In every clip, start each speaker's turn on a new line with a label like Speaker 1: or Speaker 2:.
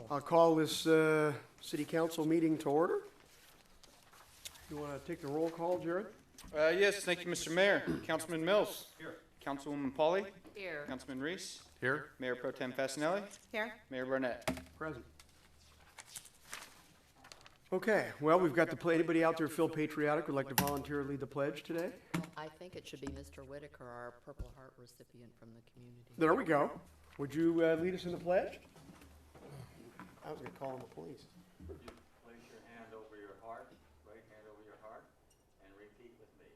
Speaker 1: I'll call this city council meeting to order. You want to take the roll call, Jared?
Speaker 2: Yes, thank you, Mr. Mayor. Councilman Mills. Here. Councilwoman Pauly.
Speaker 3: Here.
Speaker 2: Councilman Reese.
Speaker 4: Here.
Speaker 2: Mayor Pro Tem Fasenelli.
Speaker 3: Here.
Speaker 2: Mayor Barnett.
Speaker 1: Present. Okay, well, we've got anybody out there feel patriotic would like to volunteer to lead the pledge today?
Speaker 3: I think it should be Mr. Whitaker, our Purple Heart recipient from the community.
Speaker 1: There we go. Would you lead us in the pledge? I was going to call in the police.
Speaker 5: Would you place your hand over your heart, right hand over your heart, and repeat with me.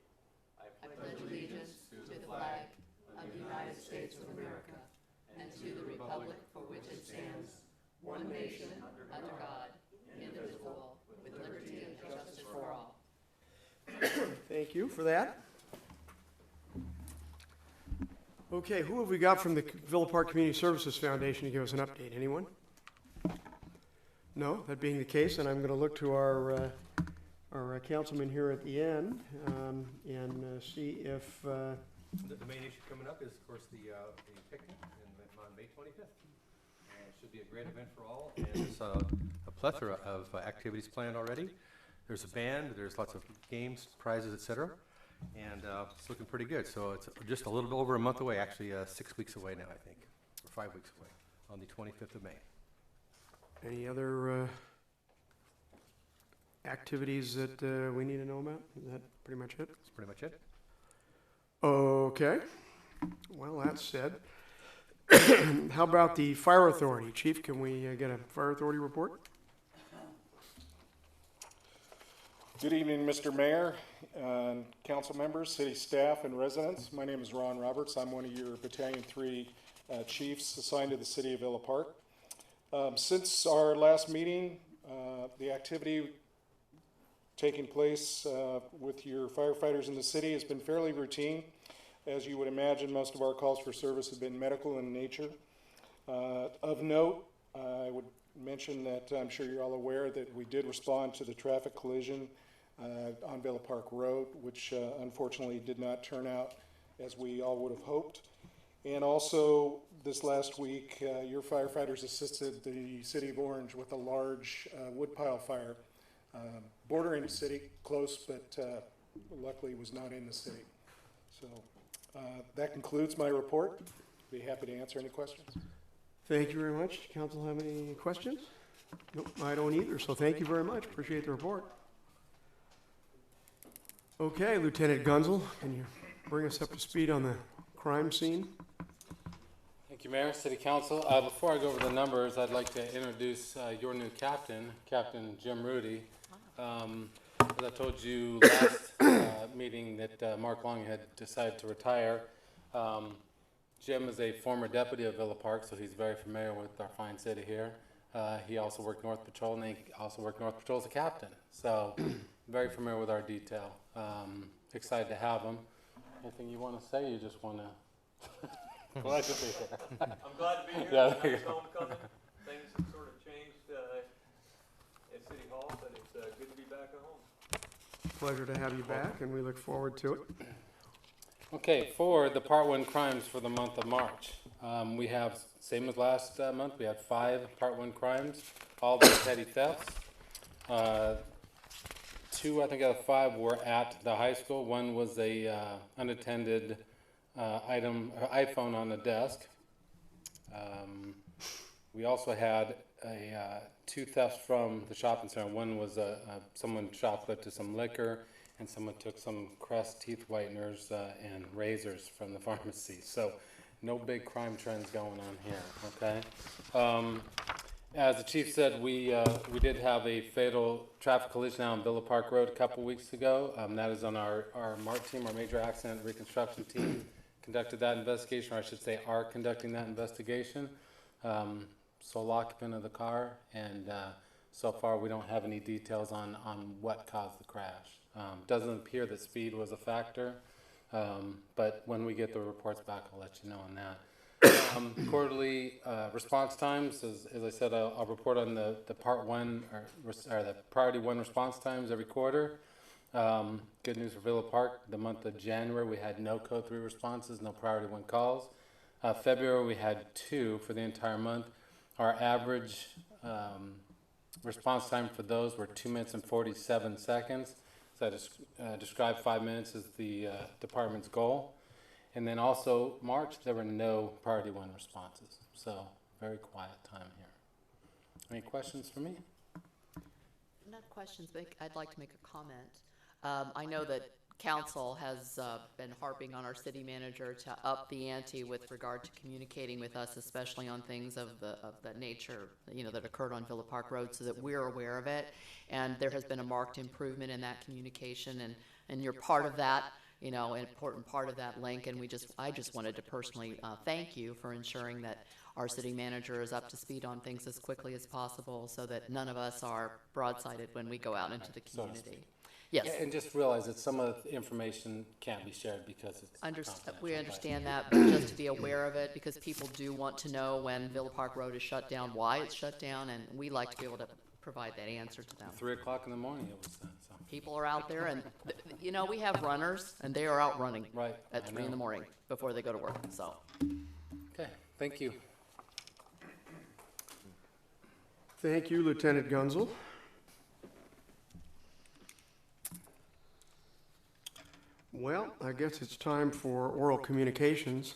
Speaker 3: I pledge allegiance to the flag of the United States of America and to the republic for which it stands, one nation, under God, indivisible, with liberty and justice for all.
Speaker 1: Thank you for that. Okay, who have we got from the Villa Park Community Services Foundation to give us an update? Anyone? No, that being the case, then I'm going to look to our councilman here at the end and see if
Speaker 4: The main issue coming up is, of course, the picnic on May 25th. And it should be a great event for all, and there's a plethora of activities planned already. There's a band, there's lots of games, prizes, etc. And it's looking pretty good. So it's just a little bit over a month away, actually 6 weeks away now, I think, or 5 weeks away, on the 25th of May.
Speaker 1: any other activities that we need to know about. Is that pretty much it?
Speaker 4: That's pretty much it.
Speaker 1: Okay. Well, that said, how about the fire authority? Chief, can we get a fire authority report?
Speaker 6: Good evening, Mr. Mayor, council members, city staff, and residents. My name is Ron Roberts. I'm one of your Battalion 3 chiefs assigned to the city of Villa Park. Since our last meeting, the activity taking place with your firefighters in the city has been fairly routine. As you would imagine, most of our calls for service have been medical in nature. Of note, I would mention that I'm sure you're all aware that we did respond to the traffic collision on Villa Park Road, which unfortunately did not turn out as we all would have hoped. And also, this last week, your firefighters assisted the city of Orange with a large woodpile fire, bordering the city, close, but luckily was not in the city. So that concludes my report. Be happy to answer any questions.
Speaker 1: Thank you very much. Council have any questions? Nope, I don't either, so thank you very much. Appreciate the report. Okay, Lieutenant Gunzel, can you bring us up to speed on the crime scene?
Speaker 7: Thank you, Mayor, City Council. Before I go over the numbers, I'd like to introduce your new captain, Captain Jim Rudy. As I told you last meeting that Mark Long had decided to retire. Jim is a former deputy of Villa Park, so he's very familiar with our fine city here. He also worked North Patrol, and he also worked North Patrol as a captain. So, very familiar with our detail. Excited to have him. Anything you want to say? You just want to... Glad to be here.
Speaker 5: I'm glad to be here.
Speaker 7: Yeah,
Speaker 5: Nice homecoming. Things have sort of changed at City Hall, but it's good to be back at home.
Speaker 1: Pleasure to have you back, and we look forward to it.
Speaker 7: Okay, for the Part 1 crimes for the month of March, we have, same as last month, we had 5 Part 1 crimes, all the petty thefts. 2, I think, out of 5 were at the high school. 1 was a unattended iPhone on the desk. We also had 2 thefts from the shopping center. 1 was someone shoplifted some liquor, and someone took some Crest teeth whiteners and razors from the pharmacy. So no big crime trends going on here, okay? As the chief said, we did have a fatal traffic collision out on Villa Park Road a couple weeks ago. That is on our MART team, our major accident reconstruction team, conducted that investigation, or I should say are conducting that investigation. Sole occupant of the car, and so far we don't have any details on what caused the crash. Doesn't appear that speed was a factor, but when we get the reports back, I'll let you know on that. Quarterly response times, as I said, I'll report on the Part 1 or the Priority 1 response times every quarter. Good news for Villa Park, the month of January we had no Code 3 responses, no Priority 1 calls. February we had 2 for the entire month. Our average response time for those were 2 minutes and 47 seconds. So I described 5 minutes as the department's goal. And then also March, there were no priority 1 responses. So very quiet time here. Any questions for me?
Speaker 3: Not questions, but I'd like to make a comment. I know that council has been harping on our city manager to up the ante with regard to communicating with us, especially on things of the nature, that occurred on Villa Park Road, so that we're aware of it. And there has been a marked improvement in that communication, and you're part of that, an important part of that link. And I just wanted to personally thank you for ensuring that our city manager is up to speed on things as quickly as possible, so that none of us are broadsided when we go out into the community. Yes.
Speaker 7: And just realize that some of the information can't be shared because it's
Speaker 3: We understand that, but just to be aware of it, because people do want to know when Villa Park Road is shut down, why it's shut down, and we like to be able to provide that answer to them.
Speaker 7: 3 o'clock in the morning it was done, so.
Speaker 3: People are out there, and, we have runners, and they are out running
Speaker 7: Right,
Speaker 3: at
Speaker 7: I
Speaker 3: 3 in the
Speaker 7: know.
Speaker 3: morning before they go to work, so.
Speaker 7: Okay, thank you.
Speaker 1: Thank you, Lieutenant Gunzel. Well, I guess it's time for oral communications.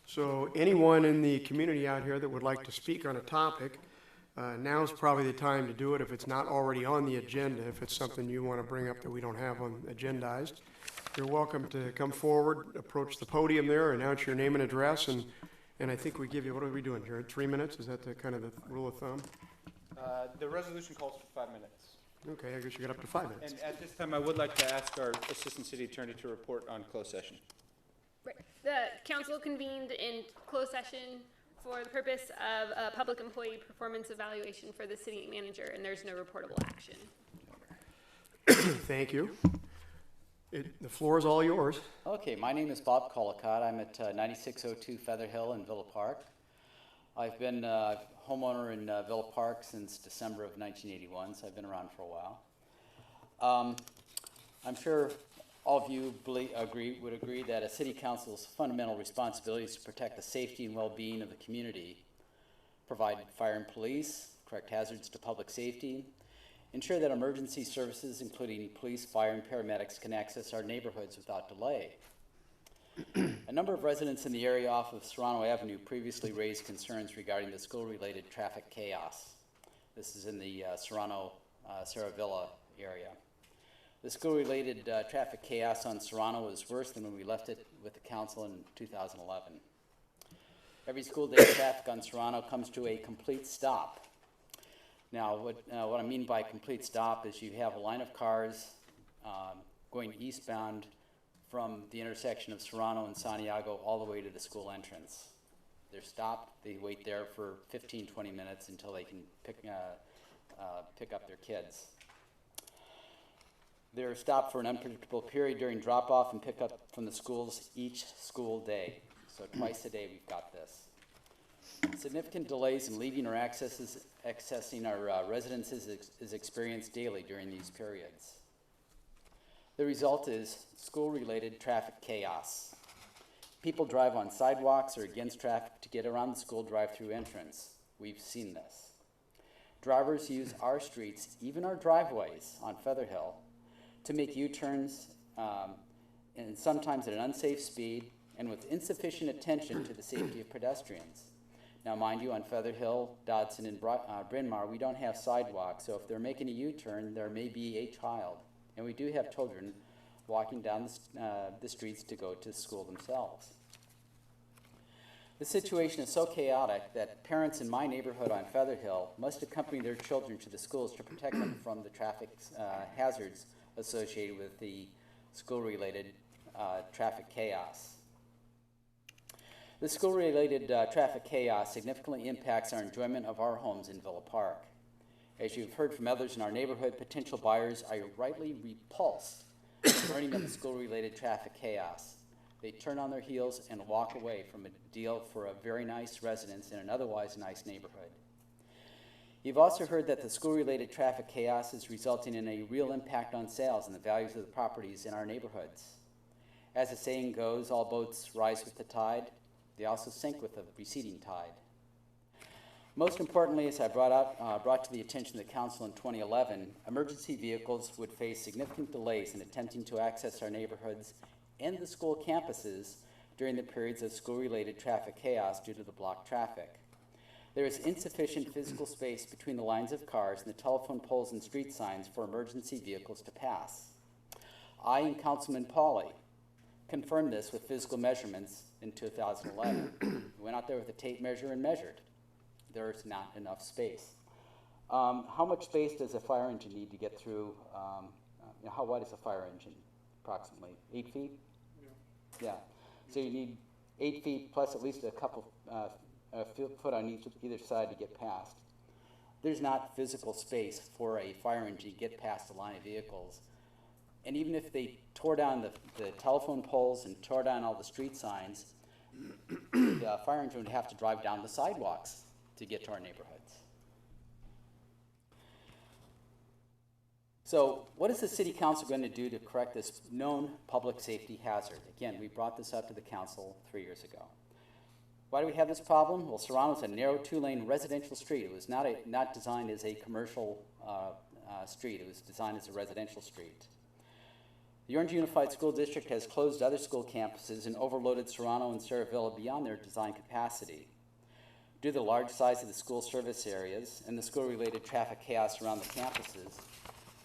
Speaker 1: So anyone in the community out here that would like to speak on a topic, now's probably the time to do it if it's not already on the agenda, if it's something you want to bring up that we don't have on agendized. You're welcome to come forward, approach the podium there, announce your name and address, and I think we give you, what are we doing, Jared, 3 minutes? Is that the kind of the rule of thumb?
Speaker 2: The resolution calls for 5 minutes.
Speaker 1: Okay, I guess you got up to 5 minutes.
Speaker 2: And at this time, I would like to ask our Assistant City Attorney to report on closed session.
Speaker 8: Right. The council convened in closed session for the purpose of a public employee performance evaluation for the city manager, and there's no reportable action.
Speaker 1: Thank you. The floor is all yours.
Speaker 9: Okay, my name is Bob Collicott. I'm at 9602 Feather Hill in Villa Park. I've been a homeowner in Villa Park since December of 1981, so I've been around for a while. I'm sure all of you would agree that a city council's fundamental responsibility is to protect the safety and well-being of the community, provide fire and police, correct hazards to public safety, ensure that emergency services, including police, fire, and paramedics, can access our neighborhoods without delay. A number of residents in the area off of Serrano Avenue previously raised concerns regarding the school-related traffic chaos. This is in the Serra-Villa area. The school-related traffic chaos on Serrano was worse than when we left it with the council in 2011. Every school day traffic on Serrano comes to a complete stop. Now, what I mean by complete stop is you have a line of cars going eastbound from the intersection of Serrano and Santiago all the way to the school entrance. They're stopped, they wait there for 15, 20 minutes until they can pick up their kids. They're stopped for an unpredictable period during drop-off and pick up from the schools each school day. So twice a day we've got this. Significant delays in leaving or accessing our residences is experienced daily during these periods. The result is school-related traffic chaos. People drive on sidewalks or against traffic to get around the school drive-through entrance. We've seen this. Drivers use our streets, even our driveways on Feather Hill, to make U-turns, and sometimes at an unsafe speed and with insufficient attention to the safety of pedestrians. Now, mind you, on Feather Hill, Dodson, and Bryn Mawr, we don't have sidewalks, so if they're making a U-turn, there may be a child. And we do have children walking down the streets to go to school themselves. The situation is so chaotic that parents in my neighborhood on Feather Hill must accompany their children to the schools to protect them from the traffic hazards associated with the school-related traffic chaos. The school-related traffic chaos significantly impacts our enjoyment of our homes in Villa Park. As you've heard from others in our neighborhood, potential buyers are rightly repulsed from learning of the school-related traffic chaos. They turn on their heels and walk away from a deal for a very nice residence in an otherwise nice neighborhood. You've also heard that the school-related traffic chaos is resulting in a real impact on sales and the values of the properties in our neighborhoods. As the saying goes, all boats rise with the tide. They also sink with the receding tide. Most importantly, as I brought to the attention of the council in 2011, emergency vehicles would face significant delays in attempting to access our neighborhoods and the school campuses during the periods of school-related traffic chaos due to the blocked traffic. There is insufficient physical space between the lines of cars and the telephone poles and street signs for emergency vehicles to pass. I and Councilman Pauly confirmed this with physical measurements in 2011. We went out there with a tape measure and measured. There's not enough space. How much space does a fire engine need to get through? How wide is a fire engine? Approximately 8 feet? Yeah. So you need 8 feet plus at least a couple foot on either side to get past. There's not physical space for a fire engine to get past a line of vehicles. And even if they tore down the telephone poles and tore down all the street signs, the fire engine would have to drive down the sidewalks to get to our neighborhoods. So what is the city council going to do to correct this known public safety hazard? Again, we brought this up to the council 3 years ago. Why do we have this problem? Well, Serrano is a narrow 2-lane residential street. It was not designed as a commercial street. It was designed as a residential street. The Orange Unified School District has closed other school campuses and overloaded Serrano and Saravilla beyond their design capacity. Due to the large size of the school service areas and the school-related traffic chaos around the campuses,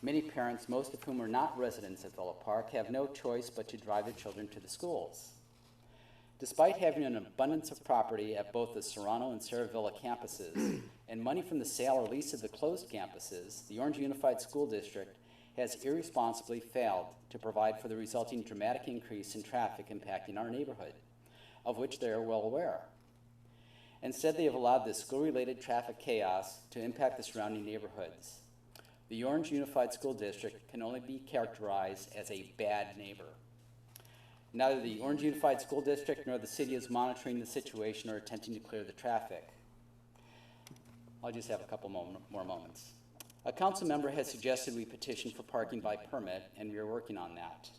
Speaker 9: many parents, most of whom are not residents at Villa Park, have no choice but to drive their children to the schools. Despite having an abundance of property at both the Serrano and Saravilla campuses and money from the sale or lease of the closed campuses, the Orange Unified School District has irresponsibly failed to provide for the resulting dramatic increase in traffic impacting our neighborhood, of which they are well aware. Instead, they have allowed this school-related traffic chaos to impact the surrounding neighborhoods. The Orange Unified School District can only be characterized as a bad neighbor. Neither the Orange Unified School District nor the city is monitoring the situation or attempting to clear the traffic. I'll just have a couple more moments. A council member has suggested we petition for parking by permit, and we are working on that.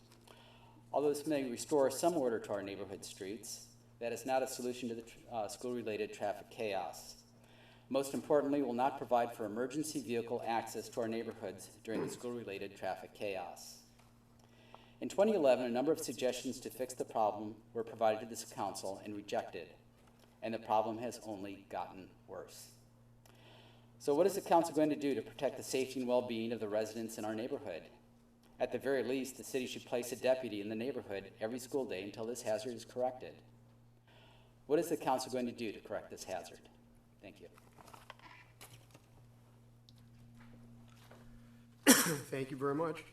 Speaker 9: Although this may restore some order to our neighborhood streets, that is not a solution to the school-related traffic chaos. Most importantly, will not provide for emergency vehicle access to our neighborhoods during the school-related traffic chaos. In 2011, a number of suggestions to fix the problem were provided to this council and rejected, and the problem has only gotten worse. So what is the council going to do to protect the safety and well-being of the residents in our neighborhood? At the very least, the city should place a deputy in the neighborhood every school day until this hazard is corrected. What is the council going to do to correct this hazard? Thank you.
Speaker 1: Thank you very much.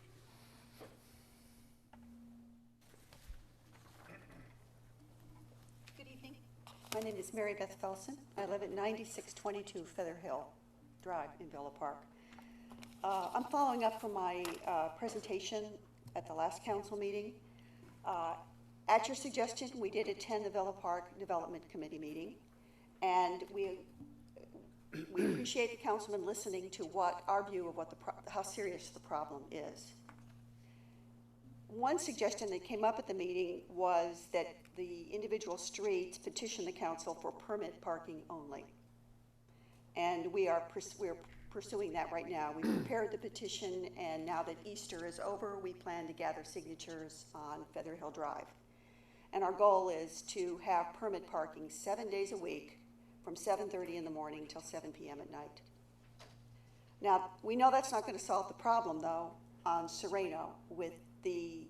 Speaker 10: Good evening. My name is Mary Beth Felsen. I live at 9622 Feather Hill Drive in Villa Park. I'm following up from my presentation at the last council meeting. At your suggestion, we did attend the Villa Park Development Committee meeting, and we appreciate the councilman listening to what our view of how serious the problem is. One suggestion that came up at the meeting was that the individual streets petition the council for permit parking only. And we're pursuing that right now. We prepared the petition, and now that Easter is over, we plan to gather signatures on Feather Hill Drive. And our goal is to have permit parking 7 days a week from 7:30 in the morning till 7 p.m. at night. Now, we know that's not going to solve the problem, though, on Serrano with the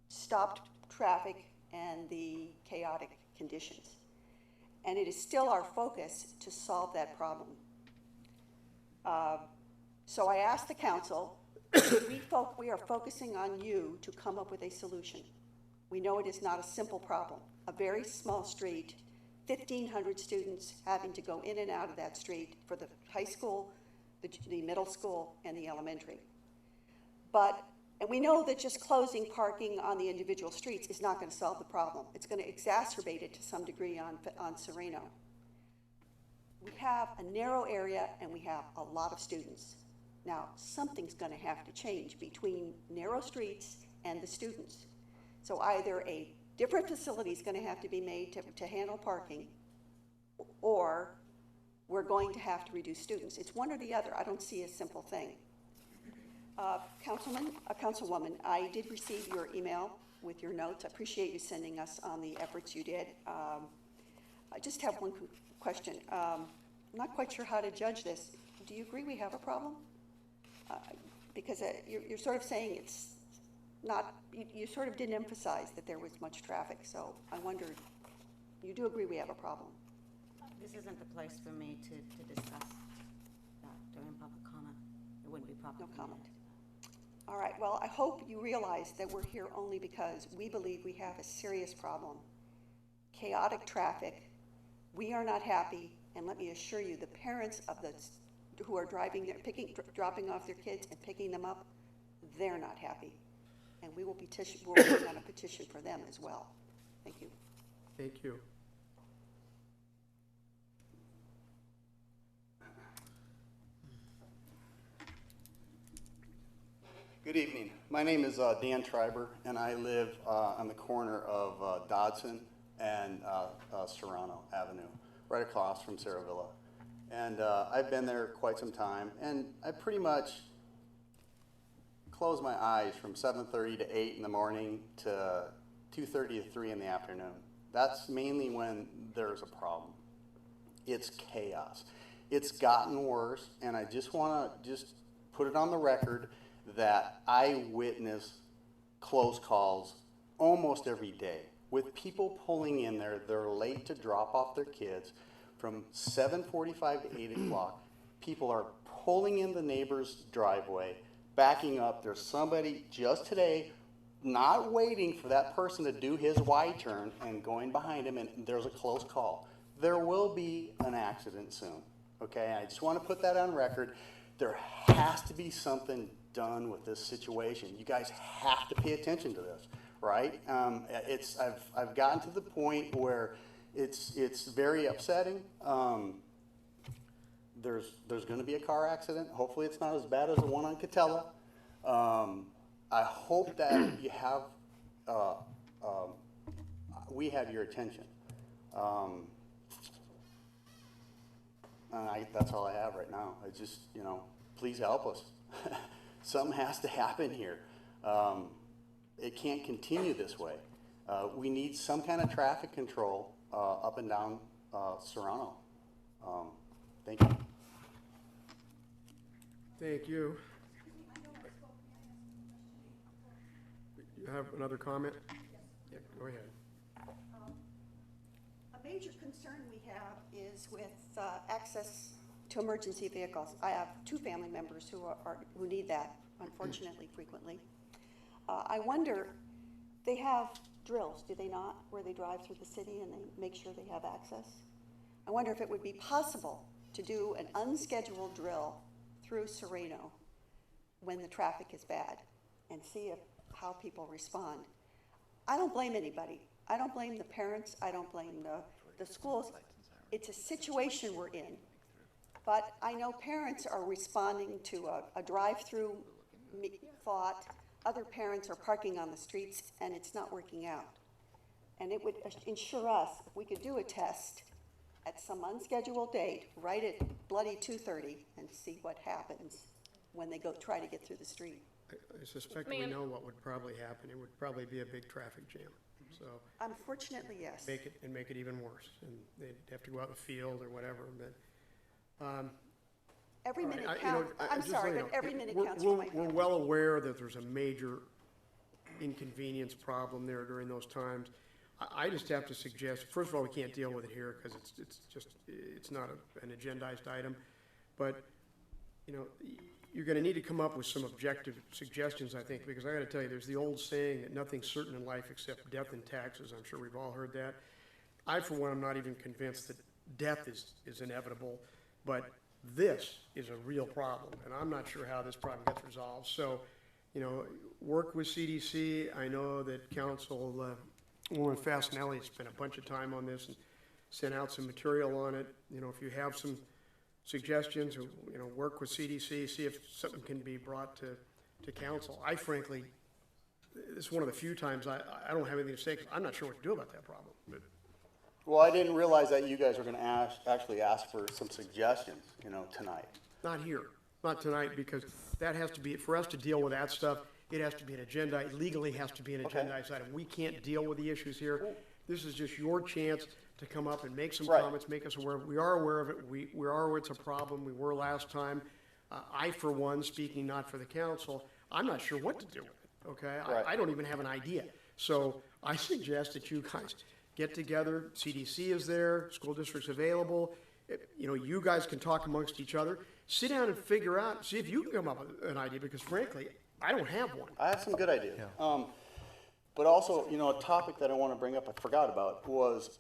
Speaker 10: stopped traffic and the chaotic conditions. And it is still our focus to solve that problem. So I asked the council, we are focusing on you to come up with a solution. We know it is not a simple problem. A very small street, 1,500 students having to go in and out of that street for the high school, the middle school, and the elementary. And we know that just closing parking on the individual streets is not going to solve the problem. It's going to exacerbate it to some degree on Serrano. We have a narrow area and we have a lot of students. Now, something's going to have to change between narrow streets and the students. So either a different facility is going to have to be made to handle parking, or we're going to have to reduce students. It's one or the other. I don't see a simple thing. Councilwoman, I did receive your email with your notes. I appreciate you sending us on the efforts you did. I just have one question. I'm not quite sure how to judge this. Do you agree we have a problem? Because you're sort of saying it's not, you sort of didn't emphasize that there was much traffic, so I wondered, you do agree we have a problem?
Speaker 11: This isn't the place for me to discuss that during public comment. It wouldn't be proper.
Speaker 10: No
Speaker 11: for me
Speaker 10: comment.
Speaker 11: to-
Speaker 10: All right, well, I hope you realize that we're here only because we believe we have a serious problem. Chaotic traffic. We are not happy, and let me assure you, the parents of the who are driving there, dropping off their kids and picking them up, they're not happy. And we will we're working on a petition for them as well. Thank you.
Speaker 1: Thank you.
Speaker 12: Good evening. My name is Dan Triber, and I live on the corner of Dodson and Serrano Avenue, right across from Saravilla. And I've been there quite some time, and I pretty much close my eyes from 7:30 to 8 in the morning to 2:30 to 3 in the afternoon. That's mainly when there's a problem. It's chaos. It's gotten worse, and I just want to just put it on the record that I witness close calls almost every day with people pulling in there. They're late to drop off their kids from 7:45 to 8 o'clock. People are pulling in the neighbor's driveway, backing up. There's somebody just today not waiting for that person to do his Y turn and going behind him, and there's a close call. There will be an accident soon, okay? I just want to put that on record. There has to be something done with this situation. You guys have to pay attention to this, right? I've gotten to the point where it's very upsetting. There's going to be a car accident. Hopefully it's not as bad as the one on Catella. I hope that you have, we have your attention. That's all I have right now. I just, please help us. Something has to happen here. It can't continue this way. We need some kind of traffic control up and down Serrano. Thank you.
Speaker 1: Thank you. You have another comment? Yeah, go ahead.
Speaker 10: A major concern we have is with access to emergency vehicles. I have two family members who need that, unfortunately, frequently. I wonder, they have drills, do they not, where they drive through the city and they make sure they have access? I wonder if it would be possible to do an unscheduled drill through Serrano when the traffic is bad and see how people respond. I don't blame anybody. I don't blame the parents. I don't blame the schools. It's a situation we're in. But I know parents are responding to a drive-through thought. Other parents are parking on the streets, and it's not working out. And it would ensure us, if we could do a test at some unscheduled date, right at bloody 2:30, and see what happens when they go try to get through the street.
Speaker 1: I suspect we know what would probably happen. It would probably be a big traffic jam. So
Speaker 10: Unfortunately, yes.
Speaker 1: make it even worse, and they'd have to go out in the field or whatever. But
Speaker 10: Every
Speaker 1: all
Speaker 10: minute
Speaker 1: right,
Speaker 10: counts. I'm
Speaker 1: just
Speaker 10: sorry,
Speaker 1: so you
Speaker 10: but
Speaker 1: know,
Speaker 10: every minute
Speaker 1: we're-
Speaker 10: counts
Speaker 1: we're,
Speaker 10: for my
Speaker 1: we're
Speaker 10: family.
Speaker 1: well aware that there's a major inconvenience problem there during those times. I just have to suggest, first of all, we can't deal with it here because it's not an agendized item. But, you're going to need to come up with some objective suggestions, I think, because I got to tell you, there's the old saying that nothing's certain in life except death and taxes. I'm sure we've all heard that. I, for one, am not even convinced that death is inevitable, but this is a real problem, and I'm not sure how this problem gets resolved. So, work with CDC. I know that Councilwoman Fasenelli spent a bunch of time on this and sent out some material on it. If you have some suggestions, or, work with CDC, see if something can be brought to council. I frankly, this is one of the few times I don't have anything to say, 'cause I'm not sure what to do about that problem. But
Speaker 12: Well, I didn't realize that you guys were gonna actually ask for some suggestions, tonight.
Speaker 1: Not here, not tonight, because that has to be, for us to deal with that stuff, it has to be an agenda, it legally has to be an
Speaker 12: Okay.
Speaker 1: agendized item. We can't deal with the issues here. This is just your chance to come up and make some
Speaker 12: Right.
Speaker 1: comments, make us aware. We are aware of it, we are aware it's a problem, we were last time. I, for one, speaking not for the council, I'm not sure what to do with it, okay?
Speaker 12: Right.
Speaker 1: I don't even have an idea. So I suggest that you guys get together, CDC is there, school district's available, you guys can talk amongst each other, sit down and figure out, see if you can come up with an idea, because frankly, I don't have one.
Speaker 12: I have some good ideas. But also, a topic that I want to bring up, I forgot about, was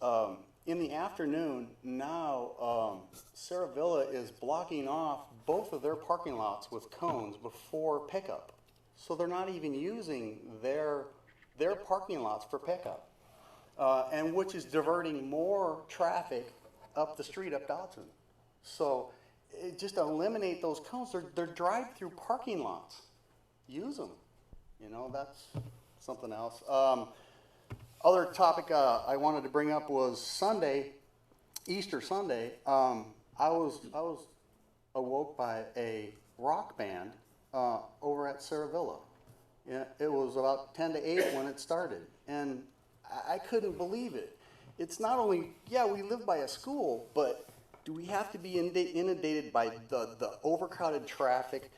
Speaker 12: in the afternoon now, Sarah Villa is blocking off both of their parking lots with cones before pickup. So they're not even using their parking lots for pickup, and which is diverting more traffic up the street, up Dodson. So just eliminate those cones. They're drive-through parking lots. Use them. That's something else. Other topic I wanted to bring up was Sunday, Easter Sunday. I was awoke by a rock band over at Sarah Villa. Yeah, it was about 10 to 8 when it started, and I couldn't believe it. It's not only, we live by a school, but do we have to be inundated by the overcrowded traffic,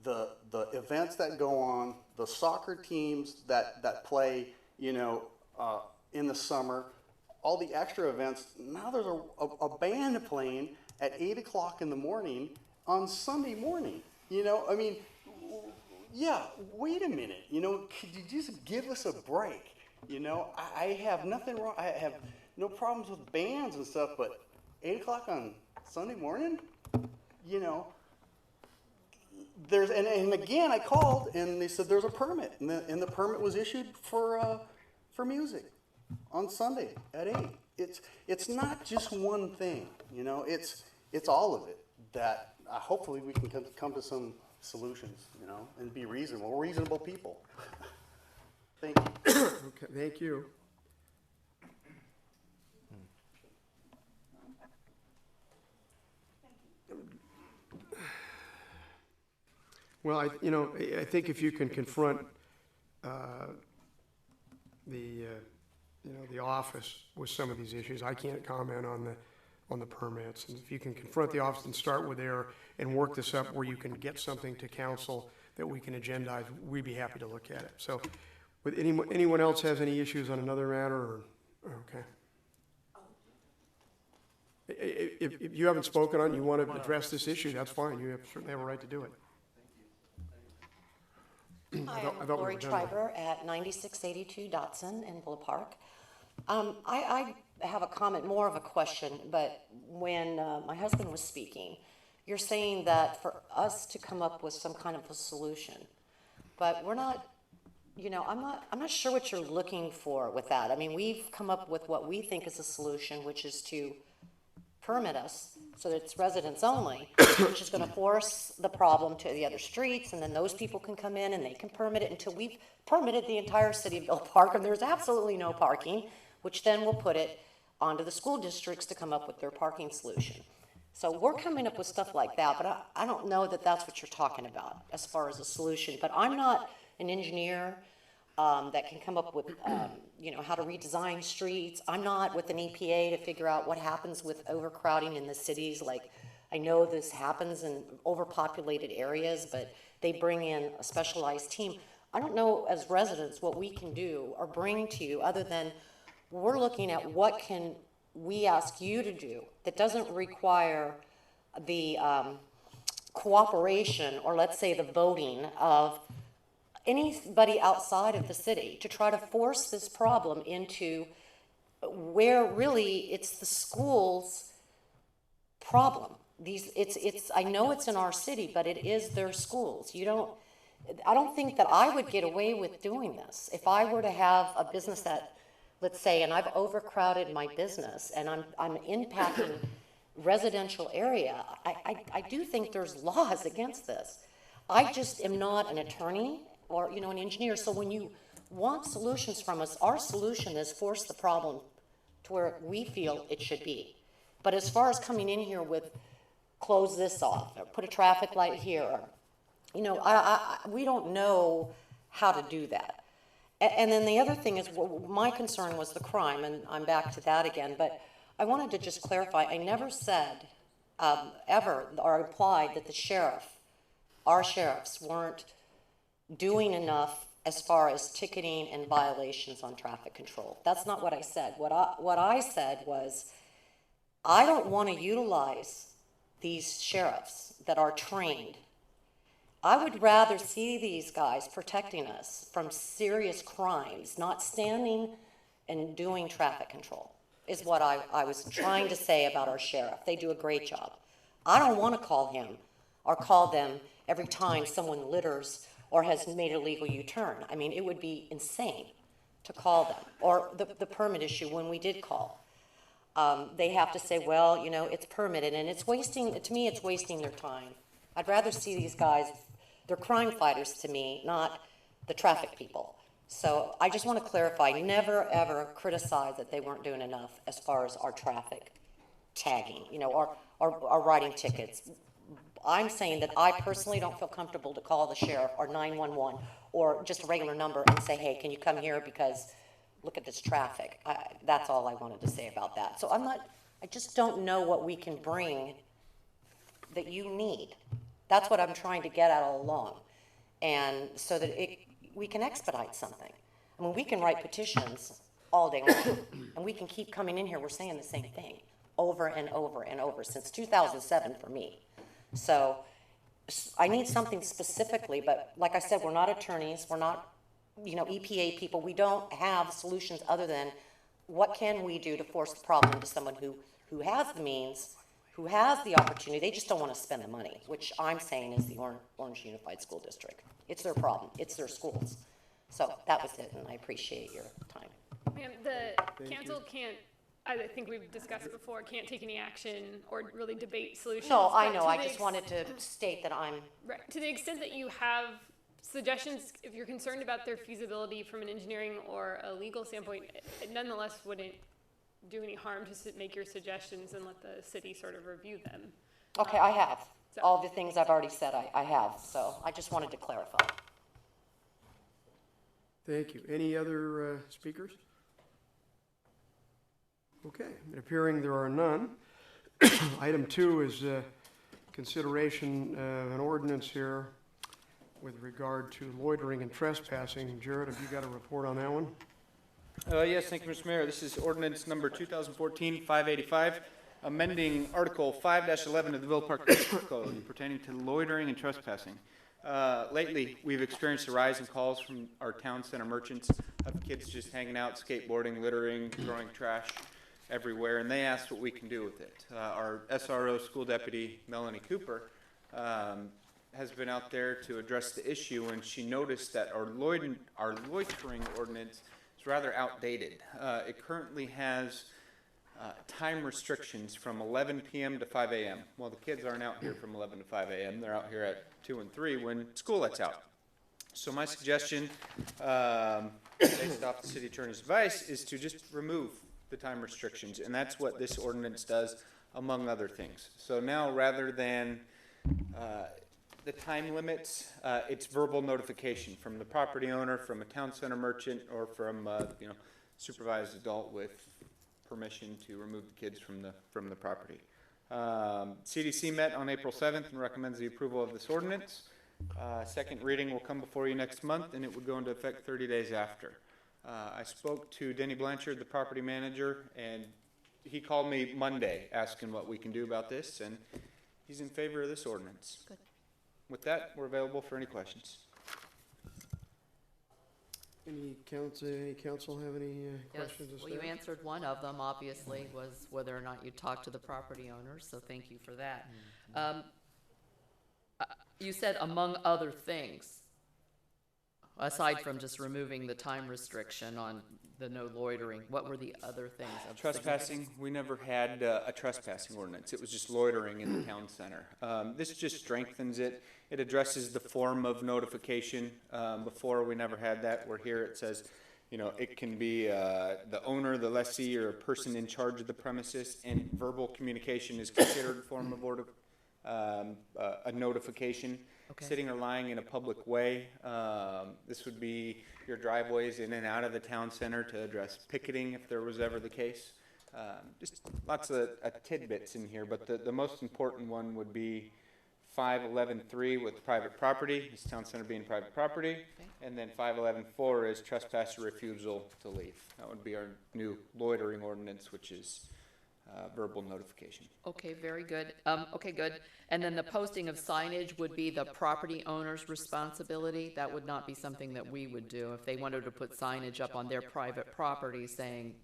Speaker 12: the events that go on, the soccer teams that play, in the summer, all the extra events? Now there's a band playing at 8 o'clock in the morning on Sunday morning. Wait a minute. Could you just give us a break? I have nothing wrong. I have no problems with bands and stuff, but 8 o'clock on Sunday morning, there's, and again, I called and they said there's a permit, and the permit was issued for music on Sunday at 8. It's not just one thing, it's all of it that hopefully we can come to some solutions, and be reasonable people. Thank you.
Speaker 1: Okay, thank you. Well, I think if you can confront the office with some of these issues, I can't comment on the permits. And if you can confront the office and start with there and work this up where you can get something to council that we can agendize, we'd be happy to look at it. So, with anyone else has any issues on another matter, or okay? If you haven't spoken on, you want to address this issue, that's fine. You certainly have a right to do it.
Speaker 13: Hi, I'm Lori Triber at 9682 Dotson in Villa Park. I have a comment, more of a question, but when my husband was speaking, you're saying that for us to come up with some kind of a solution, but we're not, I'm not sure what you're looking for with that. I mean, we've come up with what we think is a solution, which is to permit us so that it's residents only, which is going to force the problem to the other streets, and then those people can come in and they can permit it until we've permitted the entire city of Villa Park, and there's absolutely no parking, which then will put it onto the school districts to come up with their parking solution. So we're coming up with stuff like that, but I don't know that that's what you're talking about as far as a solution. But I'm not an engineer that can come up with, how to redesign streets. I'm not with an EPA to figure out what happens with overcrowding in the cities. Like, I know this happens in overpopulated areas, but they bring in a specialized team. I don't know as residents what we can do or bring to you other than we're looking at what can we ask you to do that doesn't require the cooperation or, let's say, the voting of anybody outside of the city to try to force this problem into where really it's the school's problem. I know it's in our city, but it is their schools. I don't think that I would get away with doing this. If I were to have a business that, let's say, and I've overcrowded my business and I'm impacting residential area, I do think there's laws against this. I just am not an attorney or, an engineer. So when you want solutions from us, our solution is force the problem to where we feel it should be. But as far as coming in here with close this off, or put a traffic light here, or, you know, we don't know how to do that. And then the other thing is, my concern was the crime, and I'm back to that again, but I wanted to just clarify, I never said ever or implied that the sheriff, our sheriffs, weren't doing enough as far as ticketing and violations on traffic control. That's not what I said. What I said was, I don't want to utilize these sheriffs that are trained. I would rather see these guys protecting us from serious crimes, not standing and doing traffic control, is what I was trying to say about our sheriff. They do a great job. I don't want to call him or call them every time someone litters or has made a legal U-turn. I mean, it would be insane to call them. Or the permit issue when we did call. They have to say, well, you know, it's permitted, and it's wasting, to me, it's wasting their time. I'd rather see these guys, they're crime fighters to me, not the traffic people. So I just want to clarify, never ever criticize that they weren't doing enough as far as our traffic tagging, you know, or writing tickets. I'm saying that I personally don't feel comfortable to call the sheriff or 911 or just a regular number and say, hey, can you come here because look at this traffic. That's all I wanted to say about that. So I just don't know what we can bring that you need. That's what I'm trying to get at all along. And so that we can expedite something. I mean, we can write petitions all day long, and we can keep coming in here, we're saying the same thing over and over and over since 2007 for me. So I need something specifically, but like I said, we're not attorneys, we're not, you know, EPA people. We don't have solutions other than what can we do to force the problem into someone who has the means, who has the opportunity. They just don't want to spend the money, which I'm saying is the Orange Unified School District. It's their problem. It's their schools. So that was it, and I appreciate your time.
Speaker 8: Ma'am, the council can't, I think we've discussed before, can't take any action or really debate solutions.
Speaker 13: No, I
Speaker 8: but
Speaker 13: know.
Speaker 8: to
Speaker 13: I
Speaker 8: the
Speaker 13: just wanted to state that I'm...
Speaker 8: Right. To the extent that you have suggestions, if you're concerned about their feasibility from an engineering or a legal standpoint, it nonetheless wouldn't do any harm to make your suggestions and let the city sort of review them.
Speaker 13: Okay, I have.
Speaker 8: So-
Speaker 13: All the things I've already said, I have. So I just wanted to clarify.
Speaker 1: Thank you. Any other speakers? Okay, appearing there are none. Item 2 is consideration of an ordinance here with regard to loitering and trespassing. Jared, have you got a report on that one?
Speaker 2: Yes, thank you, Mr. Mayor. This is ordinance number 2014-585, amending Article 5-11 of the Villa Park District Code pertaining to loitering and trespassing. Lately, we've experienced a rise in calls from our town center merchants of kids just hanging out, skateboarding, littering, throwing trash everywhere, and they asked what we can do with it. Our SRO school deputy, Melanie Cooper, has been out there to address the issue, and she noticed that our loitering ordinance is rather outdated. It currently has time restrictions from 11 p.m. to 5 a.m. Well, the kids aren't out here from 11 to 5 a.m. They're out here at 2 and 3 when school lets out. So my suggestion, based off the city attorney's advice, is to just remove the time restrictions, and that's what this ordinance does, among other things. So now, rather than the time limits, it's verbal notification from the property owner, from a town center merchant, or from supervised adult with permission to remove the kids from the property. CDC met on April 7th and recommends the approval of this ordinance. Second reading will come before you next month, and it would go into effect 30 days after. I spoke to Denny Blanchard, the property manager, and he called me Monday asking what we can do about this, and he's in favor of this ordinance.
Speaker 3: Good.
Speaker 2: With that, we're available for any questions.
Speaker 1: Any council have any questions?
Speaker 3: Yes, well, you answered one of them, obviously, was whether or not you talked to the property owners, so thank you for that. You said among other things, aside from just removing the time restriction on the no loitering, what were the other things? Of
Speaker 2: Trespassing, we never had a trespassing ordinance. It was just loitering in the town center. This just strengthens it. It addresses the form of notification. Before, we never had that, where here it says, it can be the owner, the lessee, or a person in charge of the premises, and verbal communication is considered a form of a notification.
Speaker 3: Okay.
Speaker 2: Sitting or lying in a public way. This would be your driveways in and out of the town center to address picketing if there was ever the case. Just lots of tidbits in here, but the most important one would be 511.3 with private property, this town center being private property, and then 511.4 is trespasser refusal to leave. That would be our new loitering ordinance, which is verbal notification.
Speaker 3: Okay, very good. Okay, good. And then the posting of signage would be the property owner's responsibility? That would not be something that we would do if they wanted to put signage up on their private property saying,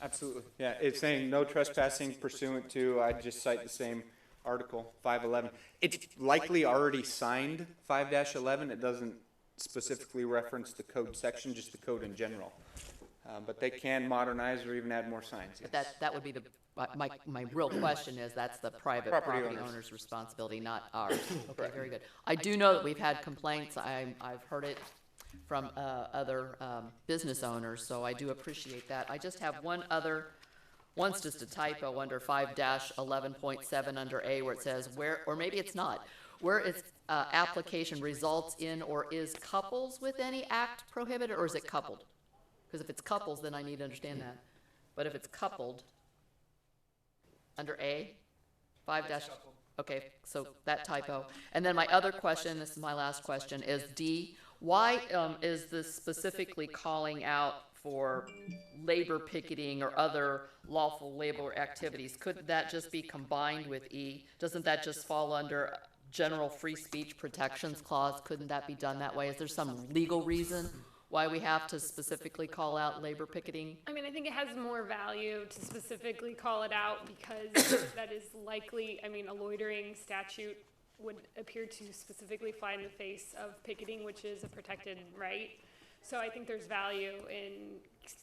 Speaker 2: Absolutely. Yeah, it's saying no trespassing pursuant to, I just cite the same article, 511. It's likely already signed 5-11. It doesn't specifically reference the code section, just the code in general. But they can modernize or even add more signs.
Speaker 3: but
Speaker 2: Yes.
Speaker 3: that would be my real question is, that's the private
Speaker 2: Property
Speaker 3: property
Speaker 2: owners.
Speaker 3: owner's responsibility, not ours. Okay, very good. I do know that we've had complaints. I've heard it from other business owners, so I do appreciate that. I just have one's just a typo under 5-11.7 under A where it says where, or maybe it's not, where its application results in or is couples with any act prohibited, or is it coupled? Because if it's couples, then I need to understand that. But if it's coupled, under A, 5 dash, okay, so that typo. And then my other question, this is my last question, is D. Why is this specifically calling out for labor picketing or other lawful labor activities? Couldn't that just be combined with E? Doesn't that just fall under general free speech protections clause? Couldn't that be done that way? Is there some legal reason why we have to specifically call out labor picketing?
Speaker 8: I mean, I think it has more value to specifically call it out because that is likely, I mean, a loitering statute would appear to specifically fly in the face of picketing, which is a protected right. So I think there's value in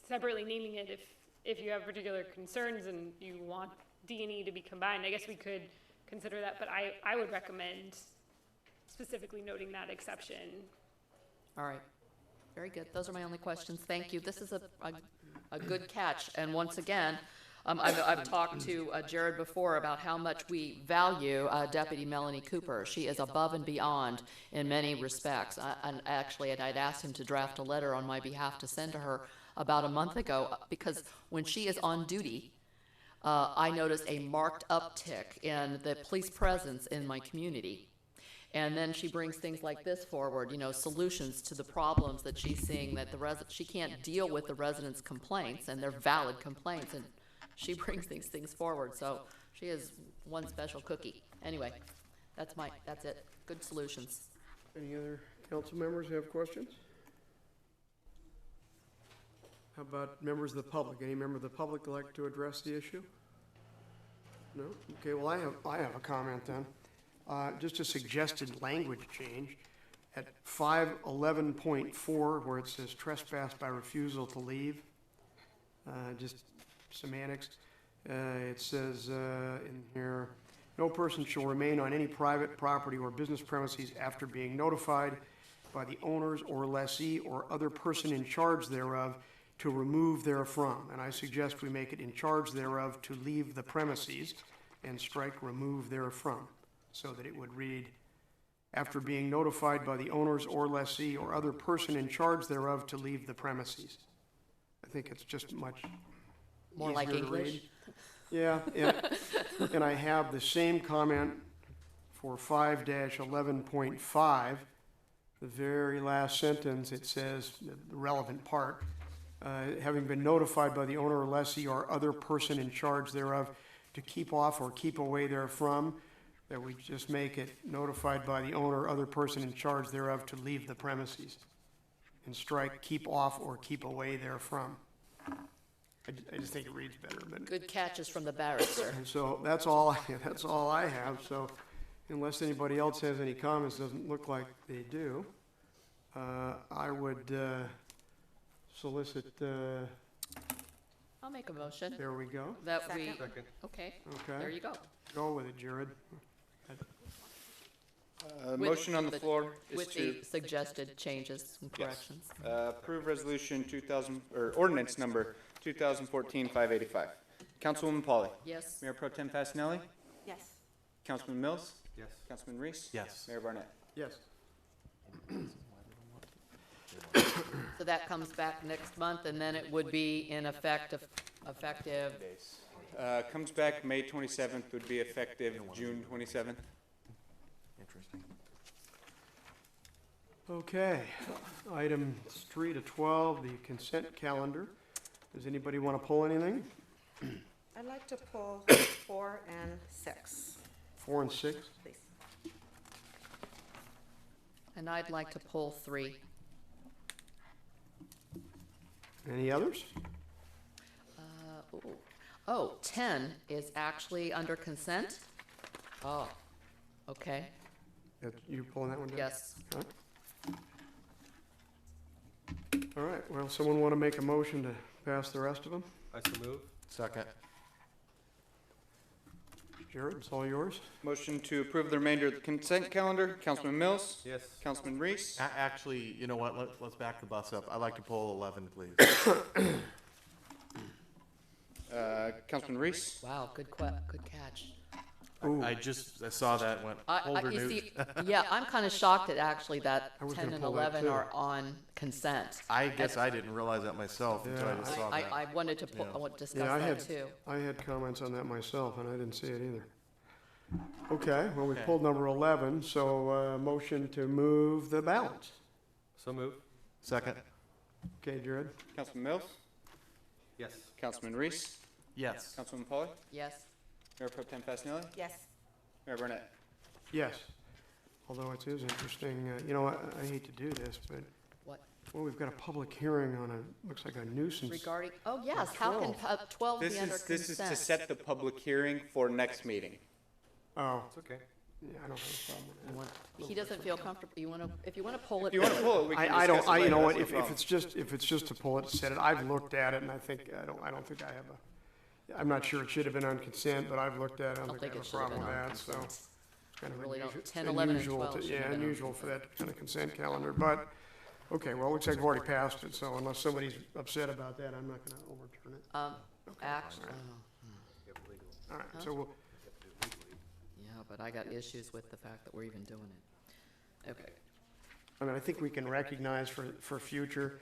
Speaker 8: separately naming it if you have particular concerns and you want D and E to be combined. I guess we could consider that, but I would recommend specifically noting that exception.
Speaker 3: All right. Very good. Those are my only questions. Thank you. This is a good catch. And once again, I've talked to Jared before about how much we value Deputy Melanie Cooper. She is above and beyond in many respects. And actually, I'd asked him to draft a letter on my behalf to send to her about a month ago because when she is on duty, I notice a marked uptick in the police presence in my community. And then she brings things like this forward, solutions to the problems that she's seeing that she can't deal with the residents' complaints, and they're valid complaints, and she brings these things forward. So she is one special cookie. Anyway, that's it. Good solutions.
Speaker 1: Any other council members have questions? How about members of the public? Any member of the public like to address the issue? No? Okay, well, I have a comment then. Just a suggested language change at 511.4 where it says trespass by refusal to leave, just semantics. It says in here, no person shall remain on any private property or business premises after being notified by the owners or lessee or other person in charge thereof to remove therefrom. And I suggest we make it in charge thereof to leave the premises and strike remove therefrom, so that it would read, after being notified by the owners or lessee or other person in charge thereof to leave the premises. I think it's just much
Speaker 3: More like
Speaker 1: easier to
Speaker 3: English?
Speaker 1: read. Yeah, and I have the same comment for 5-11.5. The very last sentence, it says, the relevant part, having been notified by the owner or lessee or other person in charge thereof to keep off or keep away therefrom, that we just make it notified by the owner or other person in charge thereof to leave the premises, and strike keep off or keep away therefrom. I just think it reads better, but.
Speaker 3: Good catches from the barrister.
Speaker 1: And so that's all I have. So unless anybody else has any comments, doesn't look like they do, I would solicit,
Speaker 3: I'll make a motion
Speaker 1: there we go.
Speaker 3: that we,
Speaker 4: Second.
Speaker 3: okay,
Speaker 1: Okay.
Speaker 3: there you go.
Speaker 1: Go with it, Jared.
Speaker 2: Motion on the floor is
Speaker 3: With
Speaker 2: to
Speaker 3: the suggested changes and corrections.
Speaker 2: approve resolution 2000, or ordinance number 2014-585. Councilwoman Polly.
Speaker 3: Yes.
Speaker 2: Mayor Pro Tem Fasenelli.
Speaker 11: Yes.
Speaker 2: Councilman Mills.
Speaker 4: Yes.
Speaker 2: Councilman Reese.
Speaker 4: Yes.
Speaker 2: Mayor Barnett.
Speaker 1: Yes.
Speaker 3: So that comes back next month, and then it would be in effective.
Speaker 2: Comes back May 27th, would be effective June 27th.
Speaker 1: Okay, items 3 to 12, the consent calendar. Does anybody want to pull anything?
Speaker 11: I'd like to pull 4 and 6,
Speaker 1: 4 and 6?
Speaker 11: please.
Speaker 3: And I'd like to pull 3.
Speaker 1: Any others?
Speaker 3: Oh, 10 is actually under consent? Oh, okay,
Speaker 1: You pulling that one down?
Speaker 3: yes.
Speaker 1: All right, well, someone want to make a motion to pass the rest of them?
Speaker 4: I so move.
Speaker 7: Second.
Speaker 1: Jared, it's all yours.
Speaker 2: Motion to approve the remainder of the consent calendar. Councilman Mills.
Speaker 4: Yes.
Speaker 2: Councilman Reese.
Speaker 14: Actually, you know what, let's back the bus up. I'd like to pull 11, please.
Speaker 2: Councilman Reese.
Speaker 3: Wow, good catch.
Speaker 14: I saw that and went, hold her
Speaker 3: You
Speaker 14: news.
Speaker 3: see, yeah, I'm kind of shocked that actually that
Speaker 1: I was
Speaker 3: 10
Speaker 1: gonna
Speaker 3: and
Speaker 1: pull that
Speaker 3: 11
Speaker 1: too.
Speaker 3: are on consent.
Speaker 14: I guess I didn't realize that myself until I just saw that.
Speaker 3: I wanted to I want to discuss
Speaker 1: Yeah,
Speaker 3: that too.
Speaker 1: I had comments on that myself, and I didn't see it either. Okay, well, we
Speaker 14: Okay.
Speaker 1: pulled number 11, so motion to move the balance.
Speaker 4: So move.
Speaker 14: Second?
Speaker 1: Okay, Jared?
Speaker 2: Councilman Mills.
Speaker 4: Yes.
Speaker 2: Councilman Reese.
Speaker 14: Yes.
Speaker 2: Councilman Polly.
Speaker 3: Yes.
Speaker 2: Mayor Pro Tem Fasenelli.
Speaker 11: Yes.
Speaker 2: Mayor Barnett.
Speaker 1: Yes. Although it is interesting, I hate to do this, but,
Speaker 3: What?
Speaker 1: well, we've got a public hearing on looks like a nuisance.
Speaker 3: Regarding, oh, yes, how can 12 be under
Speaker 2: This is to
Speaker 3: consent?
Speaker 2: set the public hearing for next meeting.
Speaker 1: Oh,
Speaker 4: It's okay.
Speaker 1: yeah, I don't have a problem with that.
Speaker 3: He doesn't feel comfortable, if you want to pull it.
Speaker 2: If you want to pull it, we can
Speaker 1: I don't,
Speaker 2: discuss it
Speaker 1: you know
Speaker 2: later,
Speaker 1: what,
Speaker 2: that's no
Speaker 1: if
Speaker 2: problem.
Speaker 1: it's just to pull it, set it, I've looked at it, and I don't think I have I'm not sure it should have been on consent, but I've looked at it, I don't think I have a
Speaker 3: should have
Speaker 1: problem with
Speaker 3: been on
Speaker 1: that, so.
Speaker 3: consent.
Speaker 1: It's kind of
Speaker 3: Really don't.
Speaker 1: unusual-
Speaker 3: 10, 11, and
Speaker 1: unusual
Speaker 3: 12
Speaker 1: to-
Speaker 3: should
Speaker 1: Yeah,
Speaker 3: have been on
Speaker 1: unusual for that kind of consent calendar, but, okay, well, it looks like we've already passed it, so unless somebody's upset about that, I'm not gonna overturn it.
Speaker 3: Actually,
Speaker 1: All right, so we'll,
Speaker 3: yeah, but I got issues with the fact that we're even doing it. Okay.
Speaker 1: I mean, I think we can recognize for future,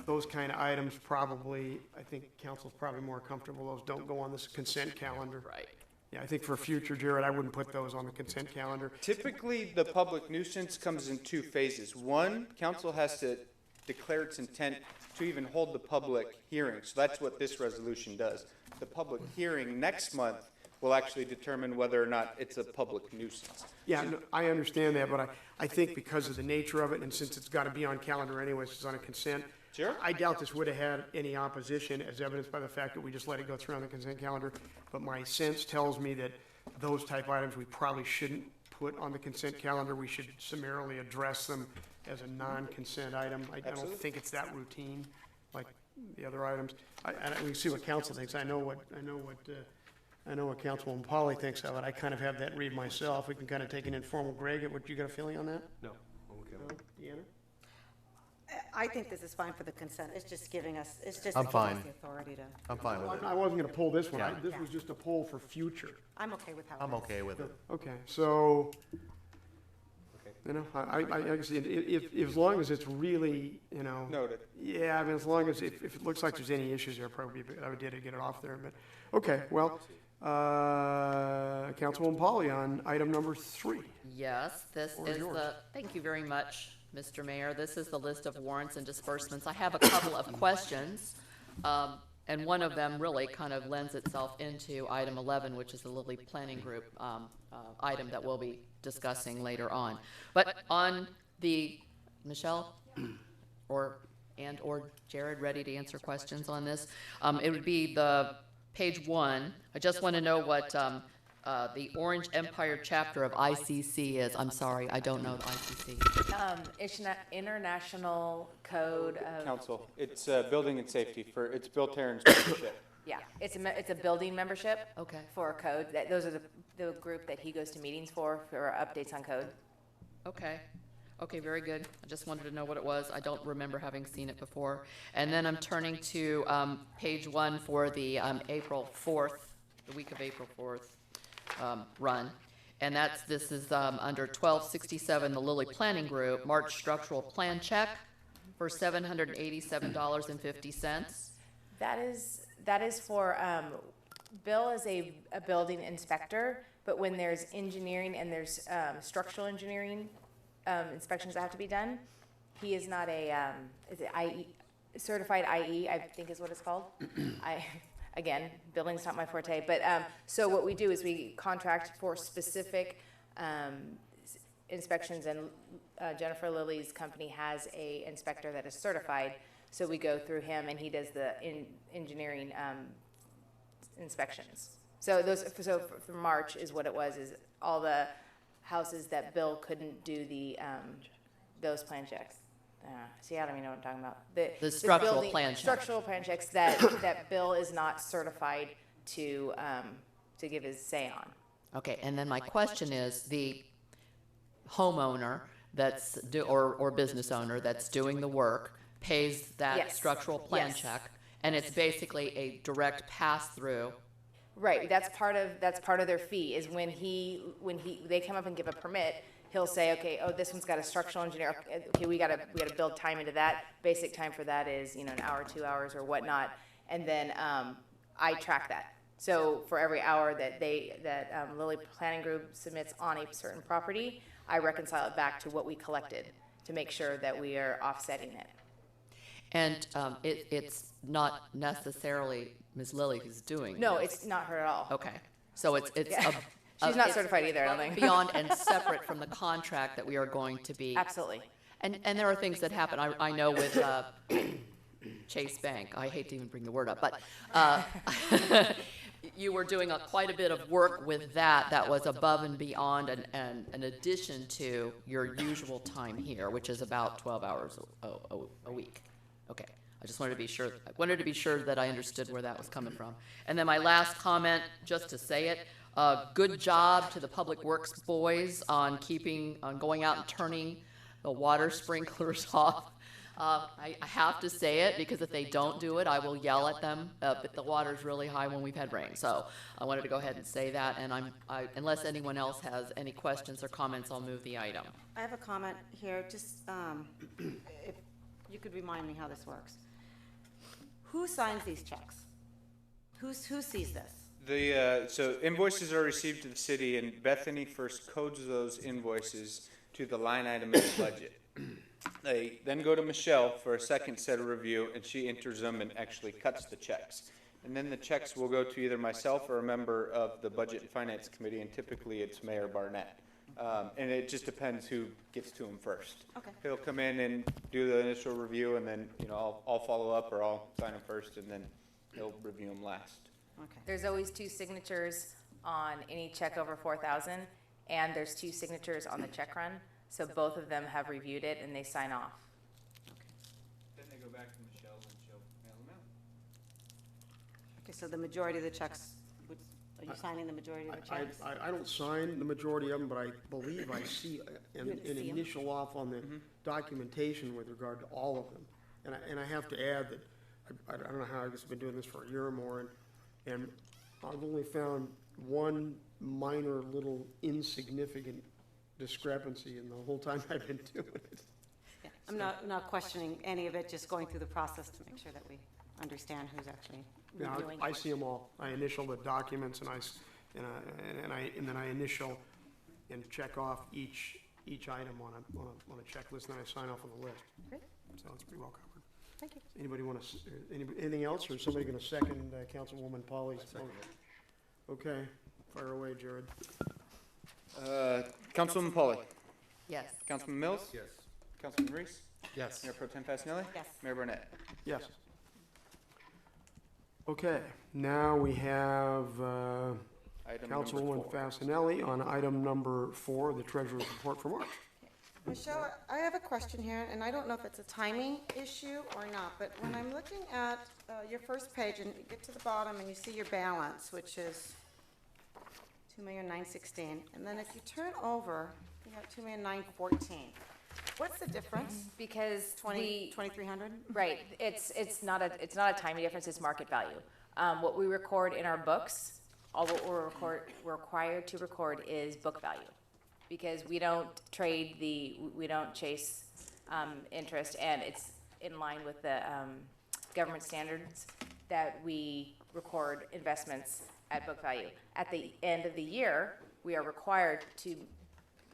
Speaker 1: those kind of items probably, I think council's probably more comfortable, those don't go on this consent calendar.
Speaker 3: Right.
Speaker 1: Yeah, I think for future, Jared, I wouldn't put those on the consent calendar.
Speaker 2: Typically, the public nuisance comes in 2 phases. One, council has to declare its intent to even hold the public hearing. So that's what this resolution does. The public hearing next month will actually determine whether or not it's a public nuisance.
Speaker 1: Yeah, no, I understand that, but I think because of the nature of it, and since it's gotta be on calendar anyways, it's on a consent.
Speaker 2: Sure.
Speaker 1: I doubt this would have had any opposition, as evidenced by the fact that we just let it go through on the consent calendar. But my sense tells me that those type items, we probably shouldn't put on the consent calendar. We should summarily address them as a non-consent item. I don't
Speaker 2: Absolutely.
Speaker 1: think it's that routine, like the other items. We can see what council thinks. I know what Councilwoman Polly thinks of it. I kind of have that read myself. We can kind of take an informal Greg, what, you got a feeling on that?
Speaker 4: No. Okay.
Speaker 1: No? Deanna?
Speaker 11: I think this is fine for the consent. It's just giving us, it's just
Speaker 14: I'm
Speaker 11: giving us
Speaker 14: fine.
Speaker 11: the authority to,
Speaker 14: I'm fine with it.
Speaker 1: I wasn't gonna pull this one.
Speaker 14: Yeah.
Speaker 1: This was just a pull for future.
Speaker 11: I'm okay with how it is.
Speaker 14: I'm okay with it.
Speaker 1: Okay, so,
Speaker 4: Okay.
Speaker 1: you know, I guess if, as long as it's really,
Speaker 2: Noted.
Speaker 1: yeah, I mean, as long as, if it looks like there's any issues there, probably, I would did to get it off there, but, okay, well, Councilwoman Polly on item number 3.
Speaker 3: Yes, this
Speaker 1: Floor is
Speaker 3: is
Speaker 1: yours.
Speaker 3: thank you very much, Mr. Mayor. This is the list of warrants and disbursements. I have a couple of questions, and one of them really kind of lends itself into item 11, which is the Lilly Planning Group item that we'll be discussing later on. But on the, Michelle, or Jared, ready to answer questions on this? It would be the page 1. I just want to know what the Orange Empire chapter of ICC is. I'm sorry, I don't know the ICC.
Speaker 15: It's International Code of,
Speaker 2: Council, it's building and safety it's Bill Terran's membership.
Speaker 15: yeah, it's a building membership
Speaker 3: Okay.
Speaker 15: for code. Those are the group that he goes to meetings for updates on code.
Speaker 16: Okay. Okay, very good. I just wanted to know what it was. I don't remember having seen it before. And then I'm turning to page 1 for the April 4th, the week of April 4th run. And this is under 1267, the Lilly Planning Group, March structural plan check for $787.50.
Speaker 15: That is for, Bill is a building inspector, but when there's engineering and there's structural engineering inspections that have to be done, he is not a, is it IE, certified IE, I think is what it's called. Again, building's not my forte, but so what we do is we contract for specific inspections, and Jennifer Lilly's company has a inspector that is certified, so we go through him and he does the engineering inspections. So for March is what it was, is all the houses that Bill couldn't do those plan checks. See, I don't even know what I'm talking about.
Speaker 16: The structural plan checks.
Speaker 15: Structural plan checks that Bill is not certified to give his say on.
Speaker 16: Okay, and then my question is, the homeowner or business owner that's doing the work pays that
Speaker 15: Yes.
Speaker 16: structural plan
Speaker 15: Yes.
Speaker 16: check, and it's basically a direct pass-through.
Speaker 15: Right, that's part of their fee, is when they come up and give a permit, he'll say, okay, oh, this one's got a structural engineer, okay, we gotta build time into that. Basic time for that is, an hour, 2 hours or whatnot, and then, I track that. So for every hour that Lilly Planning Group submits on a certain property, I reconcile it back to what we collected to make sure that we are offsetting it.
Speaker 16: And it's not necessarily Ms. Lilly who's doing
Speaker 15: No,
Speaker 16: this.
Speaker 15: it's not her at all.
Speaker 16: Okay, so it's
Speaker 15: Yeah. She's not certified either, I don't think.
Speaker 16: Beyond and separate from the contract that we are going to be.
Speaker 15: Absolutely.
Speaker 16: And there are things that happen. I know with Chase Bank, I hate to even bring the word up, but you were doing quite a bit of work with that was above and beyond and in addition to your usual time here, which is about 12 hours a week. Okay. I just wanted to be sure. I wanted to be sure that I understood where that was coming from. And then my last comment, just to say it, good job to the Public Works boys on going out and turning the water sprinklers off. I have to say it because if they don't do it, I will yell at them. But the water's really high when we've had rain, so I wanted to go ahead and say that. And unless anyone else has any questions or comments, I'll move the item.
Speaker 11: I have a comment here, just if you could remind me how this works. Who signs these checks? Who sees this?
Speaker 2: So invoices are received to the city, and Bethany first codes those invoices to the line item in the budget. They then go to Michelle for a second set of review, and she enters them and actually cuts the checks. And then the checks will go to either myself or a member of the Budget and Finance Committee, and typically it's Mayor Barnett. And it just depends who gets to him first.
Speaker 11: Okay.
Speaker 2: He'll come in and do the initial review, and then, I'll follow up, or I'll sign them first, and then he'll review them last.
Speaker 11: Okay.
Speaker 15: There's always 2 signatures on any check over 4,000, and there's 2 signatures on the check run. So both of them have reviewed it and they sign off.
Speaker 2: Then they go back to Michelle, and she'll mail them out.
Speaker 11: Okay, so the majority of the checks, are you signing the majority of the checks?
Speaker 1: I don't sign the majority of them, but I believe I see an
Speaker 11: You see 'em?
Speaker 1: initial off on the documentation with regard to all of them. And I have to add that, I don't know how, I've just been doing this for a year or more, and I've only found one minor little insignificant discrepancy in the whole time I've been doing it.
Speaker 11: Yeah, I'm not questioning any of it, just going through the process to make sure that we understand who's actually
Speaker 1: Yeah,
Speaker 11: reviewing.
Speaker 1: I see them all. I initial the documents and then I initial and check off each item on a checklist, and then I sign off on the list.
Speaker 11: Great.
Speaker 1: So it's pretty well covered.
Speaker 11: Thank you.
Speaker 1: Anybody want to, anything else, or is somebody going to second Councilwoman Polly's motion? Okay, fire away, Jared.
Speaker 2: Councilwoman Pauly.
Speaker 16: Yes.
Speaker 2: Councilman Mills?
Speaker 4: Yes.
Speaker 2: Councilman Reese?
Speaker 14: Yes.
Speaker 2: Mayor Pro Tem Fasenelli?
Speaker 11: Yes.
Speaker 2: Mayor Barnett?
Speaker 1: Yes. Okay, now we have
Speaker 2: Item number
Speaker 1: Councilwoman
Speaker 2: 4.
Speaker 1: Fasenelli on item number 4, the treasurer's report for March.
Speaker 11: Michelle, I have a question here, and I don't know if it's a timing issue or not, but when I'm looking at your first page and you get to the bottom and you see your balance, which is $2,916,000, and then if you turn over, We got 2,914,000. What's the difference?
Speaker 15: Because
Speaker 11: 2,300?
Speaker 15: right, it's not a timing difference, it's market value. What we record in our books, all what we're required to record is book value. Because we don't we don't chase, interest, and it's in line with the, government standards that we record investments at book value. At the end of the year, we are required to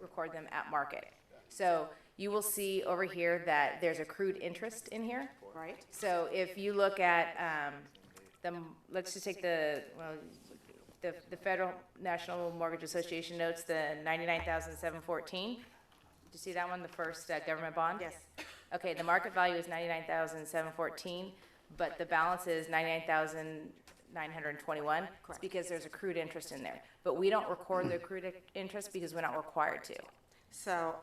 Speaker 15: record them at market. So you will see over here that there's accrued interest in here.
Speaker 11: Right.
Speaker 15: So if you look at, let's just take the Federal National Mortgage Association notes, the 99,714. Did you see that one, the first government bond?
Speaker 11: Yes.
Speaker 15: Okay, the market value is 99,714, but the balance is 99,921. It's because there's accrued interest in there. But we don't record the accrued interest because we're not required to.
Speaker 11: So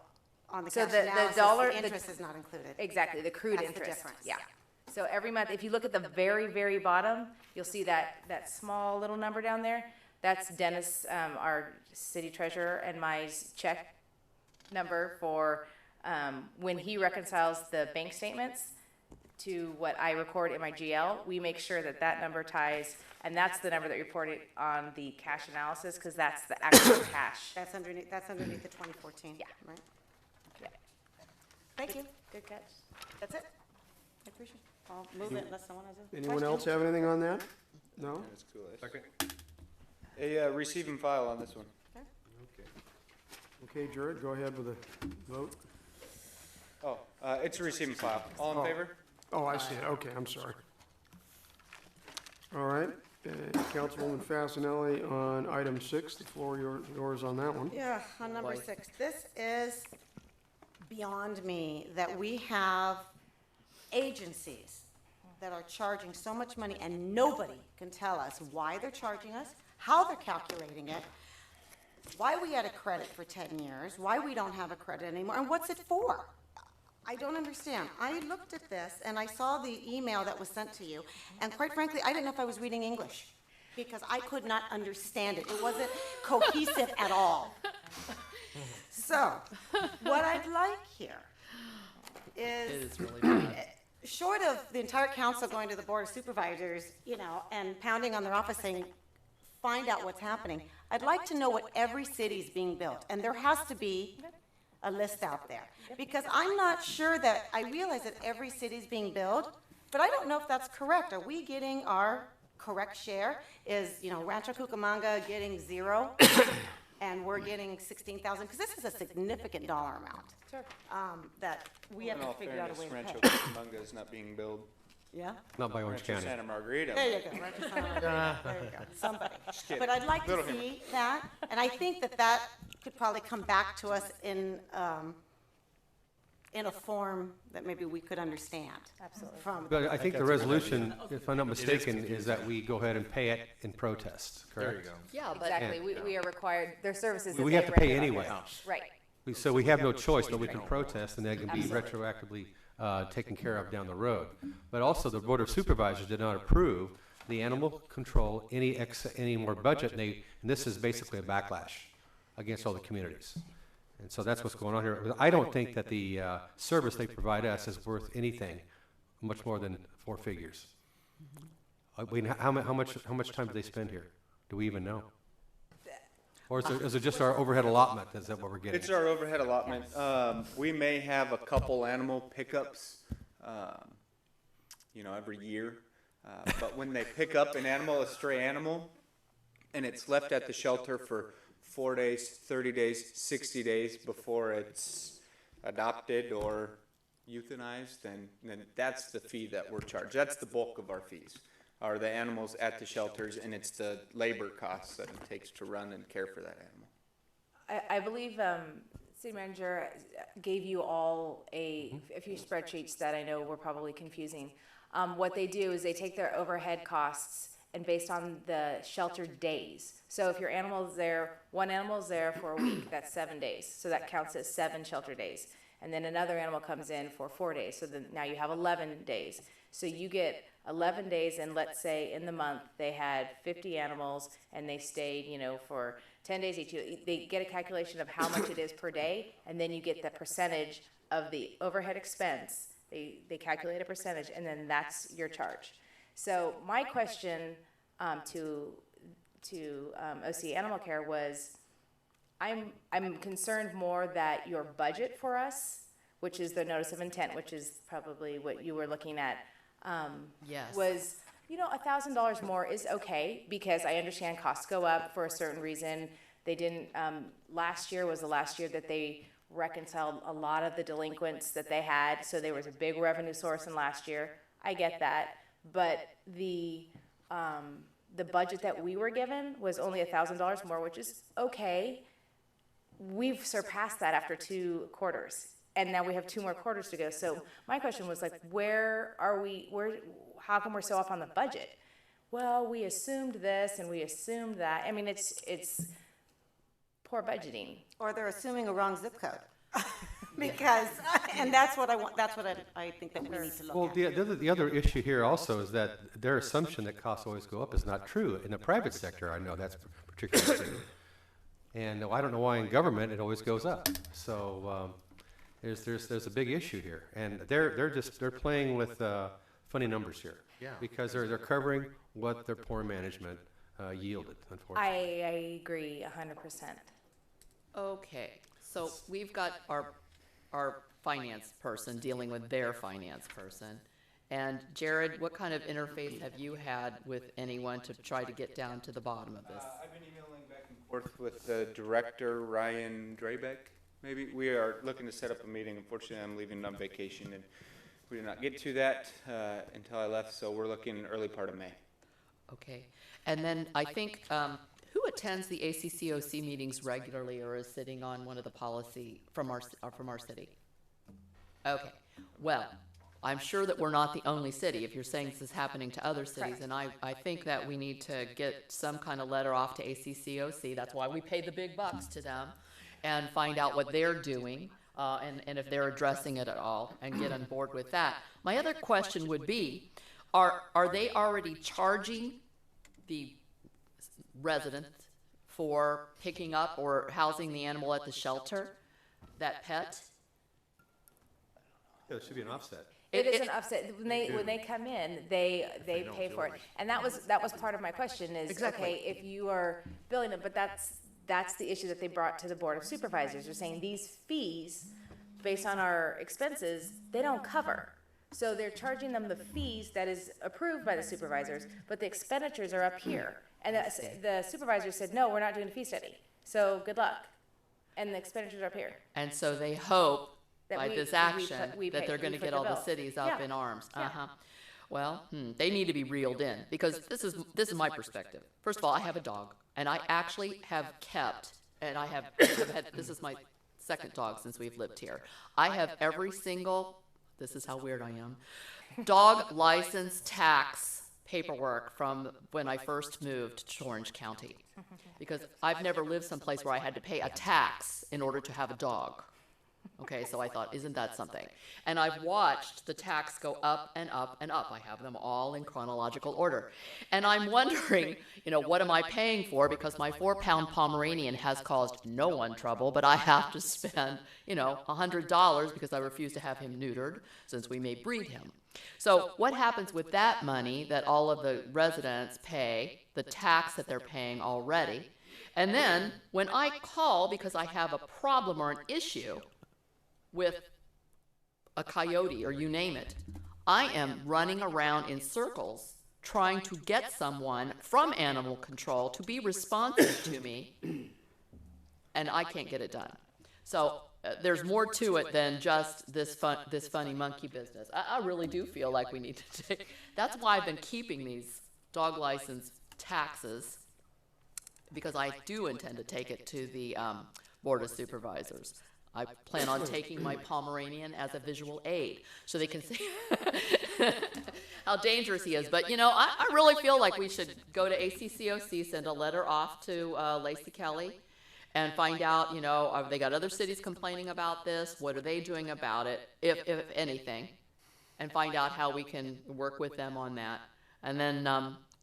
Speaker 11: on the
Speaker 15: So
Speaker 11: cash
Speaker 15: the
Speaker 11: analysis,
Speaker 15: dollar-
Speaker 11: the
Speaker 15: the-
Speaker 11: interest is not included.
Speaker 15: Exactly, the accrued
Speaker 11: That's the
Speaker 15: interest.
Speaker 11: difference.
Speaker 15: Yeah. So every month, if you look at the very, very bottom, you'll see that small little number down there. That's Dennis, our city treasurer, and my check number for when he reconciles the bank statements to what I record in my GL. We make sure that that number ties, and that's the number that reported on the cash analysis, because that's the actual cash.
Speaker 11: That's underneath the 2014.
Speaker 15: Yeah.
Speaker 11: Right?
Speaker 15: Yeah.
Speaker 11: Thank you.
Speaker 15: Good catch.
Speaker 11: That's it. I appreciate it. I'll move it unless someone has a question.
Speaker 1: Anyone else have anything on that? No?
Speaker 2: That's cool.
Speaker 4: Second.
Speaker 2: A receive and file on this one.
Speaker 1: Okay, Jared, go ahead with the vote.
Speaker 2: Oh, it's a receive and file. All in favor?
Speaker 1: Oh, I see it. Okay, I'm sorry. All right, Councilwoman Fasenelli on item 6, the floor yours on that one.
Speaker 11: Yeah, on number 6. This is beyond me that we have agencies that are charging so much money and nobody can tell us why they're charging us, how they're calculating it, why we had a credit for 10 years, why we don't have a credit anymore, and what's it for? I don't understand. I looked at this and I saw the email that was sent to you, and quite frankly, I didn't know if I was reading English because I could not understand it. It wasn't cohesive at all. So, what I'd like here
Speaker 16: It
Speaker 11: is,
Speaker 16: is really bad.
Speaker 11: short of the entire council going to the Board of Supervisors, and pounding on their office saying, find out what's happening, I'd like to know what every city's being built, and there has to be a list out there. Because I'm not sure that, I realize that every city's being built, but I don't know if that's correct. Are we getting our correct share? Is, Rancho Cucamonga getting 0? And we're getting 16,000? Because this is a significant dollar amount.
Speaker 15: Sure.
Speaker 11: That we have
Speaker 2: In
Speaker 11: to
Speaker 2: all
Speaker 11: figure out a way
Speaker 2: fairness,
Speaker 11: to
Speaker 2: Rancho
Speaker 11: pay.
Speaker 2: Cucamonga is not being billed.
Speaker 11: Yeah?
Speaker 4: Not by Orange
Speaker 2: Rancho
Speaker 4: County.
Speaker 2: Santa Margarita.
Speaker 11: There you go. Rancho Santa Margarita. There you go. Somebody.
Speaker 2: kidding.
Speaker 11: But I'd like to
Speaker 2: Little
Speaker 11: see that, and I think that could probably come back to us in a form that maybe we could understand.
Speaker 15: Absolutely.
Speaker 11: From
Speaker 4: But I think the resolution, if I'm not mistaken, is that we go ahead and pay it in protest, correct?
Speaker 14: There you go.
Speaker 16: Yeah, but
Speaker 15: Exactly, we are required, their services that
Speaker 4: We
Speaker 15: they
Speaker 4: have to pay
Speaker 15: render.
Speaker 4: anyway.
Speaker 15: Right.
Speaker 4: So we have no choice, but we can protest, and that can be retroactively taken care of down the road. But also, the Board of Supervisors did not approve the animal control any more budget, and this is basically a backlash against all the communities. And so that's what's going on here. I don't think that the service they provide us is worth anything much more than 4 figures. I mean, how much time do they spend here? Do we even know? Or is it just our overhead allotment? Is that what we're getting?
Speaker 2: It's our overhead allotment. We may have a couple animal pickups, every year. But when they pick up an animal, a stray animal, and it's left at the shelter for 4 days, 30 days, 60 days before it's adopted or euthanized, then that's the fee that we're charged. That's the bulk of our fees, are the animals at the shelters, and it's the labor costs that it takes to run and care for that animal.
Speaker 15: I believe City Manager gave you all a few spreadsheets that I know were probably confusing. What they do is they take their overhead costs and based on the shelter days. So if your animal's there, one animal's there for a week, that's 7 days. So that counts as 7 shelter days. And then another animal comes in for 4 days. So then now you have 11 days. So you get 11 days, and let's say in the month they had 50 animals and they stayed, for 10 days each, they get a calculation of how much it is per day, and then you get the percentage of the overhead expense. They calculate a percentage, and then that's your charge. So my question to OC Animal Care was, I'm concerned more that your budget for us, which is the notice of intent, which is probably what you were looking at,
Speaker 16: Yes.
Speaker 15: was, $1,000 more is okay, because I understand costs go up for a certain reason. They didn't, last year was the last year that they reconciled a lot of the delinquents that they had, so there was a big revenue source in last year. I get that, but the budget that we were given was only $1,000 more, which is okay. We've surpassed that after 2 quarters, and now we have 2 more quarters to go. So my question was like, how come we're so off on the budget? Well, we assumed this and we assumed that. I mean, it's poor budgeting.
Speaker 11: Or they're assuming a wrong zip code. Because, and that's what I think that we need to look at.
Speaker 4: Well, the other issue here also is that their assumption that costs always go up is not true. In the private sector, I know that's particularly true. And I don't know why in government it always goes up. So there's a big issue here, and they're playing with funny numbers here.
Speaker 14: Yeah.
Speaker 4: Because they're covering what their poor management yielded, unfortunately.
Speaker 15: I agree 100%.
Speaker 16: Okay, so we've got our finance person dealing with their finance person. And Jared, what kind of interface have you had with anyone to try to get down to the bottom of this?
Speaker 2: I've been emailing back and forth with the director, Ryan Drabeck. Maybe we are looking to set up a meeting. Unfortunately, I'm leaving on vacation, and we did not get to that until I left, so we're looking early part of May.
Speaker 16: Okay, and then I think, who attends the ACCOC meetings regularly or is sitting on one of the policy from our city? Okay, well, I'm sure that we're not the only city, if you're saying this is happening to other cities, and I think that we need to get some kind of letter off to ACCOC, that's why we pay the big bucks to them, and find out what they're doing, and if they're addressing it at all, and get on board with that. My other question would be, are they already charging the resident for picking up or housing the animal at the shelter, that pet?
Speaker 4: Yeah, there should be an offset.
Speaker 15: It is an offset. When they come in, they pay for it. And that was part of my question is,
Speaker 16: Exactly.
Speaker 15: okay, if you are billing them, but that's the issue that they brought to the Board of Supervisors. They're saying these fees, based on our expenses, they don't cover. So they're charging them the fees that is approved by the supervisors, but the expenditures are up here. And the supervisor said, no, we're not doing a fee study. So good luck. And the expenditures are up here.
Speaker 16: And so they hope
Speaker 15: That
Speaker 16: by
Speaker 15: we-
Speaker 16: this
Speaker 15: we
Speaker 16: action
Speaker 15: put- we
Speaker 16: that
Speaker 15: pay-
Speaker 16: they're
Speaker 15: we
Speaker 16: going to
Speaker 15: foot
Speaker 16: get
Speaker 15: the
Speaker 16: all the
Speaker 15: bill.
Speaker 16: cities up
Speaker 15: Yeah.
Speaker 16: in arms.
Speaker 15: Yeah.
Speaker 16: Well, they need to be reeled in because this is my perspective. First of all, I have a dog, and I actually have kept, and I have had, this is my second dog since we've lived here. I have every single, this is how weird I am, dog license tax paperwork from when I first moved to Orange County, because I've never lived someplace where I had to pay a tax in order to have a dog. Okay, so I thought, isn't that something? And I've watched the tax go up and up and up. I have them all in chronological order. And I'm wondering, what am I paying for? Because my 4-pound Pomeranian has caused no one trouble, but I have to spend, $100 because I refuse to have him neutered since we may breed him. So what happens with that money that all of the residents pay, the tax that they're paying already? And then when I call because I have a problem or an issue with a coyote or you name it, I am running around in circles trying to get someone from animal control to be responsive to me, and I can't get it done. So there's more to it than just this funny monkey business. I really do feel like we need to take, that's why I've been keeping these dog license taxes, because I do intend to take it to the Board of Supervisors. I plan on taking my Pomeranian as a visual aid so they can see how dangerous he is. But, I really feel like we should go to ACCOC, send a letter off to Lacey Kelly and find out, have they got other cities complaining about this? What are they doing about it, if anything? and find out how we can work with them on that. And then,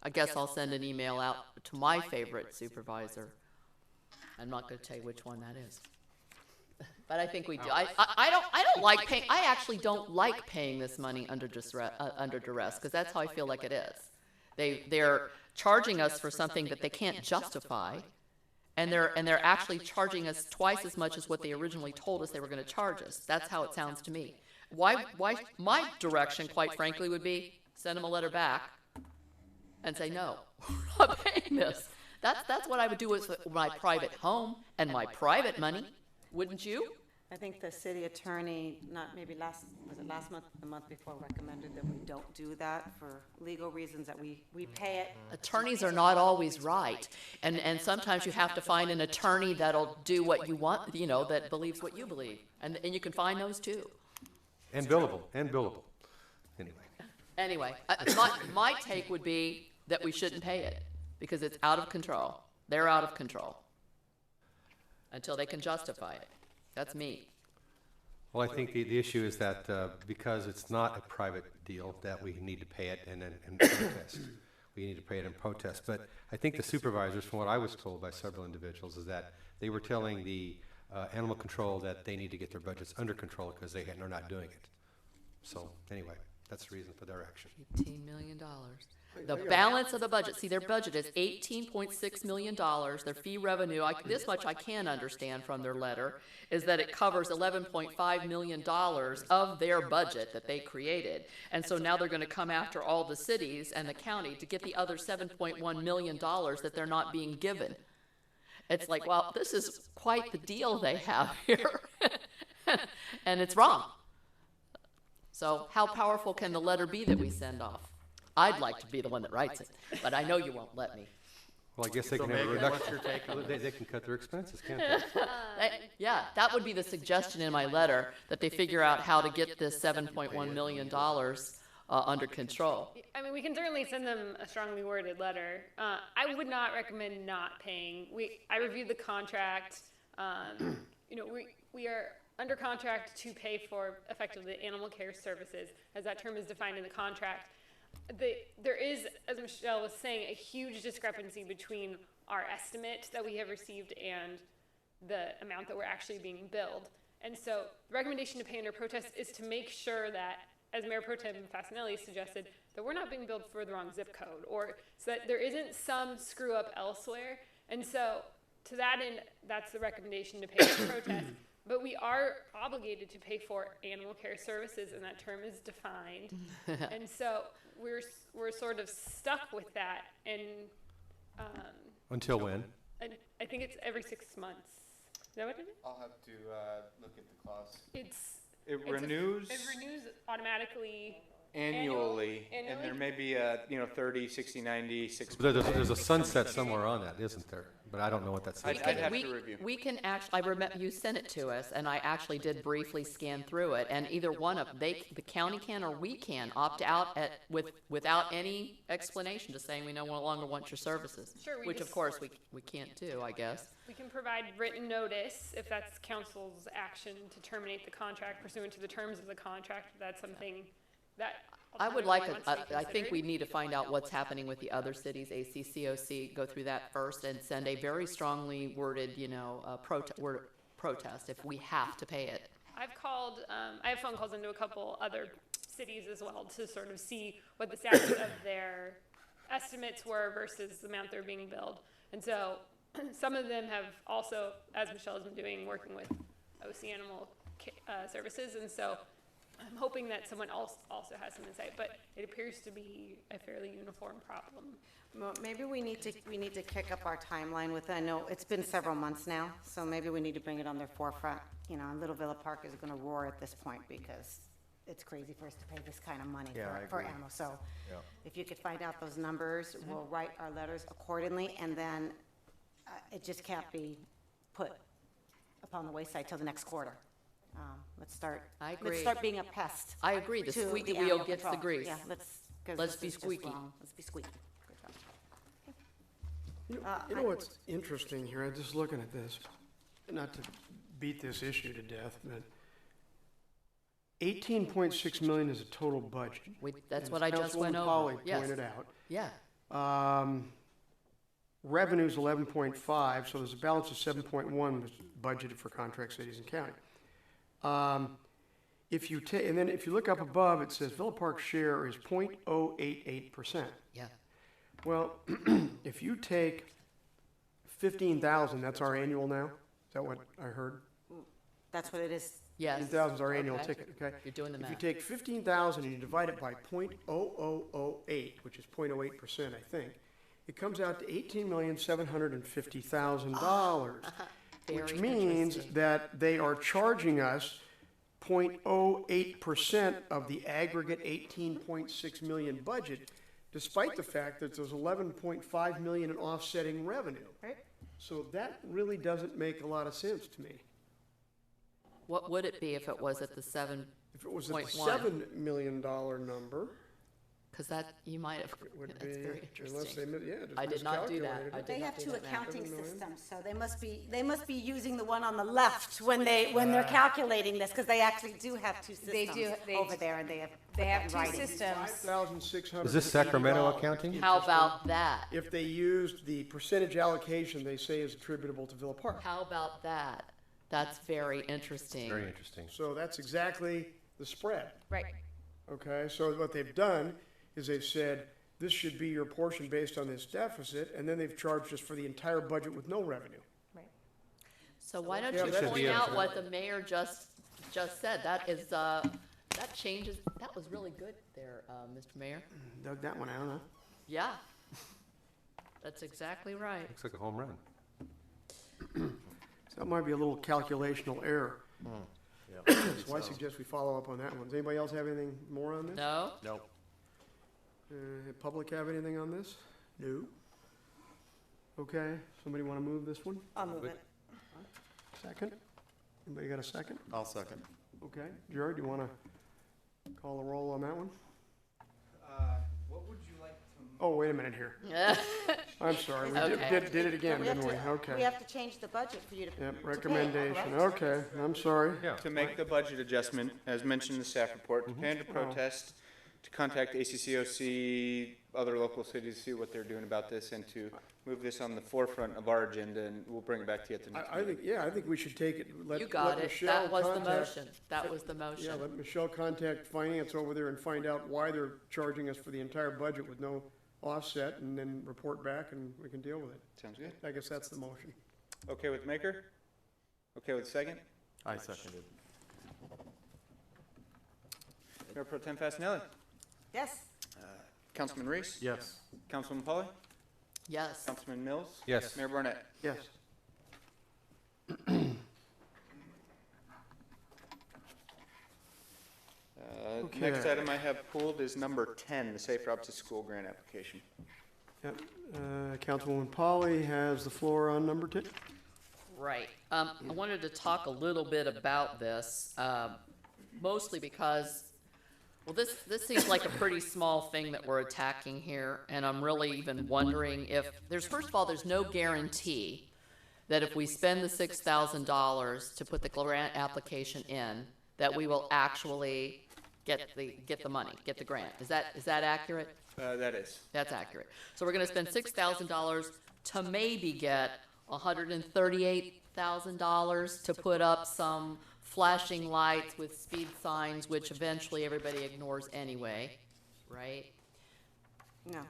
Speaker 16: I guess I'll send an email out to my favorite supervisor. I'm not gonna tell you which one that is. But I think we do. I don't like paying, I actually don't like paying this money under duress, because that's how I feel like it is. They're charging us for something that they can't justify, and they're actually charging us twice as much as what they originally told us they were gonna charge us. That's how it sounds to me. Why, my direction, quite frankly, would be send them a letter back and say, no, we're not paying this. That's what I would do with my private home and my private money, wouldn't you?
Speaker 11: I think the city attorney, not maybe last month, the month before, recommended that we don't do that for legal reasons, that we pay it.
Speaker 16: Attorneys are not always right, and sometimes you have to find an attorney that'll do what you want, you know, that believes what you believe, and you can find those too.
Speaker 4: And billable,
Speaker 16: Anyway, my take would be that we shouldn't pay it, because it's out of control. They're out of control until they can justify it. That's me.
Speaker 4: Well, I think the issue is that because it's not a private deal, that we need to pay it and protest. We need to pay it in protest. But I think the supervisors, from what I was told by several individuals, is that they were telling the animal control that they need to get their budgets under control because they're not doing it. So anyway, that's the reason for their action.
Speaker 16: $18 million. The balance of the budget, see, their budget is $18.6 million. Their fee revenue, this much I can understand from their letter, is that it covers $11.5 million of their budget that they created. And so now they're going to come after all the cities and the county to get the other $7.1 million that they're not being given. It's like, well, this is quite the deal they have here. And it's wrong. So how powerful can the letter be that we send off? I'd like to be the one that writes it, but I know you won't let me.
Speaker 4: Well, I guess they can have a reduction. They can cut their expenses, can't they?
Speaker 16: Yeah, that would be the suggestion in my letter, that they figure out how to get this $7.1 million under control.
Speaker 8: I mean, we can certainly send them a strongly worded letter. I would not recommend not paying. I reviewed the contract. You know, we are under contract to pay for effectively animal care services, as that term is defined in the contract. There is, as Michelle was saying, a huge discrepancy between our estimate that we have received and the amount that we're actually being billed. And so the recommendation to pay under protest is to make sure that, as Mayor Pro Tem Fasanelli suggested, that we're not being billed for the wrong zip code, or so that there isn't some screw up elsewhere. And so to that end, that's the recommendation to pay under protest. But we are obligated to pay for animal care services, and that term is defined. And so we're sort of stuck with that. And
Speaker 4: until when?
Speaker 8: and I think it's every 6 months. Is that what it is?
Speaker 2: I'll have to look at the clause.
Speaker 8: It
Speaker 2: renews
Speaker 8: automatically
Speaker 2: annually, and there may be a 30, 60, 90, 6.
Speaker 4: There's a sunset somewhere on that, isn't there? But I don't know what that's.
Speaker 2: I'd have to review.
Speaker 16: We can actually, I remember you sent it to us, and I actually did briefly scan through it, and either one of the county can or we can opt out without any explanation, just saying we no longer want your services.
Speaker 8: Sure,
Speaker 16: which of course we can't do, I guess.
Speaker 8: We can provide written notice if that's council's action to terminate the contract pursuant to the terms of the contract. That's something that
Speaker 16: I would like, I think we need to find out what's happening with the other cities, ACCOC, go through that first and send a very strongly worded, protest if we have to pay it.
Speaker 8: I've called, I have phone calls into a couple other cities as well to sort of see what the status of their estimates were versus the amount they're being billed. And so some of them have also, as Michelle has been doing, working with OC Animal Services, and so I'm hoping that someone else also has some insight, but it appears to be a fairly uniform problem.
Speaker 11: Well, maybe we need to kick up our timeline with, I know it's been several months now, so maybe we need to bring it on their forefront. Little Villa Park is gonna roar at this point because it's crazy for us to pay this kind of money for animals. So if you could find out those numbers, we'll write our letters accordingly, and then it just can't be put upon the wayside till the next quarter. Let's start.
Speaker 16: I agree.
Speaker 11: Let's start being a pest.
Speaker 16: I agree. The
Speaker 11: to
Speaker 16: squeaky
Speaker 11: the
Speaker 16: wheel
Speaker 11: animal
Speaker 16: gets the
Speaker 11: control.
Speaker 16: grease.
Speaker 11: Yeah,
Speaker 16: Let's be squeaky.
Speaker 11: Let's be squeaky. Good job.
Speaker 1: You know what's interesting here, I'm just looking at this, not to beat this issue to death, but 18.6 million is a total budget.
Speaker 16: That's
Speaker 1: And
Speaker 16: what
Speaker 1: as
Speaker 16: I just
Speaker 1: Councilwoman
Speaker 16: went over.
Speaker 1: Polly
Speaker 16: Yes.
Speaker 1: pointed out.
Speaker 16: Yeah,
Speaker 1: Revenue's 11.5, so there's a balance of 7.1 was budgeted for contract cities and county. If you take, and then if you look up above, it says Villa Park's share is 0.088%.
Speaker 16: yeah.
Speaker 1: Well, if you take 15,000, that's our annual now? Is that what I heard?
Speaker 11: That's what it is.
Speaker 16: Yes.
Speaker 1: 15,000 is our annual
Speaker 16: Okay.
Speaker 1: ticket, okay?
Speaker 16: You're doing the
Speaker 1: If you
Speaker 16: math.
Speaker 1: take 15,000 and you divide it by 0.0008, which is 0.08%, I think, it comes out to $18,750,000, which
Speaker 16: Very
Speaker 1: means
Speaker 16: interesting.
Speaker 1: that they are charging us 0.08% of the aggregate 18.6 million budget, despite the fact that there's 11.5 million in offsetting revenue.
Speaker 11: Right.
Speaker 1: So that really doesn't make a lot of sense to me.
Speaker 16: What would it be if it was at the 7?
Speaker 1: If it was at the
Speaker 16: 0.1.
Speaker 1: $7 million number,
Speaker 16: Because that, you might have,
Speaker 1: it would
Speaker 16: that's
Speaker 1: be,
Speaker 16: very
Speaker 1: unless they,
Speaker 16: interesting.
Speaker 1: just
Speaker 16: I did not do that.
Speaker 1: miscalculated
Speaker 16: I
Speaker 1: it.
Speaker 16: did
Speaker 11: They
Speaker 16: not
Speaker 11: have
Speaker 16: do
Speaker 11: two
Speaker 16: that math.
Speaker 11: accounting
Speaker 1: 7 million?
Speaker 11: systems, so they must be using the one on the left when they're calculating this, because they actually do have two
Speaker 15: They
Speaker 11: systems
Speaker 15: do- they-
Speaker 11: over there, and they have.
Speaker 15: They have
Speaker 11: in
Speaker 15: two
Speaker 11: writing.
Speaker 15: systems.
Speaker 1: $5,600.
Speaker 4: Is this Sacramento accounting?
Speaker 16: How about that?
Speaker 1: If they used the percentage allocation they say is attributable to Villa Park.
Speaker 16: How about that? That's very interesting.
Speaker 4: Very interesting.
Speaker 1: So that's exactly the spread,
Speaker 15: Right.
Speaker 1: okay? So what they've done is they've said, this should be your portion based on this deficit, and then they've charged us for the entire budget with no revenue.
Speaker 16: So why don't
Speaker 1: Yeah,
Speaker 16: you
Speaker 1: that should
Speaker 16: point
Speaker 4: be
Speaker 16: out
Speaker 4: a-
Speaker 16: what the mayor just said? That is, that changes, that was really good there, Mr. Mayor.
Speaker 1: Dug that one out, huh?
Speaker 16: Yeah. That's exactly right.
Speaker 4: Looks like a home run.
Speaker 1: So that might be a little calculational error. So I suggest we follow up on that one. Does anybody else have anything more on this?
Speaker 16: No?
Speaker 14: Nope.
Speaker 1: Public have anything on this? No. Okay, somebody want to move this one?
Speaker 11: I'll move it.
Speaker 1: Second? Anybody got a second?
Speaker 14: I'll second.
Speaker 1: Okay, Jared, you want to call the roll on that one?
Speaker 2: What would you like to?
Speaker 1: Oh, wait a minute here. I'm sorry, we
Speaker 16: Okay.
Speaker 1: did it again,
Speaker 11: We have
Speaker 1: didn't we?
Speaker 11: to-
Speaker 1: Okay.
Speaker 11: We have to change the budget for you to.
Speaker 1: Yep,
Speaker 11: to pay,
Speaker 1: recommendation,
Speaker 11: correct?
Speaker 1: okay, I'm sorry.
Speaker 4: Yeah.
Speaker 2: To make the budget adjustment, as mentioned in the staff report, to pay under protest, to contact ACCOC, other local cities, see what they're doing about this, and to move this on the forefront of our agenda, and we'll bring it back to you at the next
Speaker 1: I
Speaker 2: meeting.
Speaker 1: think, I think we should take it, let
Speaker 16: You got it.
Speaker 1: Michelle
Speaker 16: That was the
Speaker 1: contact-
Speaker 16: motion. That was the
Speaker 1: Yeah,
Speaker 16: motion.
Speaker 1: let Michelle contact finance over there and find out why they're charging us for the entire budget with no offset, and then report back, and we can deal with it.
Speaker 2: Sounds good.
Speaker 1: I guess that's the motion.
Speaker 2: Okay with maker? Okay with second?
Speaker 14: I seconded.
Speaker 2: Mayor Pro Tem Fasenelli?
Speaker 11: Yes.
Speaker 2: Councilman Reese?
Speaker 14: Yes.
Speaker 2: Councilman Polly?
Speaker 16: Yes.
Speaker 2: Councilman Mills?
Speaker 4: Yes.
Speaker 2: Mayor Barnett?
Speaker 1: Yes.
Speaker 2: Next
Speaker 1: Okay.
Speaker 2: item I have pulled is number 10, the Safe Route to School grant application.
Speaker 1: Yep, Councilwoman Polly has the floor on number 10.
Speaker 16: Right. I wanted to talk a little bit about this, mostly because, well, this seems like a pretty small thing that we're attacking here, and I'm really even wondering if, first of all, there's no guarantee that if we spend the $6,000 to put the grant application in, that we will actually get the money, get the grant. Is that accurate?
Speaker 2: That is.
Speaker 16: That's accurate. So we're gonna spend $6,000 to maybe get $138,000 to put up some flashing lights with speed signs, which eventually everybody ignores anyway, right?
Speaker 11: No.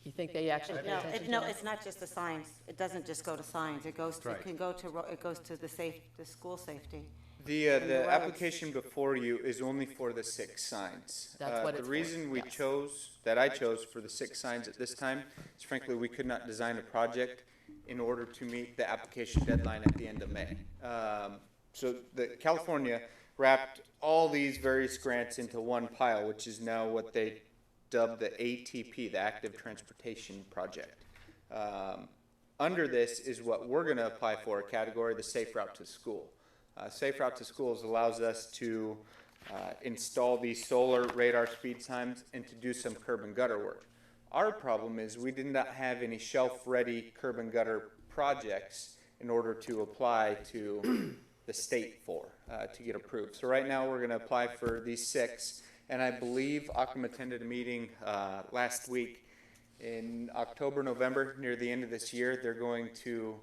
Speaker 16: You think they actually pay
Speaker 11: No,
Speaker 16: attention to
Speaker 11: no,
Speaker 16: that?
Speaker 11: it's not just the signs. It doesn't just go to signs. It goes to,
Speaker 4: Right.
Speaker 11: it can go to, it goes to the school safety.
Speaker 2: The
Speaker 11: the roads.
Speaker 2: application before you is only for the 6 signs.
Speaker 16: That's what
Speaker 2: The
Speaker 16: it's for,
Speaker 2: reason we
Speaker 16: yes.
Speaker 2: chose, that I chose for the 6 signs at this time, is frankly, we could not design a project in order to meet the application deadline at the end of May. So the California wrapped all these various grants into one pile, which is now what they dubbed the ATP, the Active Transportation Project. Under this is what we're gonna apply for, a category, the Safe Route to School. Safe Route to Schools allows us to install these solar radar speed signs and to do some curb and gutter work. Our problem is we did not have any shelf-ready curb and gutter projects in order to apply to the state for, to get approved. So right now, we're gonna apply for these 6, and I believe Aquam attended a meeting, last week in October, November, near the end of this year. They're going to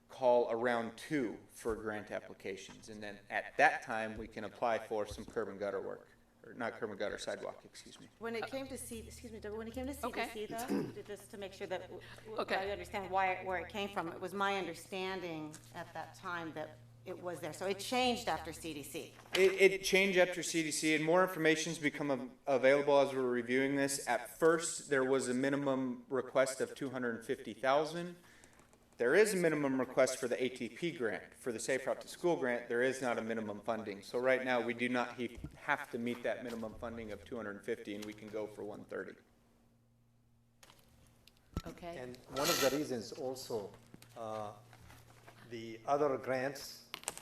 Speaker 2: call around 2 for grant applications, and then at that time, we can apply for some curb and gutter work, or not curb and gutter, sidewalk, excuse me.
Speaker 11: When it came to excuse me, Deborah, when it came to
Speaker 16: Okay.
Speaker 11: CDC though, just to make sure that
Speaker 16: Okay.
Speaker 11: I understand where it came from, it was my understanding at that time that it was there. So it changed after CDC.
Speaker 2: It changed after CDC, and more information's become available as we're reviewing this. At first, there was a minimum request of 250,000. There is a minimum request for the ATP grant. For the Safe Route to School grant, there is not a minimum funding. So right now, we do not have to meet that minimum funding of 250, and we can go for 130.
Speaker 16: Okay.
Speaker 17: And one of the reasons also, the other grants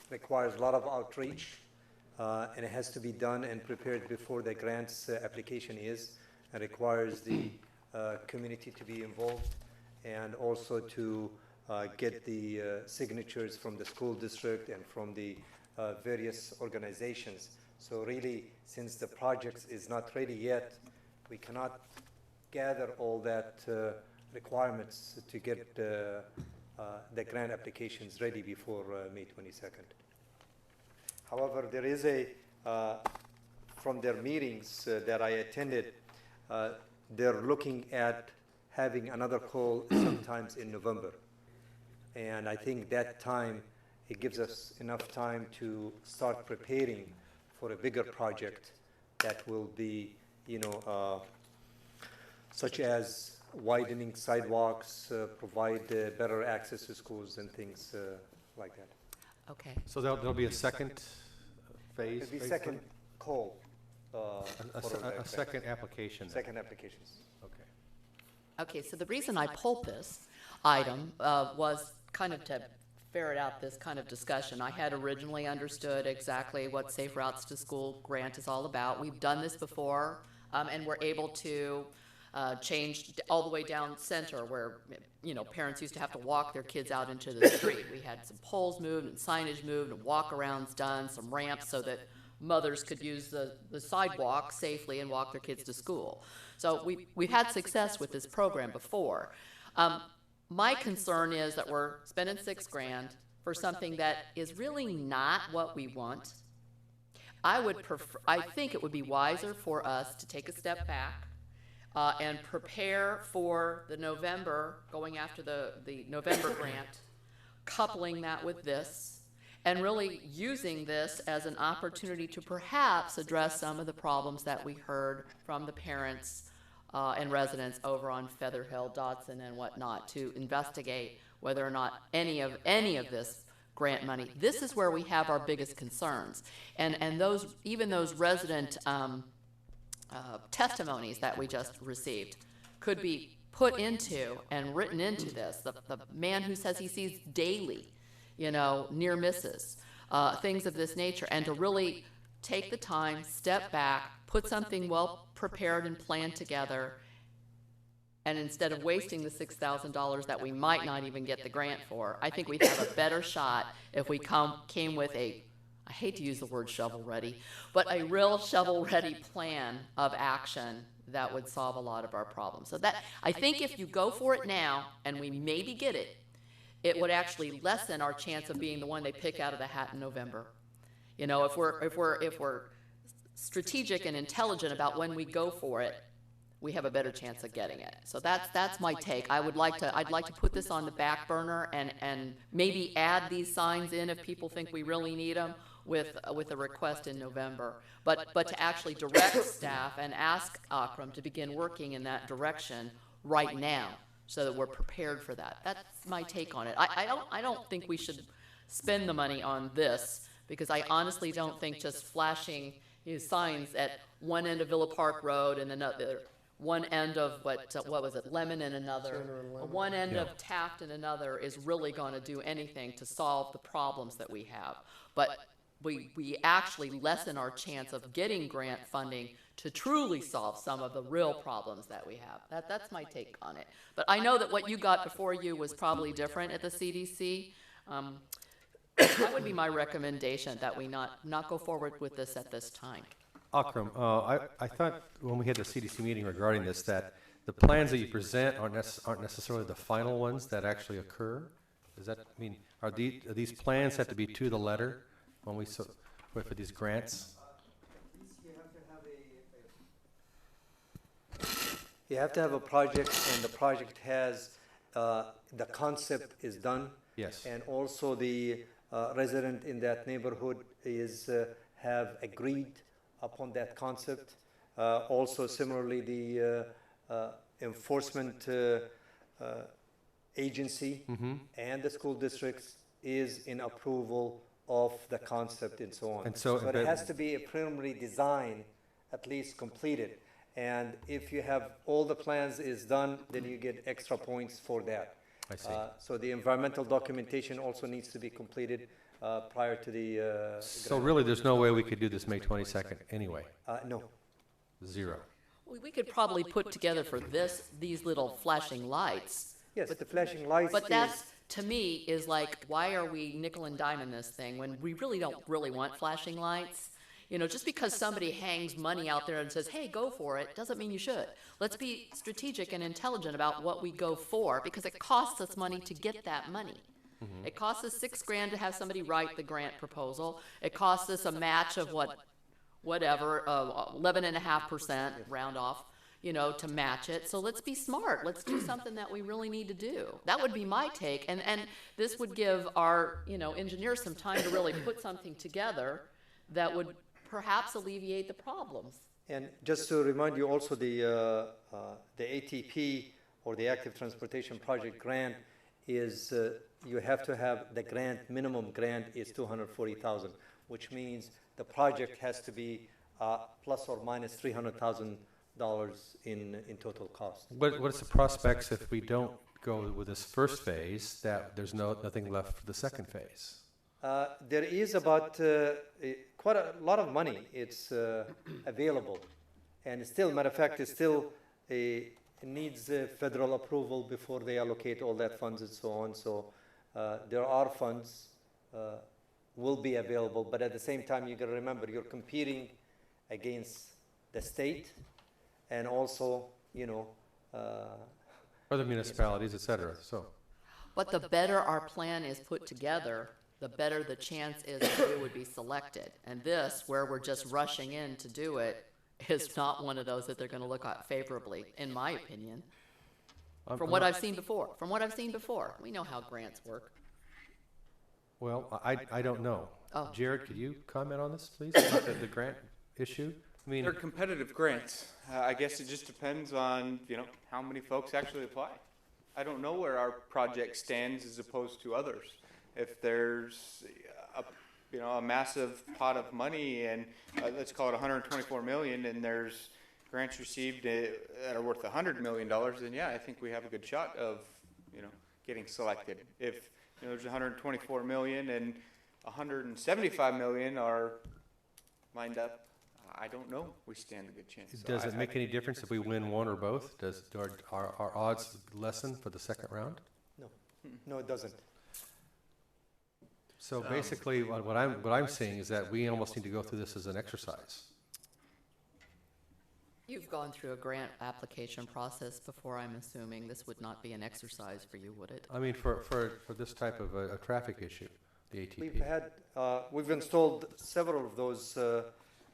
Speaker 17: requires a lot of outreach, and it has to be done and prepared before the grants application is, and requires the community to be involved, and also to get the signatures from the school district and from the various organizations. So really, since the project is not ready yet, we cannot gather all that requirements to get the grant applications ready before May 22nd. However, there is from their meetings that I attended, they're looking at having another call sometimes in November. And I think that time, it gives us enough time to start preparing for a bigger project that will be, such as widening sidewalks, provide better access to schools and things like that.
Speaker 16: Okay.
Speaker 4: So there'll be a second phase?
Speaker 17: It'll be
Speaker 4: phase
Speaker 17: second call.
Speaker 4: A second application? then.
Speaker 17: Second applications.
Speaker 4: Okay.
Speaker 16: Okay, so the reason I pulled this item was kind of to ferret out this kind of discussion. I had originally understood exactly what Safe Routes to School grant is all about. We've done this before, and we're able to change all the way down center where, parents used to have to walk their kids out into the street. We had some poles moved and signage moved and walk-arounds done, some ramps so that mothers could use the sidewalk safely and walk their kids to school. So we've had success with this program before. My concern is that we're spending $6,000 for something that is really not what we want. I think it would be wiser for us to take a step back and prepare for the November, going after the November grant, coupling that with this, and really using this as an opportunity to perhaps address some of the problems that we heard from the parents and residents over on Feather Hill, Dotson, and whatnot, to investigate whether or not any of this grant money. This is where we have our biggest concerns, and even those resident testimonies that we just received could be put into and written into this. The man who says he sees daily, near misses, things of this nature, and to really take the time, step back, put something well prepared and planned together, and instead of wasting the $6,000 that we might not even get the grant for, I think we'd have a better shot if we came with I hate to use the word shovel-ready, but a real shovel-ready plan of action that would solve a lot of our problems. So I think if you go for it now, and we maybe get it, it would actually lessen our chance of being the one they pick out of the hat in November. If we're strategic and intelligent about when we go for it, we have a better chance of getting it. So that's my take. I'd like to put this on the back burner and maybe add these signs in if people think we really need them with a request in November. But to actually direct staff and ask Akram to begin working in that direction right now, so that we're prepared for that. That's my take on it. I don't think we should spend the money on this, because I honestly don't think just flashing signs at one end of Villa Park Road and another, one end of what was it, Lemon and another, one end of Taft and another is really going to do anything to solve the problems that we have. But we actually lessen our chance of getting grant funding to truly solve some of the real problems that we have. That's my take on it. But I know that what you got before you was probably different at the CDC. That would be my recommendation, that we not go forward with this at this time.
Speaker 4: Akram, I thought when we had the CDC meeting regarding this, that the plans that you present aren't necessarily the final ones that actually occur? Does that mean, are these plans have to be to the letter when we, for these grants?
Speaker 17: You have to have a project, and the project has, the concept is done.
Speaker 4: Yes.
Speaker 17: And also the resident in that neighborhood have agreed upon that concept. Also similarly, the enforcement agency and the school districts is in approval of the concept and so on.
Speaker 4: And so
Speaker 17: it has to be a preliminary design at least completed. And if you have all the plans is done, then you get extra points for that.
Speaker 4: I see.
Speaker 17: So the environmental documentation also needs to be completed prior to the.
Speaker 4: So really, there's no way we could do this May 22nd anyway?
Speaker 17: No.
Speaker 4: Zero.
Speaker 16: We could probably put together for these little flashing lights.
Speaker 17: Yes, the flashing lights.
Speaker 16: But that's, to me, is like, why are we nickel and diming this thing when we really don't really want flashing lights? You know, just because somebody hangs money out there and says, hey, go for it, doesn't mean you should. Let's be strategic and intelligent about what we go for, because it costs us money to get that money. It costs us $6,000 to have somebody write the grant proposal. It costs us a match of whatever, 11.5% round off, you know, to match it. So let's be smart. Let's do something that we really need to do. That would be my take. And this would give our, you know, engineers some time to really put something together that would perhaps alleviate the problems.
Speaker 17: And just to remind you also, the ATP, or the Active Transportation Project grant, is you have to have the grant, minimum grant is $240,000, which means the project has to be plus or minus $300,000 in total cost.
Speaker 4: What's the prospects if we don't go with this first phase, that there's nothing left for the second phase?
Speaker 17: There is about quite a lot of money. It's available, and still, matter of fact, it still needs federal approval before they allocate all that funds and so on. So there are funds will be available, but at the same time, you got to remember you're competing against the state, and also, you know,
Speaker 4: Other municipalities, et cetera, so.
Speaker 16: But the better our plan is put together, the better the chance is that we would be selected. And this, where we're just rushing in to do it, is not one of those that they're going to look at favorably, in my opinion. From what I've seen before. We know how grants work.
Speaker 4: Well, I don't know.
Speaker 16: Oh.
Speaker 4: Jared, could you comment on this, please, about the grant issue? I mean,
Speaker 2: They're competitive grants. I guess it just depends on, you know, how many folks actually apply. I don't know where our project stands as opposed to others. If there's a massive pot of money, and let's call it 124 million, and there's grants received that are worth $100 million, then yeah, I think we have a good shot of, you know, getting selected. If, you know, there's 124 million and 175 million are lined up, I don't know. We stand a good chance. So
Speaker 4: does it make any difference if we win one or both? Are our odds lessen for the second round?
Speaker 17: No, it doesn't.
Speaker 4: So basically, what I'm seeing is that we almost need to go through this as an exercise.
Speaker 16: You've gone through a grant application process before, I'm assuming. This would not be an exercise for you, would it?
Speaker 4: I mean, for this type of a traffic issue, the ATP.
Speaker 17: We've installed several of those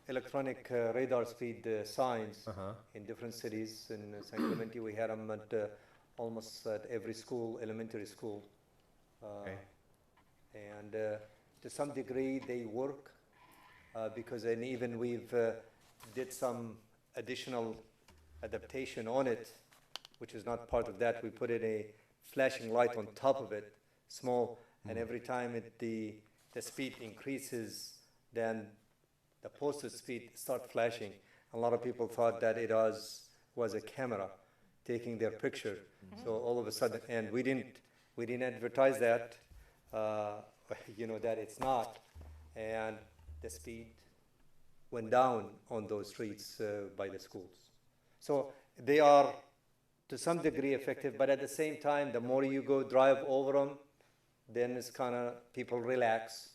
Speaker 17: electronic radar speed signs in different cities. In San Clemente, we had them at almost at every school, elementary school. And to some degree, they work because, and even we've did some additional adaptation on it, which is not part of that. We put in a flashing light on top of it, small, and every time the speed increases, then the posted speed starts flashing. A lot of people thought that it was a camera taking their picture. So all of a sudden, and we didn't advertise that, you know, that it's not, and the speed went down on those streets by the schools. So they are to some degree effective, but at the same time, the more you go drive over them, then it's kind of, people relax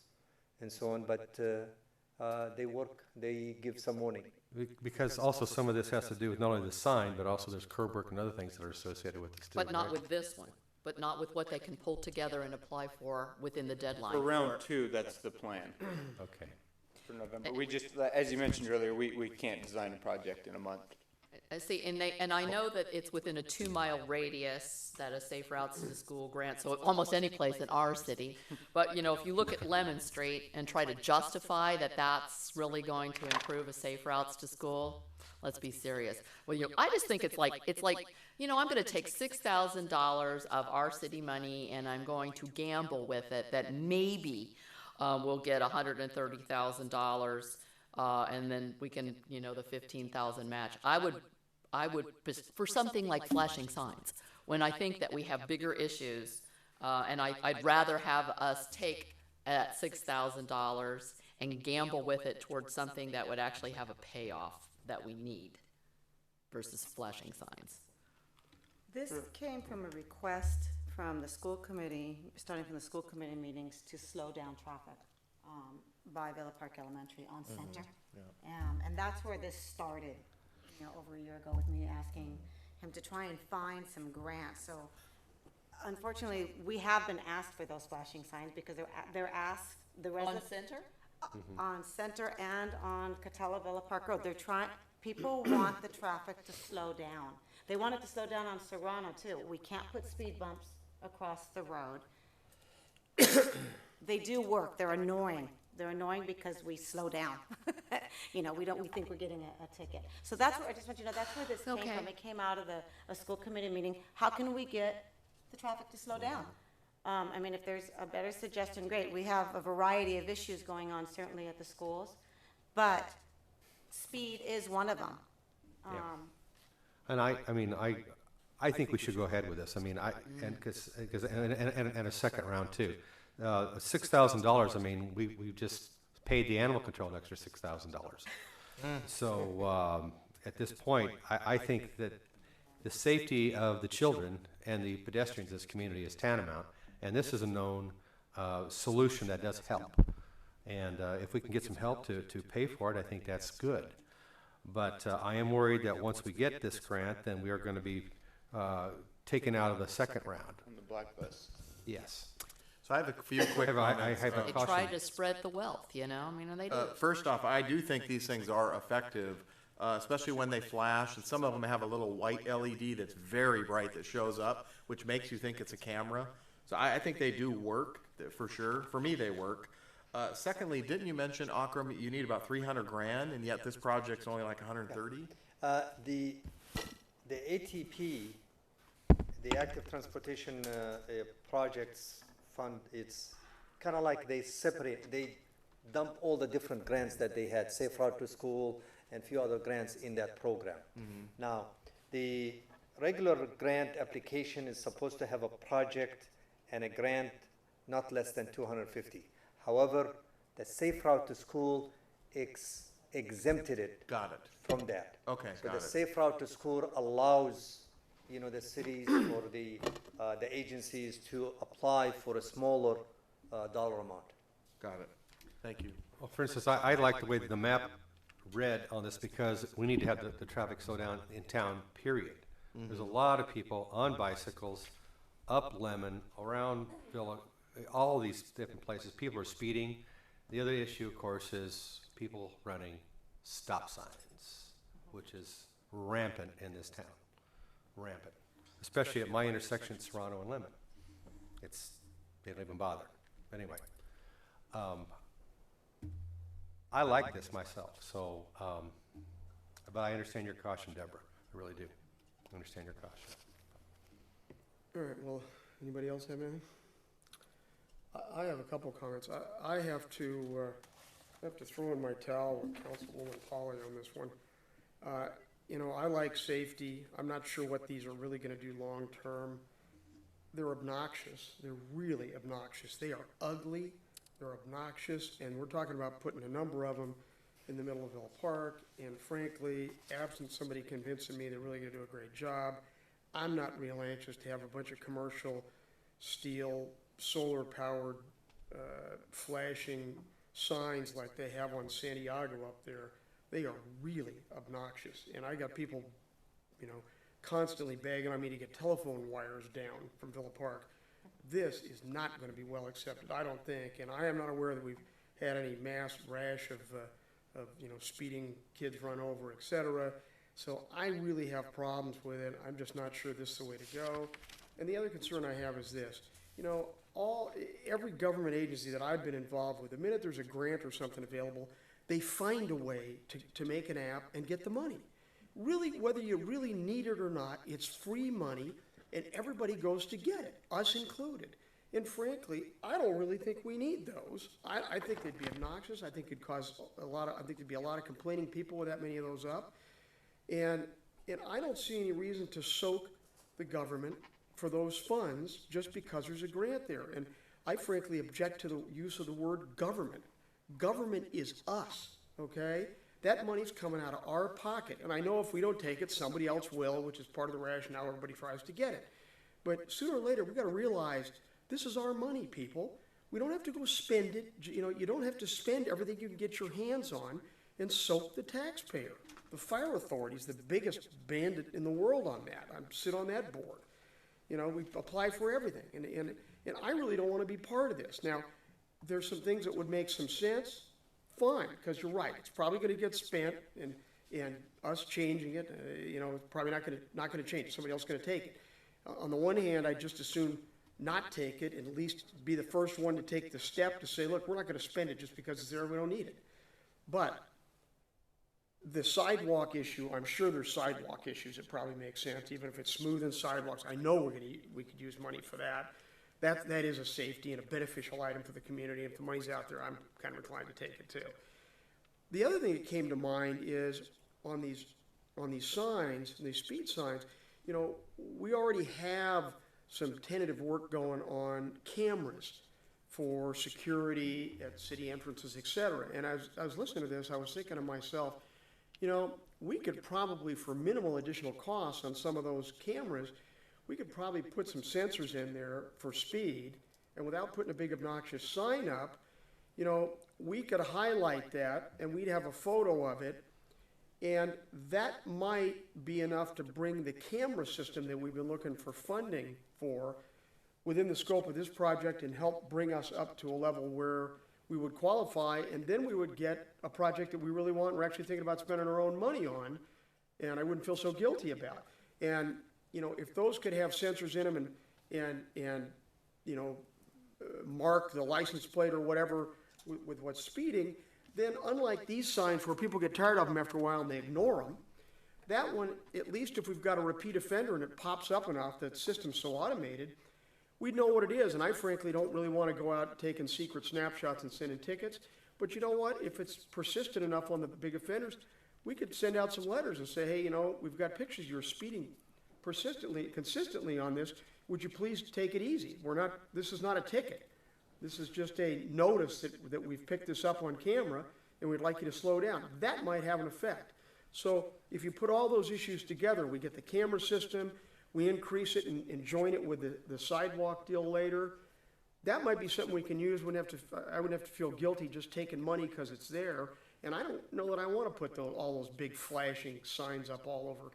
Speaker 17: and so on, but they work, they give some warning.
Speaker 4: Because also some of this has to do with not only the sign, but also there's curb work and other things that are associated with this too.
Speaker 16: But not
Speaker 4: right?
Speaker 16: with this one, but not with what they can pull together and apply for within the deadline.
Speaker 2: For round two, that's the plan
Speaker 4: Okay.
Speaker 2: for November. We just, as you mentioned earlier, we can't design a project in a month.
Speaker 16: I see, and I know that it's within a 2-mile radius that a Safe Routes to School grant, so almost any place in our city. But, you know, if you look at Lemon Street and try to justify that that's really going to improve a Safe Routes to School, let's be serious. Well, you know, I just think it's like, you know, I'm gonna take $6,000 of our city money and I'm going to gamble with it that maybe we'll get $130,000, and then we can, you know, the 15,000 match. I would, for something like flashing signs, when I think that we have bigger issues, and I'd rather have us take at $6,000 and gamble with it towards something that would actually have a payoff that we need versus flashing signs.
Speaker 11: This came from a request from the school committee, starting from the school committee meetings, to slow down traffic by Villa Park Elementary on Center. And that's where this started, you know, over a year ago with me asking him to try and find some grants. So unfortunately, we have been asked for those flashing signs because they're asked, the residents.
Speaker 16: On Center?
Speaker 11: On Center and on Catella Villa Park Road. They're trying, people want the traffic to slow down. They want it to slow down on Serrano too. We can't put speed bumps across the road. They do work, they're annoying. They're annoying because we slow down. You know, we think we're getting a ticket. So that's where, I just want you to know, that's where this came
Speaker 16: Okay.
Speaker 11: from. It came out of a school committee meeting. How can we get the traffic to slow down? I mean, if there's a better suggestion, great. We have a variety of issues going on, certainly at the schools, but speed is one of them.
Speaker 4: And I think we should go ahead with this. I mean, and a second round too. $6,000. I mean, we just paid the animal control an extra $6,000. So at this point, I think that the safety of the children and the pedestrians in this community is tantamount, and this is a known solution that does help. And if we can get some help to pay for it, I think that's good. But I am worried that once we get this grant, then we are going to be taken out of the second round.
Speaker 2: On the blacklist.
Speaker 4: Yes.
Speaker 14: So I have a few quick comments.
Speaker 16: They try to spread the wealth, you know, I mean, and they do.
Speaker 14: First off, I do think these things are effective, especially when they flash, and some of them have a little white LED that's very bright that shows up, which makes you think it's a camera. So I think they do work, for sure. For me, they work. Secondly, didn't you mention, Akram, you need about 300 grand, and yet this project's only like 130?
Speaker 17: The ATP, the Active Transportation Projects Fund, it's kind of like they separate, they dump all the different grants that they had, Safe Route to School and a few other grants in that program. Now, the regular grant application is supposed to have a project and a grant not less than 250. However, the Safe Route to School exempted it.
Speaker 14: Got it.
Speaker 17: From that.
Speaker 14: Okay,
Speaker 17: So
Speaker 14: got
Speaker 17: the
Speaker 14: it.
Speaker 17: Safe Route to School allows, you know, the cities or the agencies to apply for a smaller dollar amount.
Speaker 14: Got it. Thank you.
Speaker 4: Well, for instance, I like the way the map read on this because we need to have the traffic slow down in town, period. There's a lot of people on bicycles, up Lemon, around Villa, all these different places. People are speeding. The other issue, of course, is people running stop signs, which is rampant in this town. Rampant. Especially at my intersection at Serrano and Lemon. They don't even bother. Anyway. I like this myself, so, but I understand your caution, Deborah. I really do. I understand your caution.
Speaker 1: All right, well, anybody else have anything? I have a couple comments. I have to throw in my towel with Councilwoman Polly on this one. You know, I like safety. I'm not sure what these are really gonna do long-term. They're obnoxious. They're really obnoxious. They are ugly, they're obnoxious, and we're talking about putting a number of them in the middle of Villa Park, and frankly, absent somebody convincing me they're really gonna do a great job, I'm not real anxious to have a bunch of commercial steel solar-powered, flashing signs like they have on Santiago up there, they are really obnoxious. And I got people, constantly begging on me to get telephone wires down from Villa Park. This is not going to be well accepted, I don't think, and I am not aware that we've had any mass rash of speeding kids run over, et cetera. So I really have problems with it. I'm just not sure this is the way to go. And the other concern I have is this, every government agency that I've been involved with, the minute there's a grant or something available, they find a way to make an app and get the money. Really, whether you really need it or not, it's free money, and everybody goes to get it, us included. And frankly, I don't really think we need those. I think they'd be obnoxious. I think it'd cause I think there'd be a lot of complaining people with that many of those up. And I don't see any reason to soak the government for those funds just because there's a grant there. And I frankly object to the use of the word government. Government is us, okay? That money's coming out of our pocket. And I know if we don't take it, somebody else will, which is part of the rationale everybody tries to get it. But sooner or later, we've got to realize this is our money, people. We don't have to go spend it. You don't have to spend everything you can get your hands on and soak the taxpayer. The fire authority is the biggest bandit in the world on that. I sit on that board. We apply for everything. And I really don't want to be part of this. Now, there's some things that would make some sense. Fine, because you're right. It's probably going to get spent, and us changing it, it's probably not going to change. Somebody else is going to take it. On the one hand, I just assume not take it and at least be the first one to take the step to say, look, we're not going to spend it just because it's there, we don't need it. But the sidewalk issue, I'm sure there's sidewalk issues that probably make sense, even if it's smooth and sidewalks. I know we could use money for that. That is a safety and a beneficial item for the community. If the money's out there, I'm kind of inclined to take it too. The other thing that came to mind is on these signs, these speed signs, we already have some tentative work going on cameras for security at city entrances, et cetera. And as I was listening to this, I was thinking to myself, we could probably, for minimal additional costs on some of those cameras, we could probably put some sensors in there for speed, and without putting a big obnoxious sign up, we could highlight that, and we'd have a photo of it, and that might be enough to bring the camera system that we've been looking for funding for within the scope of this project and help bring us up to a level where we would qualify, and then we would get a project that we really want, and we're actually thinking about spending our own money on, and I wouldn't feel so guilty about. And if those could have sensors in them and mark the license plate or whatever with what's speeding, then unlike these signs where people get tired of them after a while and they ignore them, that one, at least if we've got a repeat offender and it pops up enough that the system's so automated, we'd know what it is. And I frankly don't really want to go out taking secret snapshots and sending tickets. But you know what? If it's persistent enough on the big offenders, we could send out some letters and say, hey, we've got pictures, you're speeding consistently on this. Would you please take it easy? This is not a ticket. This is just a notice that we've picked this up on camera and we'd like you to slow down. That might have an effect. So if you put all those issues together, we get the camera system, we increase it and join it with the sidewalk deal later, that might be something we can use. I wouldn't have to feel guilty just taking money because it's there. And I don't know that I want to put all those big flashing signs up all over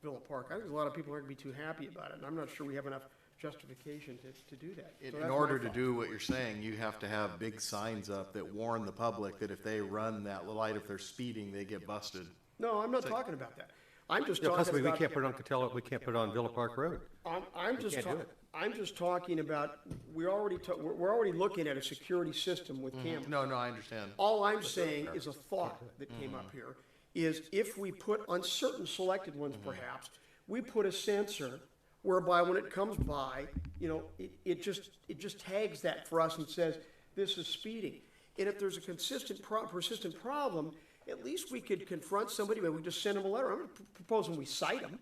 Speaker 1: Villa Park. I think a lot of people aren't going to be too happy about it, and I'm not sure we have enough justification to do that.
Speaker 14: In order to do what you're saying, you have to have big signs up that warn the public that if they run that light, if they're speeding, they get busted.
Speaker 1: No, I'm not talking about that. I'm just
Speaker 4: Plus,
Speaker 1: talking about.
Speaker 4: we can't put it on Villa Park Road.
Speaker 1: I'm just talking about, we're already looking at a security system with cameras.
Speaker 14: No, I understand.
Speaker 1: All I'm saying is a thought that came up here, is if we put on certain selected ones perhaps, we put a sensor whereby when it comes by, it just tags that for us and says, this is speeding. And if there's a persistent problem, at least we could confront somebody, maybe we just send them a letter. I'm not proposing we cite them.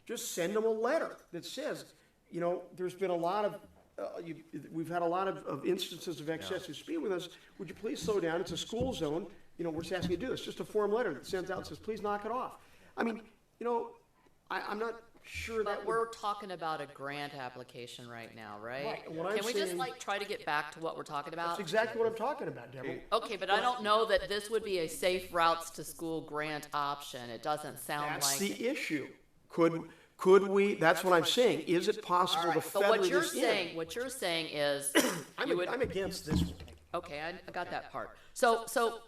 Speaker 1: Just send them a letter that says, there's been a lot of, we've had a lot of instances of excessive speed with us. Would you please slow down? It's a school zone. We're just asking you to do this. Just a form letter that sends out and says, please knock it off. I mean, I'm not sure that
Speaker 16: But
Speaker 1: would.
Speaker 16: we're talking about a grant application right now, right?
Speaker 1: Right, and what I'm
Speaker 16: Can we just
Speaker 1: saying-
Speaker 16: like try to get back to what we're talking about?
Speaker 1: That's exactly what I'm talking about, Deborah.
Speaker 16: Okay, but I don't know that this would be a safe routes to school grant option. It doesn't sound
Speaker 1: That's
Speaker 16: like.
Speaker 1: the issue. Could we, that's what I'm saying, is it possible to
Speaker 16: But
Speaker 1: feather
Speaker 16: what you're
Speaker 1: this in?
Speaker 16: saying, is,
Speaker 1: I'm,
Speaker 16: you would,
Speaker 1: I'm against this one.
Speaker 16: okay, I got that part. So,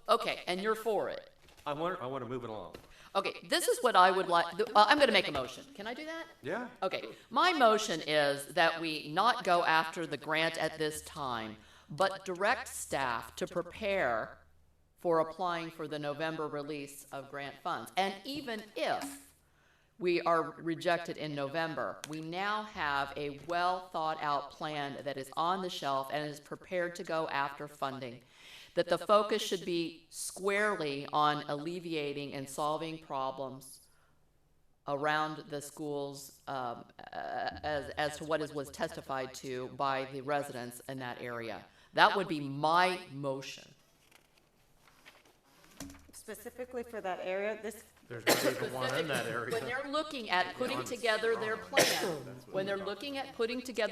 Speaker 16: okay, and you're for it.
Speaker 4: I want to move it along.
Speaker 16: Okay, this is what I would like, I'm gonna make a motion. Can I do that?
Speaker 4: Yeah.
Speaker 16: Okay, my motion is that we not go after the grant at this time, but direct staff to prepare for applying for the November release of grant funds. And even if we are rejected in November, we now have a well-thought-out plan that is on the shelf and is prepared to go after funding. That the focus should be squarely on alleviating and solving problems around the schools as to what was testified to by the residents in that area. That would be my motion.
Speaker 11: Specifically for that area, this,
Speaker 14: There's not even one in that area.
Speaker 16: When they're looking at putting together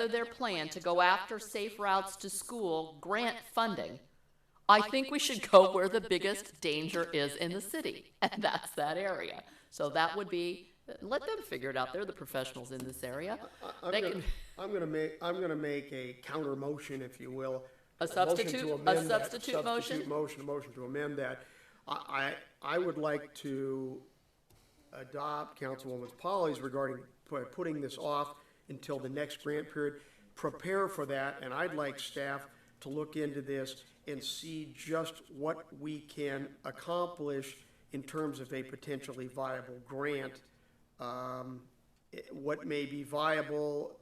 Speaker 16: their plan, to go after safe routes to school grant funding, I think we should go where the biggest danger is in the city, and that's that area. So that would be, let them figure it out. They're the professionals in this area.
Speaker 1: I'm gonna make a counter motion, if you will.
Speaker 16: A
Speaker 1: motion to
Speaker 16: substitute
Speaker 1: amend that.
Speaker 16: motion?
Speaker 1: Motion to amend that. I would like to adopt Councilwoman Polly's regarding putting this off until the next grant period. Prepare for that, and I'd like staff to look into this and see just what we can accomplish in terms of a potentially viable grant. What may be viable,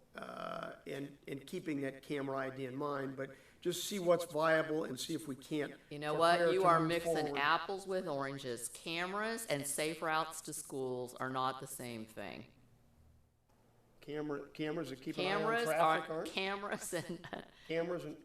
Speaker 1: and keeping that camera idea in mind, but just see what's viable and see if we can't.
Speaker 16: You know
Speaker 1: prepare
Speaker 16: what? You
Speaker 1: to
Speaker 16: are
Speaker 1: move
Speaker 16: mixing
Speaker 1: forward.
Speaker 16: apples with oranges. Cameras and safe routes to schools are not the same thing.
Speaker 1: Cameras that keep an eye on
Speaker 16: Cameras
Speaker 1: traffic
Speaker 16: are
Speaker 1: aren't?
Speaker 16: cameras and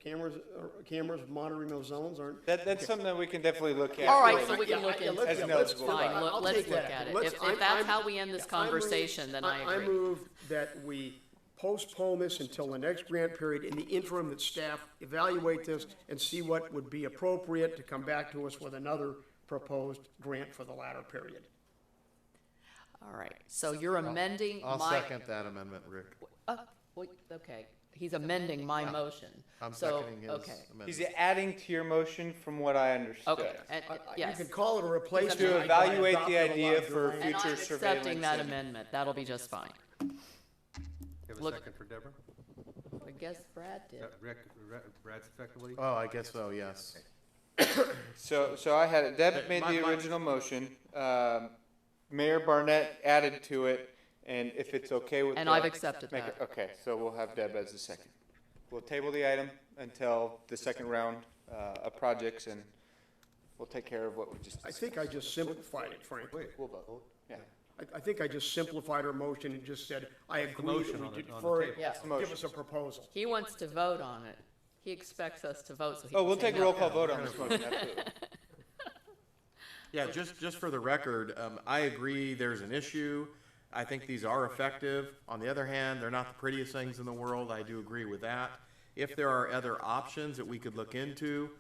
Speaker 1: Cameras monitoring those zones aren't?
Speaker 2: That's something that we can definitely look at.
Speaker 16: All right, so we can look
Speaker 1: Yeah,
Speaker 16: into
Speaker 1: let's-
Speaker 16: it.
Speaker 2: As an
Speaker 1: let's-
Speaker 2: eligible
Speaker 16: Fine,
Speaker 2: body.
Speaker 16: look,
Speaker 1: I'll
Speaker 16: let's
Speaker 1: take
Speaker 16: look
Speaker 1: that.
Speaker 16: at it.
Speaker 1: Let's-
Speaker 16: If
Speaker 1: I'm-
Speaker 16: that's
Speaker 1: I'm-
Speaker 16: how we end this conversation, then I
Speaker 1: I
Speaker 16: agree.
Speaker 1: move that we postpone this until the next grant period. In the interim, that staff evaluate this and see what would be appropriate to come back to us with another proposed grant for the latter period.
Speaker 16: All right, so you're amending
Speaker 14: I'll
Speaker 16: my.
Speaker 14: second that amendment, Rick.
Speaker 16: Wait, okay, he's amending my motion.
Speaker 14: I'm
Speaker 16: So,
Speaker 14: seconding his
Speaker 16: okay.
Speaker 14: amendment.
Speaker 2: He's adding to your motion from what I understood.
Speaker 16: Okay, and, yes.
Speaker 1: You can call it a replacement.
Speaker 2: To
Speaker 1: I
Speaker 2: evaluate the
Speaker 1: adopted a lot
Speaker 2: idea
Speaker 1: of
Speaker 2: for
Speaker 1: delay.
Speaker 16: And I'm
Speaker 2: future
Speaker 16: accepting
Speaker 2: surveillance
Speaker 16: that
Speaker 2: and-
Speaker 16: amendment. That'll be just fine.
Speaker 4: You have a
Speaker 16: Look-
Speaker 4: second for Deborah?
Speaker 16: I guess Brad did.
Speaker 4: Brad's effectively?
Speaker 14: Oh, I guess so, yes.
Speaker 2: So I had it. Deb
Speaker 14: Hey,
Speaker 2: made
Speaker 14: my-
Speaker 2: the original motion. Mayor Barnett added to it, and if it's okay with
Speaker 16: And
Speaker 2: the-
Speaker 16: I've accepted
Speaker 2: make
Speaker 16: that.
Speaker 2: it- Okay, so we'll have Deb as the second. We'll table the item until the second round of projects, and we'll take care of what we just
Speaker 1: I
Speaker 2: discussed.
Speaker 1: think I just simplified it, Frank.
Speaker 2: We'll vote. Yeah.
Speaker 1: I think I just simplified our motion and just said, I agree
Speaker 4: motion
Speaker 1: that
Speaker 4: on
Speaker 1: we
Speaker 4: the- on the
Speaker 1: defer it.
Speaker 4: table.
Speaker 16: Yes.
Speaker 1: Give us a proposal.
Speaker 16: He wants to vote on it. He expects us to vote, so he
Speaker 2: Oh,
Speaker 16: can
Speaker 2: we'll
Speaker 16: say
Speaker 2: take a
Speaker 16: no.
Speaker 2: roll call vote on this motion, absolutely.
Speaker 14: Yeah, just for the record, I agree there's an issue. I think these are effective. On the other hand, they're not the prettiest things in the world. I do agree with that. If there are other options that we could look into,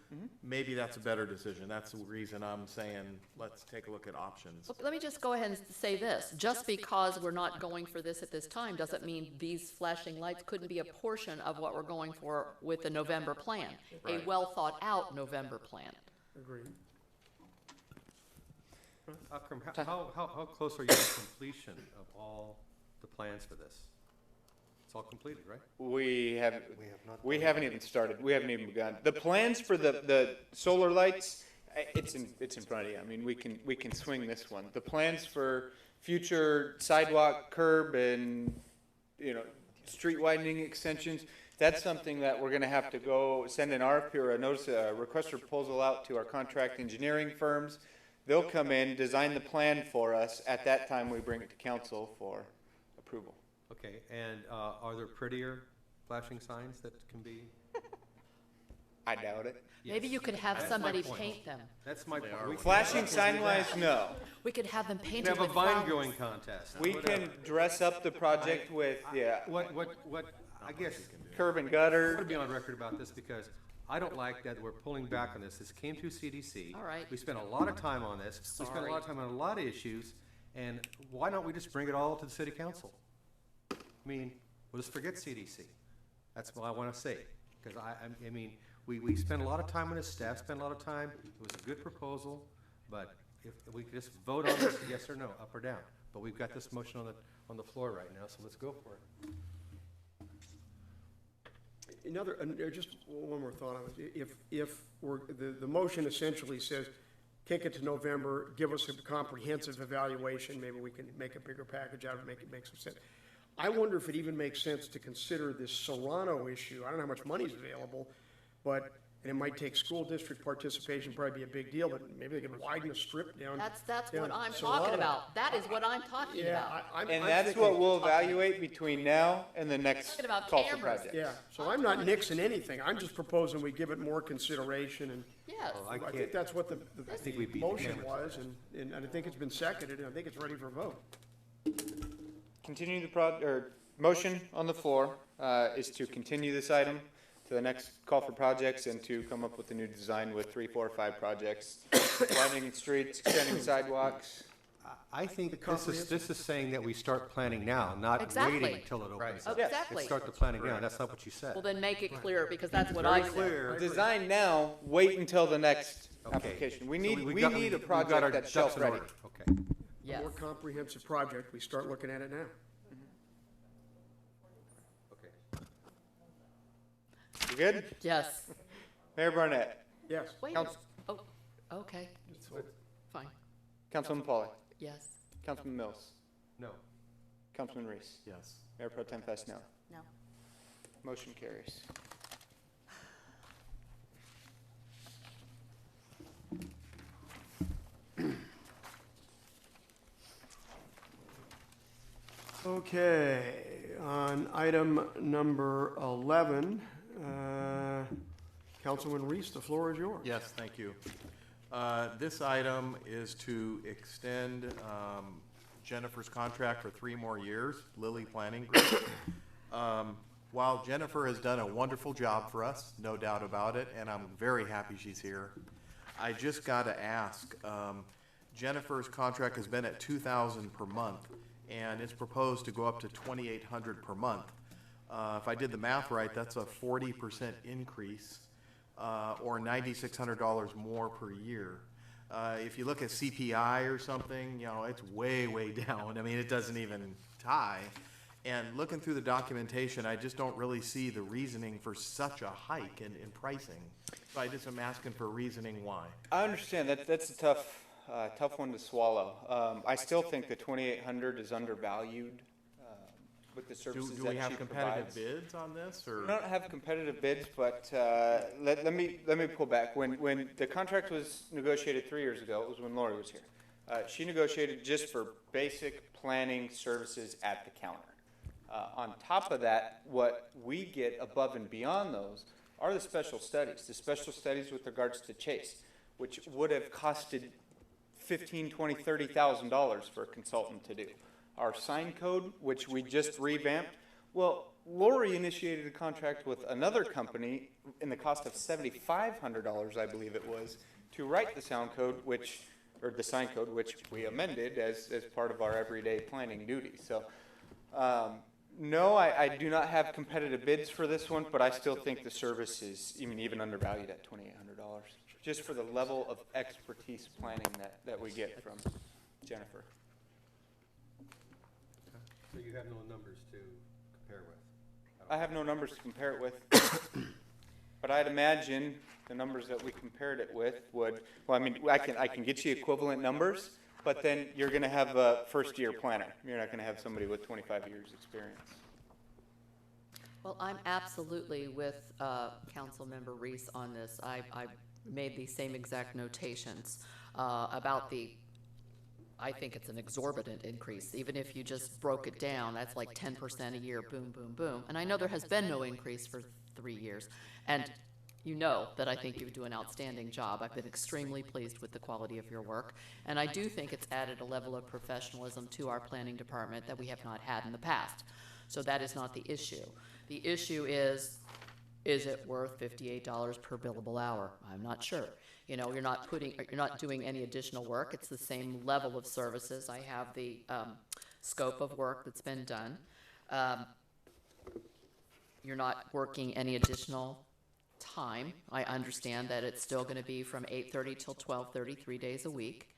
Speaker 14: maybe that's a better decision. That's the reason I'm saying, let's take a look at options.
Speaker 16: Well, let me just go ahead and say this. Just because we're not going for this at this time doesn't mean these flashing lights couldn't be a portion of what we're going for with the November plan. A
Speaker 14: Right.
Speaker 16: well-thought-out November plan.
Speaker 1: Agreed.
Speaker 4: Akram, how close are you to completion of all the plans for this? It's all completed, right?
Speaker 2: We haven't even started. We haven't even begun. The plans for the solar lights, it's in front of you. I mean, we can swing this one. The plans for future sidewalk, curb, and, street widening extensions, that's something that we're gonna have to go send an RFP or a request for proposal out to our contract engineering firms. They'll come in, design the plan for us. At that time, we bring it to council for approval.
Speaker 4: Okay, and are there prettier flashing signs that can be
Speaker 2: I doubt it.
Speaker 16: Maybe you could have
Speaker 4: That's my
Speaker 16: somebody
Speaker 4: point.
Speaker 16: paint them.
Speaker 4: That's my point. We can-
Speaker 2: Flashing sign wise, no.
Speaker 16: We could have them
Speaker 4: We
Speaker 16: painted
Speaker 4: can have
Speaker 16: with
Speaker 4: a vine
Speaker 16: flowers.
Speaker 4: growing contest.
Speaker 2: We
Speaker 4: whatever.
Speaker 2: can dress up the project with,
Speaker 4: What, I guess,
Speaker 2: curb and
Speaker 4: I
Speaker 2: gutter.
Speaker 4: want to be on record about this because I don't like that we're pulling back on this. This came through CDC.
Speaker 16: All right.
Speaker 4: We spent a lot of time on this. We spent a lot of time on a lot of issues, and why don't we just bring it all to the city council? I mean, we'll just forget CDC. That's what I want to say, because I mean, we spent a lot of time on this, staff spent a lot of time. It was a good proposal, but if we could just vote on this, yes or no, up or down. But we've got this motion on the floor right now, so let's go for it.
Speaker 1: Just one more thought on it. If the motion essentially says, kick it to November, give us a comprehensive evaluation, maybe we can make a bigger package out of it, make some sense. I wonder if it even makes sense to consider this Serrano issue. I don't know how much money's available, but, and it might take school district participation, probably be a big deal, but maybe they can widen the strip down.
Speaker 16: That's
Speaker 1: down
Speaker 16: what I'm
Speaker 1: Serrano.
Speaker 16: talking about. That is what I'm talking
Speaker 1: Yeah,
Speaker 16: about.
Speaker 2: And
Speaker 1: I'm
Speaker 2: that's
Speaker 1: thinking-
Speaker 2: what we'll evaluate between now and the next
Speaker 16: Talking about
Speaker 2: call for
Speaker 16: cameras.
Speaker 2: project.
Speaker 1: Yeah, so I'm not nixing anything. I'm just proposing we give it more consideration, and
Speaker 16: Yes.
Speaker 4: Well,
Speaker 1: I
Speaker 4: can't-
Speaker 1: think that's what the
Speaker 4: think we beat the
Speaker 1: motion
Speaker 4: cameras.
Speaker 1: was, and I think it's been seconded, and I think it's ready for a vote.
Speaker 2: Continue motion on the floor, is to continue this item to the next call for projects and to come up with a new design with 3, 4, 5 projects. Widening streets, extending sidewalks.
Speaker 4: I think this is saying that we start planning now, not
Speaker 16: Exactly.
Speaker 4: waiting until it opens. up.
Speaker 16: Exactly.
Speaker 4: Let's start the planning now. That's not what you said.
Speaker 16: Well, then make it clear, because that's what I
Speaker 4: Very
Speaker 16: said.
Speaker 4: clear.
Speaker 2: Design now, wait until the next
Speaker 4: Okay.
Speaker 2: application. We
Speaker 4: So
Speaker 2: need,
Speaker 4: we've
Speaker 2: we
Speaker 4: got-
Speaker 2: need a
Speaker 4: we've got our
Speaker 2: project that's
Speaker 4: ducks in
Speaker 2: shelf ready.
Speaker 4: order. Okay.
Speaker 16: Yes.
Speaker 1: More comprehensive project, we start looking at it now.
Speaker 4: Okay.
Speaker 2: You good?
Speaker 16: Yes.
Speaker 2: Mayor Barnett,
Speaker 1: Yes.
Speaker 16: Wait.
Speaker 2: Council-
Speaker 16: Oh, okay. Fine.
Speaker 2: Councilman Pauly,
Speaker 16: Yes.
Speaker 2: Councilman Mills,
Speaker 4: No.
Speaker 2: Councilman Reese,
Speaker 14: Yes.
Speaker 2: Mayor Pro Tem Fastenal.
Speaker 11: No.
Speaker 2: Motion carries.
Speaker 1: Okay, on item number 11, Councilman Reese, the floor is yours.
Speaker 14: Yes, thank you. This item is to extend Jennifer's contract for 3 more years, Lilly Planning Group. While Jennifer has done a wonderful job for us, no doubt about it, and I'm very happy she's here, I just got to ask, Jennifer's contract has been at $2,000 per month, and it's proposed to go up to $2,800 per month. If I did the math right, that's a 40% increase, or $9,600 more per year. If you look at CPI or something, you know, it's way, way down. I mean, it doesn't even tie. And looking through the documentation, I just don't really see the reasoning for such a hike in pricing. So I just am asking for reasoning why.
Speaker 2: I understand that's a tough one to swallow. I still think the 2,800 is undervalued with the services
Speaker 14: Do we
Speaker 2: that
Speaker 14: have
Speaker 2: she
Speaker 14: competitive
Speaker 2: provides.
Speaker 14: bids on this, or?
Speaker 2: We don't have competitive bids, but let me pull back. When the contract was negotiated 3 years ago, it was when Lori was here. She negotiated just for basic planning services at the counter. On top of that, what we get above and beyond those are the special studies with regards to Chase, which would have costed $15,000, $20,000, $30,000 for a consultant to do. Our sign code, which we just revamped, well, Lori initiated a contract with another company in the cost of $7,500, I believe it was, to write the sound code, or the sign code, which we amended as part of our everyday planning duties. So, no, I do not have competitive bids for this one, but I still think the service is even undervalued at $2,800, just for the level of expertise planning that we get from Jennifer.
Speaker 4: So you have no numbers to compare with?
Speaker 2: I have no numbers to compare it with, but I'd imagine the numbers that we compared it with would, well, I mean, I can get you equivalent numbers, but then you're gonna have a first-year planner. You're not gonna have somebody with 25 years' experience.
Speaker 16: Well, I'm absolutely with Councilmember Reese on this. I made these same exact notations about I think it's an exorbitant increase. Even if you just broke it down, that's like 10% a year, boom, boom, boom. And I know there has been no increase for 3 years. And you know that I think you do an outstanding job. I've been extremely pleased with the quality of your work, and I do think it's added a level of professionalism to our planning department that we have not had in the past. So that is not the issue. The issue is it worth $58 per billable hour? I'm not sure. You know, you're not doing any additional work. It's the same level of services. I have the scope of work that's been done. You're not working any additional time. I understand that it's still going to be from 8:30 till 12:30, 3 days a week.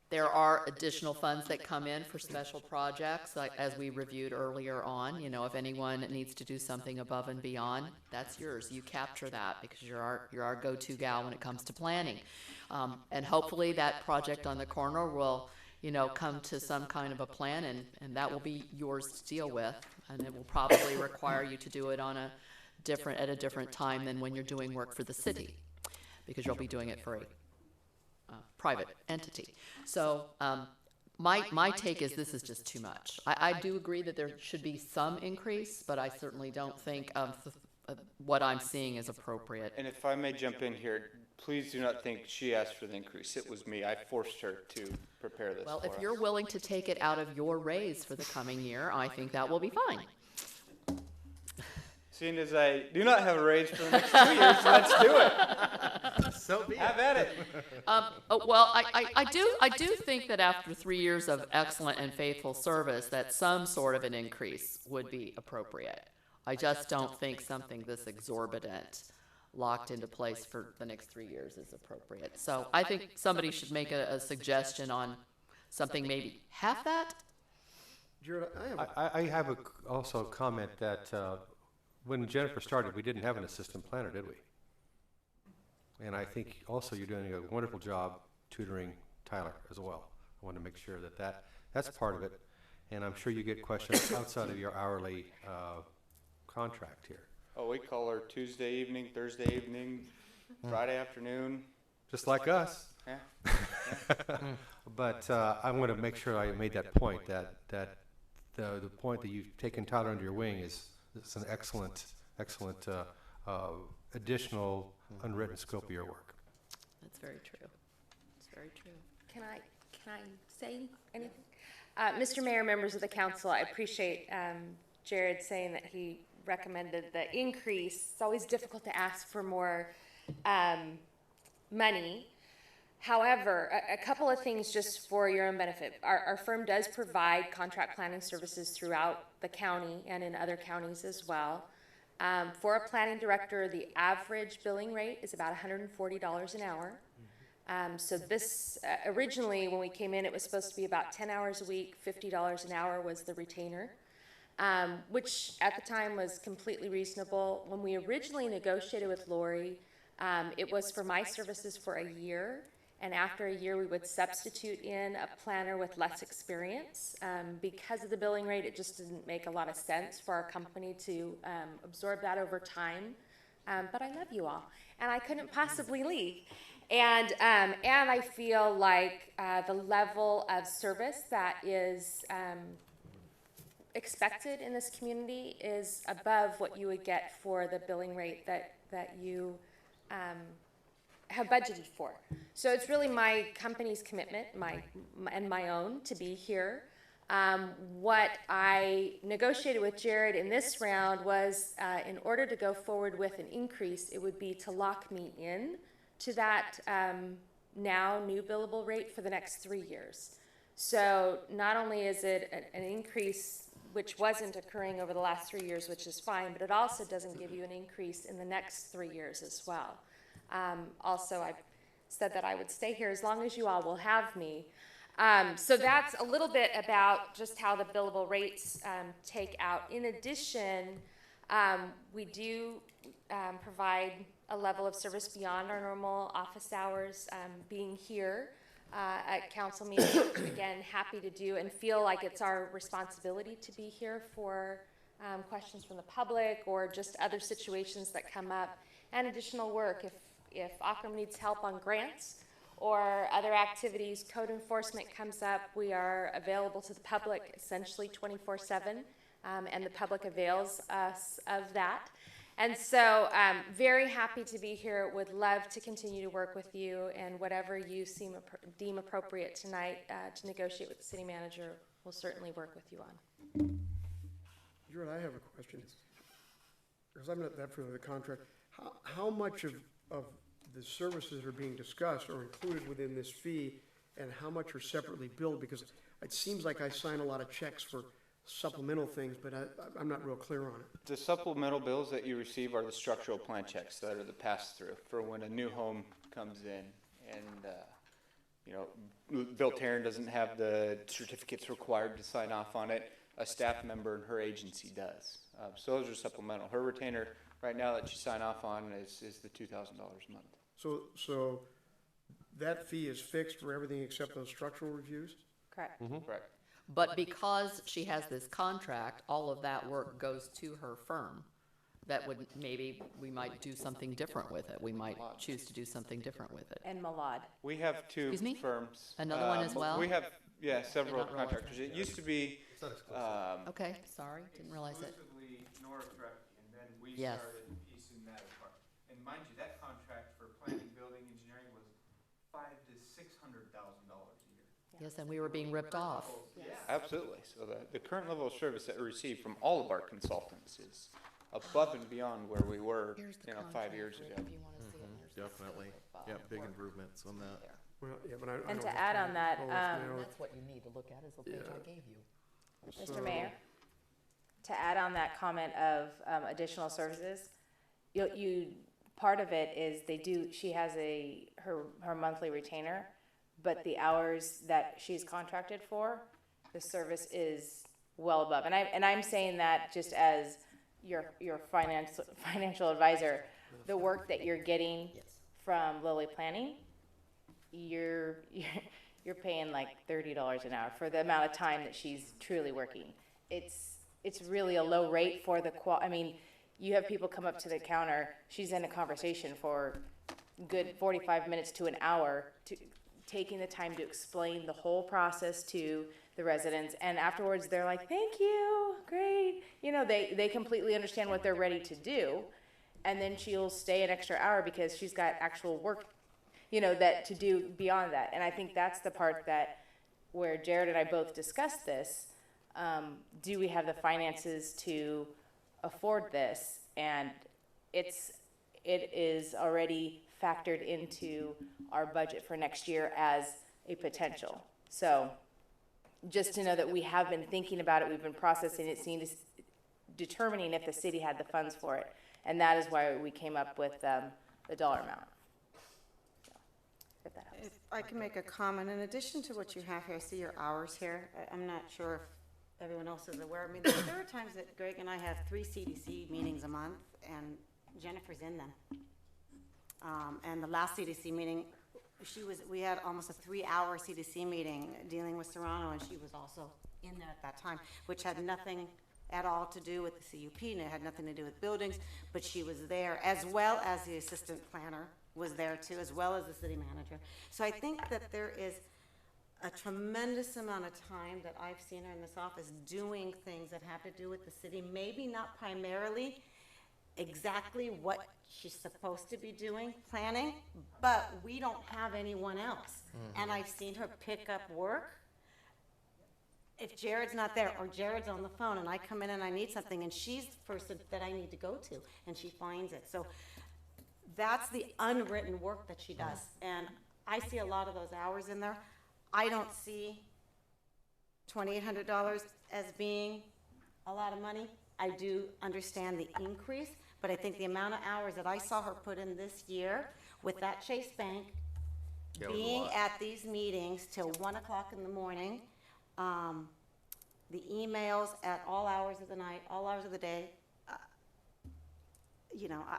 Speaker 16: There are additional funds that come in for special projects, like as we reviewed earlier on. You know, if anyone needs to do something above and beyond, that's yours. You capture that because you're our go-to gal when it comes to planning. And hopefully that project on the corner will, you know, come to some kind of a plan, and that will be yours to deal with. And it will probably require you to do it on a different time than when you're doing work for the city, because you'll be doing it for a private entity. So my take is this is just too much. I do agree that there should be some increase, but I certainly don't think what I'm seeing is appropriate.
Speaker 2: And if I may jump in here, please do not think she asked for the increase. It was me. I forced her to prepare this.
Speaker 16: Well,
Speaker 2: for
Speaker 16: if
Speaker 2: us.
Speaker 16: you're willing to take it out of your raise for the coming year, I think that will be fine.
Speaker 2: Seeing as I do not have a raise for the next 2 years, let's do it.
Speaker 14: So be it.
Speaker 2: Have at it.
Speaker 16: Well, I do think that after 3 years of excellent and faithful service, that some sort of an increase would be appropriate. I just don't think something this exorbitant locked into place for the next 3 years is appropriate. So I think somebody should make a suggestion on something maybe half that.
Speaker 1: Jared,
Speaker 4: I have also a comment that when Jennifer started, we didn't have an assistant planner, did we? And I think also you're doing a wonderful job tutoring Tyler as well. I want to make sure that's part of it. And I'm sure you get questions outside of your hourly contract here.
Speaker 2: Oh, we call her Tuesday evening, Thursday evening, Friday afternoon.
Speaker 4: Just like us.
Speaker 2: Yeah.
Speaker 4: But I want to make sure I made that point, that the point that you've taken Tyler under your wing is an excellent additional unwritten scope of your work.
Speaker 16: That's very true. It's very true.
Speaker 15: Can I say anything? Mr. Mayor, members of the council, I appreciate Jared saying that he recommended the increase. It's always difficult to ask for more money. However, a couple of things just for your own benefit. Our firm does provide contract planning services throughout the county and in other counties as well. For a planning director, the average billing rate is about $140 an hour. So this, originally when we came in, it was supposed to be about 10 hours a week, $50 an hour was the retainer, which at the time was completely reasonable. When we originally negotiated with Lori, it was for my services for a year. And after a year, we would substitute in a planner with less experience. Because of the billing rate, it just didn't make a lot of sense for our company to absorb that over time. But I love you all, and I couldn't possibly leave. And I feel like the level of service that is expected in this community is above what you would get for the billing rate that you have budgeted for. So it's really my company's commitment, and my own, to be here. What I negotiated with Jared in this round was, in order to go forward with an increase, it would be to lock me in to that now new billable rate for the next 3 years. So not only is it an increase which wasn't occurring over the last 3 years, which is fine, but it also doesn't give you an increase in the next 3 years as well. Also, I said that I would stay here as long as you all will have me. So that's a little bit about just how the billable rates take out. In addition, we do provide a level of service beyond our normal office hours, being here at council meetings, which again, happy to do, and feel like it's our responsibility to be here for questions from the public or just other situations that come up, and additional work. If Ocram needs help on grants or other activities, code enforcement comes up, we are available to the public essentially 24/7, and the public avails us of that. And so, very happy to be here. Would love to continue to work with you, and whatever you deem appropriate tonight to negotiate with the city manager, we'll certainly work with you on.
Speaker 1: Jared, I have a question, because I'm not that familiar with the contract. How much of the services that are being discussed are included within this fee, and how much are separately billed? Because it seems like I sign a lot of checks for supplemental things, but I'm not real clear on it.
Speaker 2: The supplemental bills that you receive are the structural plan checks that are the pass-through for when a new home comes in. And, you know, Bill Taryn doesn't have the certificates required to sign off on it. A staff member in her agency does. So those are supplemental. Her retainer right now that she signed off on is the $2,000 a month.
Speaker 1: So that fee is fixed for everything except those structural reviews?
Speaker 15: Correct.
Speaker 2: Correct.
Speaker 16: But because she has this contract, all of that work goes to her firm. That would, maybe we might do something different with it. We might choose to do something different with it.
Speaker 15: And Malad.
Speaker 2: We have two
Speaker 16: Excuse me?
Speaker 2: firms.
Speaker 16: Another one as well?
Speaker 2: We have, several
Speaker 16: Did not realize
Speaker 2: contractors. It used to be
Speaker 16: Okay, sorry, didn't realize it.
Speaker 2: exclusively Nora Trek, and then we
Speaker 16: Yes.
Speaker 2: started piecing that apart. And mind you, that contract for planning, building, engineering was $500,000 to $600,000 a year.
Speaker 16: Yes, and we were being ripped off.
Speaker 2: Absolutely. So the current level of service that we receive from all of our consultants is above and beyond where we were,
Speaker 16: Here's the
Speaker 2: 5 years
Speaker 16: contract,
Speaker 2: ago.
Speaker 16: if you wanna see it. There's the
Speaker 14: Definitely.
Speaker 16: scope of,
Speaker 14: Yeah, big
Speaker 16: work
Speaker 14: improvements on that.
Speaker 16: there.
Speaker 1: Well, yeah, but I
Speaker 15: And
Speaker 1: don't
Speaker 15: to add on that,
Speaker 1: know if
Speaker 16: That's what you need to look at, is the page I gave you.
Speaker 15: Mr. Mayor, to add on that comment of additional services, part of it is she has her monthly retainer, but the hours that she's contracted for, the service is well above. And I'm saying that just as your financial advisor, the work that you're getting from Lily Planning, you're paying like $30 an hour for the amount of time that she's truly working. It's really a low rate for I mean, you have people come up to the counter, she's in a conversation for good 45 minutes to an hour, taking the time to explain the whole process to the residents, and afterwards they're like, thank you, great. You know, they completely understand what they're ready to do, and then she'll stay an extra hour because she's got actual work, that to do beyond that. And I think that's the part that where Jared and I both discussed this. Do we have the finances to afford this? And it is already factored into our budget for next year as a potential. So just to know that we have been thinking about it, we've been processing it, determining if the city had the funds for it. And that is why we came up with the dollar amount. If that helps.
Speaker 11: If I can make a comment, in addition to what you have here, I see your hours here. I'm not sure if everyone else is aware. I mean, there are times that Greg and I have 3 CDC meetings a month, and Jennifer's in them. And the last CDC meeting, we had almost a 3-hour CDC meeting dealing with Serrano, and she was also in there at that time, which had nothing at all to do with the CUP, and it had nothing to do with buildings, but she was there, as well as the assistant planner was there too, as well as the city manager. So I think that there is a tremendous amount of time that I've seen her in this office doing things that have to do with the city, maybe not primarily exactly what she's supposed to be doing, planning, but we don't have anyone else. And I've seen her pick up work. If Jared's not there, or Jared's on the phone, and I come in and I need something, and she's the person that I need to go to, and she finds it. So that's the unwritten work that she does. And I see a lot of those hours in there. I don't see $2,800 as being a lot of money. I do understand the increase, but I think the amount of hours that I saw her put in this year with that Chase Bank, being at these meetings till 1 o'clock in the morning, the emails at all hours of the night, all hours of the day,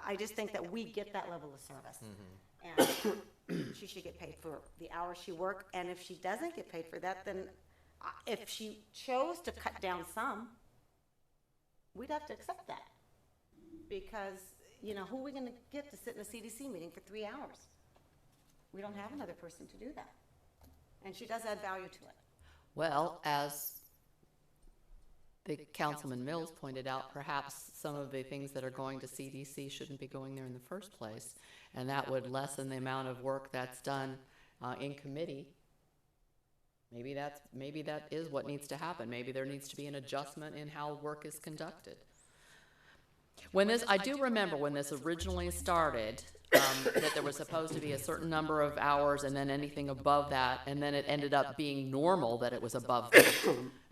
Speaker 11: I just think that we get that level of service. And she should get paid for the hours she worked, and if she doesn't get paid for that, then if she chose to cut down some, we'd have to accept that. Because, who are we gonna get to sit in a CDC meeting for 3 hours? We don't have another person to do that. And she does add value to it.
Speaker 16: Well, as the Councilman Mills pointed out, perhaps some of the things that are going to CDC shouldn't be going there in the first place, and that would lessen the amount of work that's done in committee. Maybe that is what needs to happen. Maybe there needs to be an adjustment in how work is conducted. I do remember when this originally started, that there was supposed to be a certain number of hours and then anything above that, and then it ended up being normal that it was above that.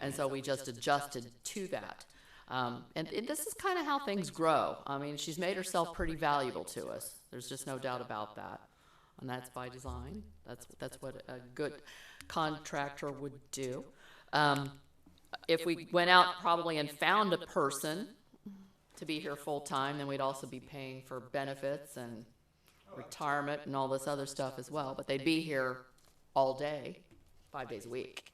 Speaker 16: And so we just adjusted to that. And this is kind of how things grow. I mean, she's made herself pretty valuable to us. There's just no doubt about that. And that's by design. That's what a good contractor would do. If we went out probably and found a person to be here full-time, then we'd also be paying for benefits and retirement and all this other stuff as well. But they'd be here all day, 5 days a week.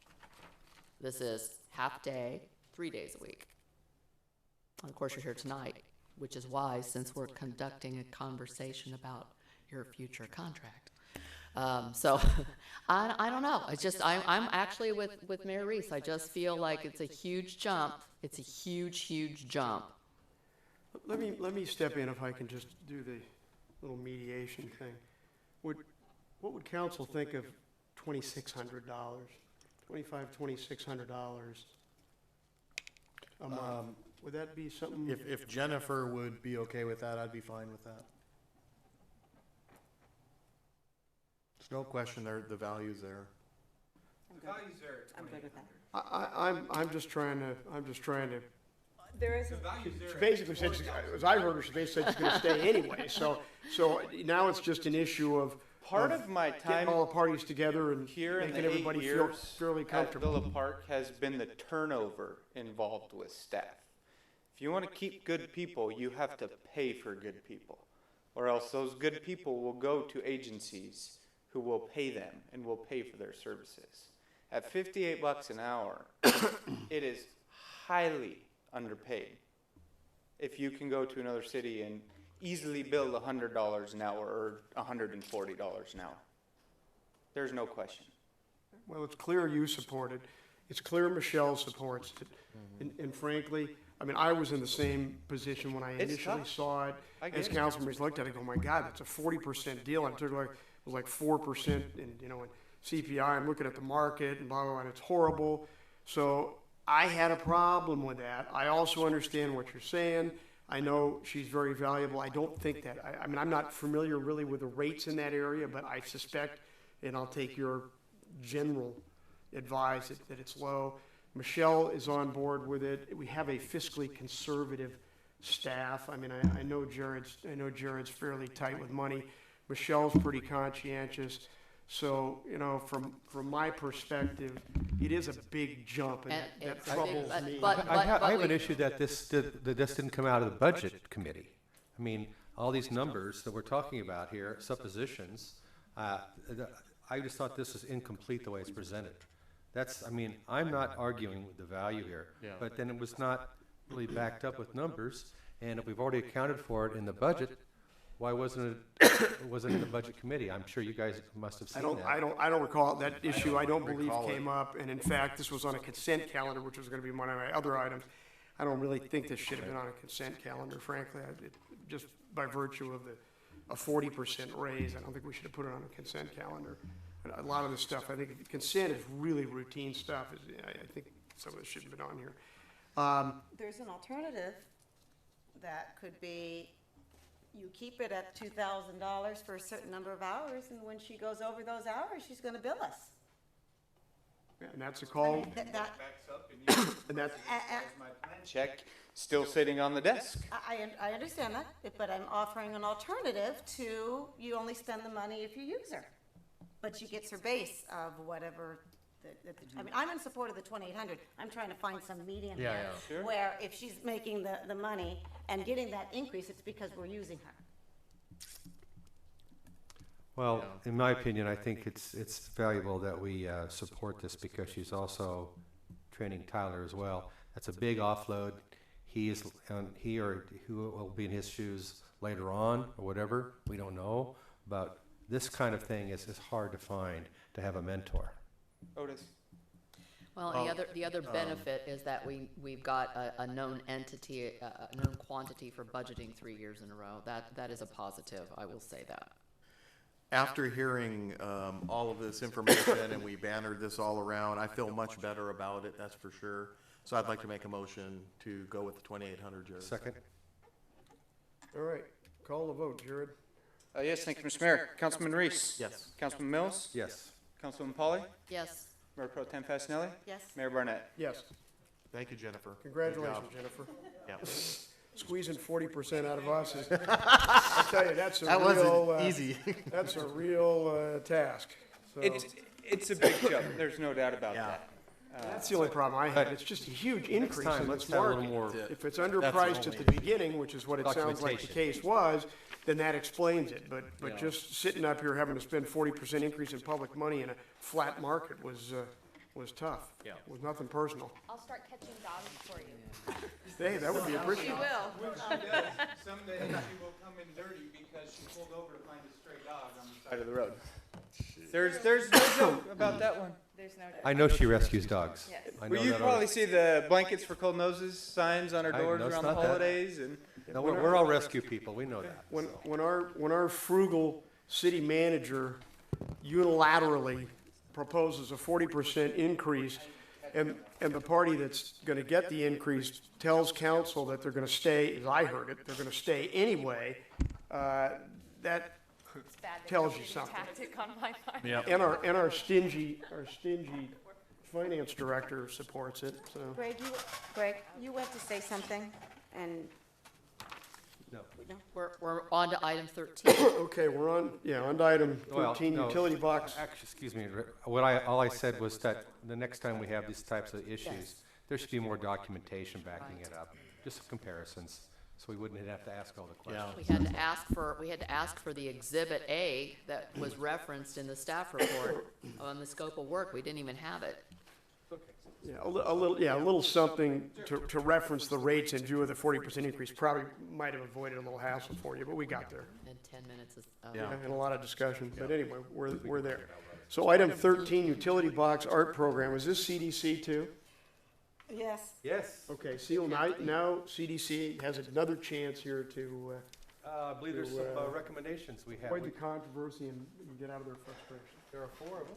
Speaker 16: This is half day, 3 days a week. And of course, you're here tonight, which is why, since we're conducting a conversation about your future contract. So I don't know. I'm actually with Mayor Reese. I just feel like it's a huge jump. It's a huge jump.
Speaker 1: Let me step in if I can just do the little mediation thing. What would council think of $2,600, $2,600 a month? Would that be something?
Speaker 14: If Jennifer would be okay with that, I'd be fine with that. There's no question the value's there.
Speaker 11: I'm good with that.
Speaker 1: I'm just trying to.
Speaker 11: There is.
Speaker 1: She basically said, as I heard her, she basically said she's going to stay anyway. So now it's just an issue of
Speaker 2: Part of my time
Speaker 1: getting all the parties together and
Speaker 2: here in
Speaker 1: making
Speaker 2: the 8
Speaker 1: everybody feel
Speaker 2: years
Speaker 1: fairly
Speaker 2: at
Speaker 1: comfortable.
Speaker 2: Villa Park has been the turnover involved with staff. If you want to keep good people, you have to pay for good people, or else those good people will go to agencies who will pay them and will pay for their services. At $58 an hour, it is highly underpaid. If you can go to another city and easily bill $100 an hour or $140 an hour, there's no question.
Speaker 1: Well, it's clear you support it. It's clear Michelle supports it. And frankly, I mean, I was in the same position when I
Speaker 2: It's
Speaker 1: initially
Speaker 2: tough.
Speaker 1: saw it.
Speaker 2: I get
Speaker 1: As
Speaker 2: it.
Speaker 1: council members looked at it, I go, my God, that's a 40% deal. And it took it was like 4% in, in CPI. I'm looking at the market and blah, blah, blah, and it's horrible. So I had a problem with that. I also understand what you're saying. I know she's very valuable. I don't think that, I mean, I'm not familiar really with the rates in that area, but I suspect, and I'll take your general advice that it's low. Michelle is on board with it. We have a fiscally conservative staff. I mean, I know Jared's fairly tight with money. Michelle's pretty conscientious. So, from my perspective, it is a big jump, and that troubles me.
Speaker 4: I have an issue that this didn't come out of the budget committee. I mean, all these numbers that we're talking about here, suppositions, I just thought this was incomplete the way it's presented. I'm not arguing with the value here, but then it was not really backed up with numbers, and if we've already accounted for it in the budget, why wasn't it in the budget committee? I'm sure you guys must have seen that.
Speaker 1: I don't recall that issue. I don't believe came up, and in fact, this was on a consent calendar, which was going to be one of my other items. I don't really think this should have been on a consent calendar, frankly. Just by virtue of a 40% raise, I don't think we should have put it on a consent calendar. A lot of this stuff, I think consent is really routine stuff. I think some of this should have been on here.
Speaker 11: There's an alternative that could be, you keep it at $2,000 for a certain number of hours, and when she goes over those hours, she's gonna bill us.
Speaker 1: And that's a call.
Speaker 11: That-
Speaker 2: Backs up and
Speaker 1: that's
Speaker 2: my plan check still sitting on the desk.
Speaker 11: I understand that, but I'm offering an alternative to, you only spend the money if you use her. But she gets her base of whatever, I mean, I'm in support of the 2,800. I'm trying to find some median
Speaker 4: Yeah,
Speaker 11: here.
Speaker 4: yeah.
Speaker 2: Sure.
Speaker 11: Where if she's making the money and getting that increase, it's because we're using her.
Speaker 4: Well, in my opinion, I think it's valuable that we support this because she's also training Tyler as well. That's a big offload. He or who will be in his shoes later on or whatever, we don't know. But this kind of thing is hard to find, to have a mentor.
Speaker 2: Otis.
Speaker 16: Well, the other benefit is that we've got a known entity, a known quantity for budgeting 3 years in a row. That is a positive, I will say that.
Speaker 14: After hearing all of this information and we bannered this all around, I feel much better about it, that's for sure. So I'd like to make a motion to go with the 2,800, Jared.
Speaker 4: Second.
Speaker 1: All right, call the vote, Jared.
Speaker 2: Yes, thank you, Mr. Mayor. Councilman Reese.
Speaker 14: Yes.
Speaker 2: Councilman Mills.
Speaker 4: Yes.
Speaker 2: Councilman Polly.
Speaker 16: Yes.
Speaker 2: Mayor Pro Tem Fasenelli.
Speaker 11: Yes.
Speaker 2: Mayor Barnett.
Speaker 1: Yes,
Speaker 14: Thank you, Jennifer. Good
Speaker 1: congratulations,
Speaker 14: job.
Speaker 1: Jennifer.
Speaker 14: Yeah.
Speaker 1: Squeezing 40% out of us is, I tell you, that's a
Speaker 14: That
Speaker 1: real,
Speaker 14: wasn't easy.
Speaker 1: that's a real task. So
Speaker 2: It's a big jump. There's no doubt about
Speaker 14: Yeah.
Speaker 2: that.
Speaker 1: that's the only problem I have. It's just a huge increase
Speaker 4: time,
Speaker 1: in
Speaker 4: let's
Speaker 1: this
Speaker 4: have a little
Speaker 1: market.
Speaker 4: more
Speaker 1: If it's
Speaker 14: That's
Speaker 1: underpriced
Speaker 14: the
Speaker 1: at the beginning, which is what it sounds like the
Speaker 4: documentation.
Speaker 1: case was, then that explains it. But just sitting up here having to spend 40% increase in public money in a flat market was tough.
Speaker 4: Yeah.
Speaker 1: Was nothing personal.
Speaker 15: I'll start catching dogs for you.
Speaker 1: Hey, that would be appreciated.
Speaker 15: will.
Speaker 2: Someday she will come in dirty because she pulled over to find a stray dog on the side of the road. There's no joke about that one.
Speaker 15: There's no doubt.
Speaker 4: I know she rescues dogs.
Speaker 15: Yes.
Speaker 4: I know
Speaker 2: Well, you
Speaker 4: that
Speaker 2: probably
Speaker 4: already.
Speaker 2: see the blankets for cold noses signs on our
Speaker 4: I
Speaker 2: doors
Speaker 4: know it's
Speaker 2: around the
Speaker 4: not that.
Speaker 2: holidays, and
Speaker 4: No, we're all rescue people, we know that.
Speaker 1: When our frugal city manager unilaterally proposes a 40% increase, and the party that's gonna get the increase tells council that they're gonna stay, as I heard it, they're gonna stay anyway, that
Speaker 15: It's bad that
Speaker 1: tells
Speaker 15: you
Speaker 1: you
Speaker 15: did a
Speaker 1: something.
Speaker 15: Tactic on my part.
Speaker 1: And our stingy finance director supports it, so.
Speaker 11: Greg, you went to say something, and
Speaker 4: No.
Speaker 16: We're on to item 13.
Speaker 1: Okay, we're on to item
Speaker 4: Well,
Speaker 1: 13,
Speaker 4: no,
Speaker 1: utility box.
Speaker 4: Actually, excuse me, all I said was that the next time we have these types of issues, there should be more documentation backing it up, just comparisons, so we wouldn't have to ask all the questions.
Speaker 16: We had to ask for the Exhibit A that was referenced in the staff report on the scope of work. We didn't even have it.
Speaker 1: Yeah, a little something to reference the rates in view of the 40% increase probably might have avoided a little hassle for you, but we got there.
Speaker 16: And 10 minutes is,
Speaker 1: And a lot of discussion, but anyway, we're there. So item 13, utility box art program, is this CDC too?
Speaker 11: yes.
Speaker 4: Yes,
Speaker 1: Okay, see, now CDC has another chance here to
Speaker 4: I believe there's some recommendations we have.
Speaker 1: avoid the controversy and get out of their frustration.
Speaker 4: There are 4 of them.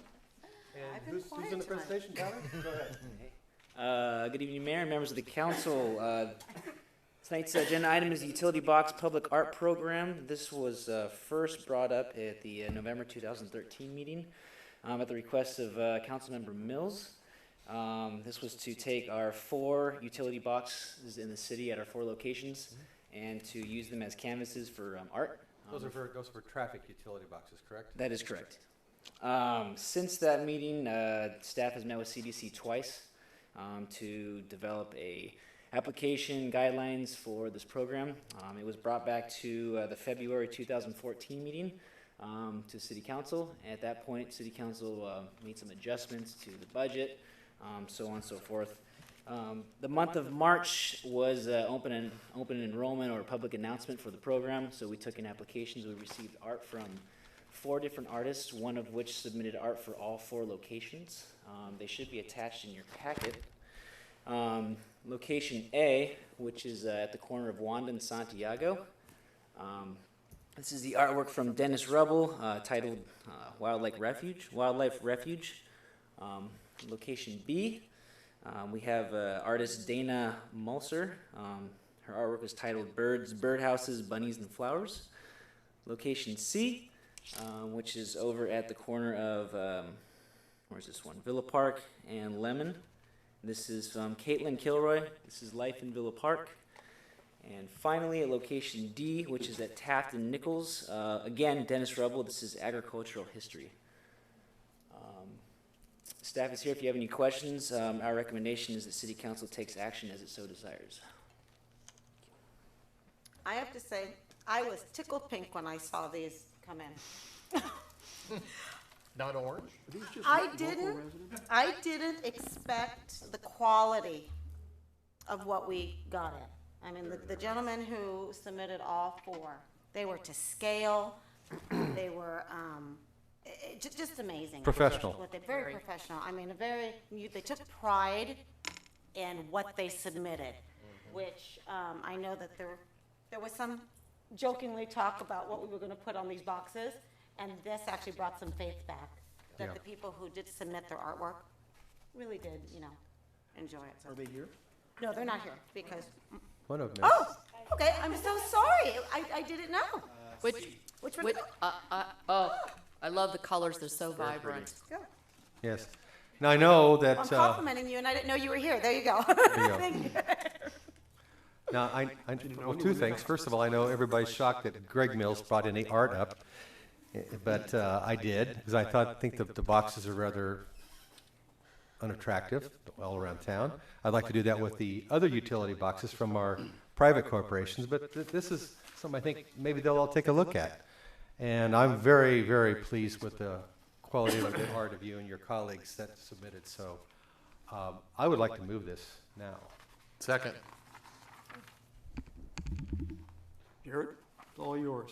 Speaker 11: I've
Speaker 4: And
Speaker 11: been
Speaker 4: who's
Speaker 11: quiet
Speaker 4: in the
Speaker 11: tonight.
Speaker 4: presentation, Tyler? Go ahead.
Speaker 18: Good evening, Mayor and members of the council. Tonight's agenda item is the Utility Box Public Art Program. This was first brought up at the November 2013 meeting at the request of Councilmember Mills. This was to take our 4 utility boxes in the city at our 4 locations and to use them as canvases for art.
Speaker 4: Those are for traffic utility boxes, correct?
Speaker 18: That is correct. Since that meeting, staff has met with CDC twice to develop a application guidelines for this program. It was brought back to the February 2014 meeting to City Council. At that point, City Council made some adjustments to the budget, so on and so forth. The month of March was open enrollment or public announcement for the program, so we took in applications. We received art from 4 different artists, one of which submitted art for all 4 locations. They should be attached in your packet. Location A, which is at the corner of Wanda and Santiago. This is the artwork from Dennis Rubble, titled Wildlife Refuge. Location B, we have artist Dana Mulser. Her artwork is titled Birds, Birdhouses, Bunnies, and Flowers. Location C, which is over at the corner of, where's this one? Villa Park and Lemon. This is from Caitlin Kilroy. This is Life in Villa Park. And finally, at location D, which is at Taft and Nichols. Again, Dennis Rubble. This is agricultural history. Staff is here if you have any questions. Our recommendation is that City Council takes action as it so desires.
Speaker 11: I have to say, I was tickled pink when I saw these come in.
Speaker 14: Not orange?
Speaker 11: I didn't expect the quality of what we got in. I mean, the gentleman who submitted all 4, they were to scale, they were, just amazing.
Speaker 4: Professional.
Speaker 11: What they, very professional. I mean, they took pride in what they submitted, which I know that there was some jokingly talk about what we were going to put on these boxes, and this actually brought some faith back, that the people who did submit their artwork really did, enjoy it. So.
Speaker 1: Are they here?
Speaker 11: No, they're not here because.
Speaker 4: One of them.
Speaker 11: Oh, okay. I'm so sorry. I didn't know. Which one?
Speaker 16: I love the colors. They're so vibrant.
Speaker 11: Go.
Speaker 4: Yes. Now, I know that...
Speaker 11: I'm complimenting you, and I didn't know you were here. There you go.
Speaker 4: There you go.
Speaker 11: Thank you.
Speaker 4: Now, well, two things. First of all, I know everybody's shocked that Greg Mills brought any art up, but I did, because I think the boxes are rather unattractive all around town. I'd like to do that with the other utility boxes from our private corporations, but this is something I think maybe they'll all take a look at. And I'm very, very pleased with the quality of the art of you and your colleagues that submitted. So I would like to move this now.
Speaker 14: Second.
Speaker 1: Garrett, it's all yours.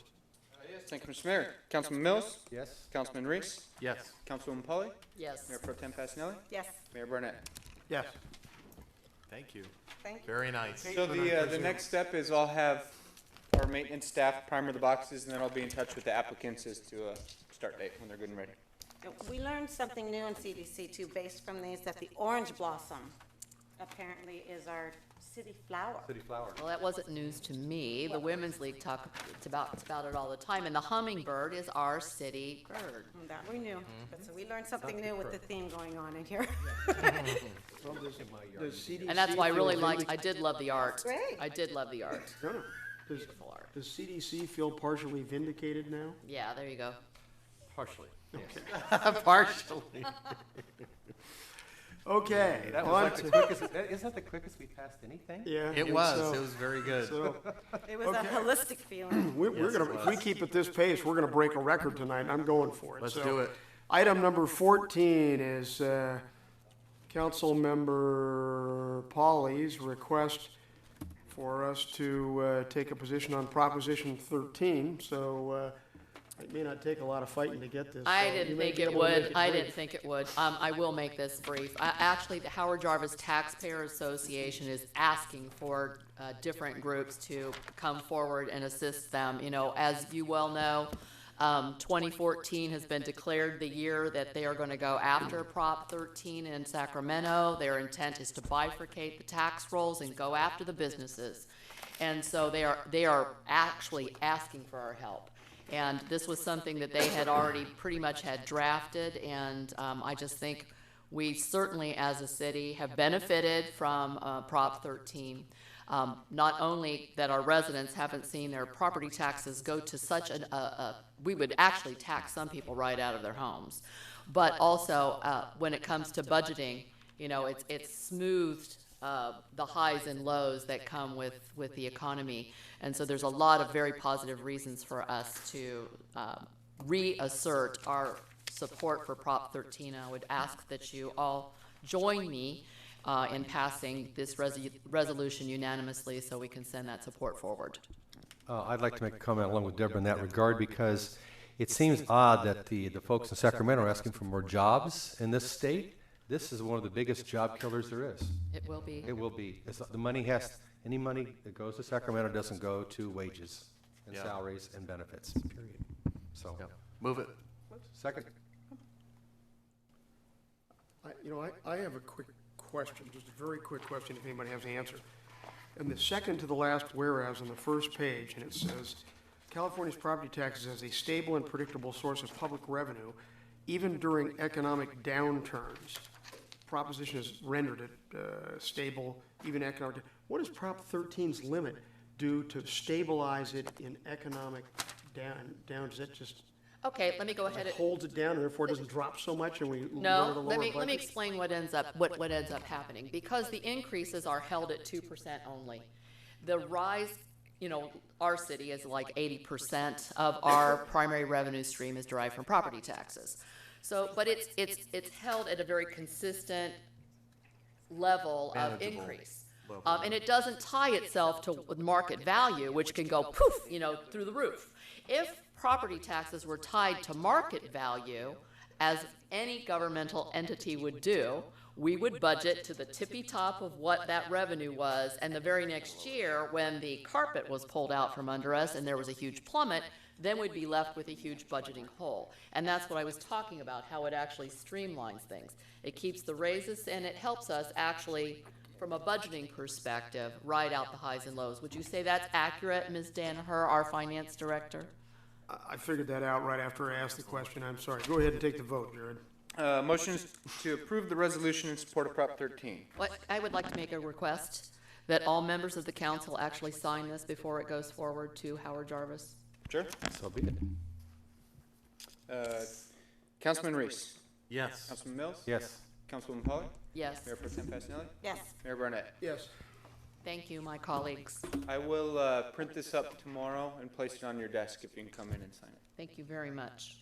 Speaker 2: Yes, thank you, Mr. Mayor. Councilman Mills?
Speaker 4: Yes.
Speaker 2: Councilman Reese?
Speaker 14: Yes.
Speaker 2: Councilwoman Polly?
Speaker 16: Yes.
Speaker 2: Mayor Pro Tem Fasenelli?
Speaker 11: Yes.
Speaker 2: Mayor Barnett?
Speaker 1: Yes.
Speaker 14: Thank you.
Speaker 11: Thank you.
Speaker 14: Very nice.
Speaker 2: So the next step is I'll have our maintenance staff primer the boxes, and then I'll be in touch with the applicants as to a start date when they're good and ready.
Speaker 11: We learned something new in CDC too, based from these, that the orange blossom apparently is our city flower.
Speaker 4: City flower.
Speaker 16: Well, that wasn't news to me. The Women's League talks about it all the time, and the hummingbird is our city bird.
Speaker 11: That we knew. But so we learned something new with the theme going on in here.
Speaker 1: Does CDC
Speaker 16: And that's why I really
Speaker 1: feel
Speaker 16: liked, I did love the art.
Speaker 11: Great.
Speaker 16: I did love the art.
Speaker 1: No, no. Does,
Speaker 16: Beautiful art.
Speaker 1: does CDC feel partially vindicated now?
Speaker 16: Yeah, there you go.
Speaker 4: Partially.
Speaker 14: Partially.
Speaker 1: Okay.
Speaker 4: That was
Speaker 1: on
Speaker 4: like
Speaker 1: to-
Speaker 4: the quickest, isn't that the quickest we passed anything?
Speaker 1: Yeah.
Speaker 14: It was. It was very good.
Speaker 1: So,
Speaker 11: It was a holistic feeling.
Speaker 1: we're gonna, if we keep at this pace, we're gonna break a record tonight. I'm going for it.
Speaker 14: Let's
Speaker 1: So,
Speaker 14: do it.
Speaker 1: Item number 14 is Council Member Polly's request for us to take a position on Proposition 13. So it may not take a lot of fighting to get this.
Speaker 16: I
Speaker 1: so you
Speaker 16: didn't
Speaker 1: may
Speaker 16: think
Speaker 1: be
Speaker 16: it
Speaker 1: able to make
Speaker 16: would. I
Speaker 1: brief.
Speaker 16: didn't think it would. I will make this brief. Actually, the Howard Jarvis Taxpayer Association is asking for different groups to come forward and assist them. You know, as you well know, 2014 has been declared the year that they are going to go after Prop 13 in Sacramento. Their intent is to bifurcate the tax rolls and go after the businesses. And so they are actually asking for our help. And this was something that they had already pretty much had drafted, and I just think we certainly as a city have benefited from Prop 13. Not only that our residents haven't seen their property taxes go to such we would actually tax some people right out of their homes, but also when it comes to budgeting, you know, it's smoothed the highs and lows that come with the economy. And so there's a lot of very positive reasons for us to reassert our support for Prop 13. I would ask that you all join me in passing this resolution unanimously so we can send that support forward.
Speaker 4: I'd like to make a comment along with Deborah in that regard, because it seems odd that the folks in Sacramento are asking for more jobs in this state. This is one of the biggest job killers there is.
Speaker 16: It will be.
Speaker 4: It will be. Any money that goes to Sacramento doesn't go to wages and
Speaker 14: Yeah.
Speaker 4: salaries and benefits, period. So,
Speaker 14: Move it.
Speaker 4: second.
Speaker 1: I have a quick question, just a very quick question, if anybody has an answer. And the second to the last whereas on the first page, and it says, California's property taxes as a stable and predictable source of public revenue, even during economic downturns. Proposition has rendered it stable, even economic. What does Prop 13's limit do to stabilize it in economic down? Does that just
Speaker 16: Okay, let me go ahead.
Speaker 1: holds it down and therefore it doesn't drop so much and we lower the
Speaker 16: No,
Speaker 1: lower
Speaker 16: let me
Speaker 1: budget?
Speaker 16: explain what ends up happening. Because the increases are held at 2% only. The rise, you know, our city is like 80% of our primary revenue stream is derived from property taxes. So, but it's held at a very consistent level of
Speaker 14: Manageable
Speaker 16: increase.
Speaker 14: level.
Speaker 16: And it doesn't tie itself to market value, which can go poof, you know, through the roof. If property taxes were tied to market value, as any governmental entity would do, we would budget to the tippy top of what that revenue was, and the very next year, when the carpet was pulled out from under us and there was a huge plummet, then we'd be left with a huge budgeting hole. And that's what I was talking about, how it actually streamlines things. It keeps the raises, and it helps us actually, from a budgeting perspective, ride out the highs and lows. Would you say that's accurate, Ms. Danaher, our finance director?
Speaker 1: I figured that out right after I asked the question. I'm sorry. Go ahead and take the vote, Jared.
Speaker 2: Motions to approve the resolution in support of Prop 13.
Speaker 16: I would like to make a request that all members of the council actually sign this before it goes forward to Howard Jarvis.
Speaker 2: Sure.
Speaker 4: So be it.
Speaker 2: Councilman Reese.
Speaker 14: Yes.
Speaker 2: Councilman Mills.
Speaker 4: Yes.
Speaker 2: Councilwoman Polly.
Speaker 16: Yes.
Speaker 2: Mayor Pro Tem Fasenelli.
Speaker 11: Yes.
Speaker 2: Mayor Barnett.
Speaker 1: Yes.
Speaker 16: Thank you, my colleagues.
Speaker 2: I will print this up tomorrow and place it on your desk if you can come in and sign it.
Speaker 16: Thank you very much.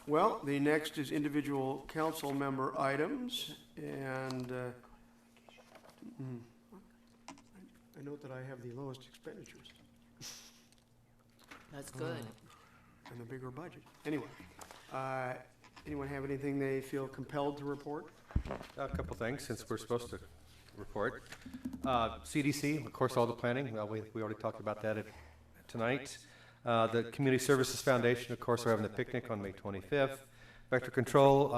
Speaker 1: Well, the next is individual council member items, and I note that I have the lowest expenditures
Speaker 16: That's good.
Speaker 1: and the bigger budget. Anyway, anyone have anything they feel compelled to report?
Speaker 4: A couple things, since we're supposed to report. CDC, of course, all the planning, we already talked about that tonight. The Community Services Foundation, of course, are having the picnic on May 25th. Vector Control,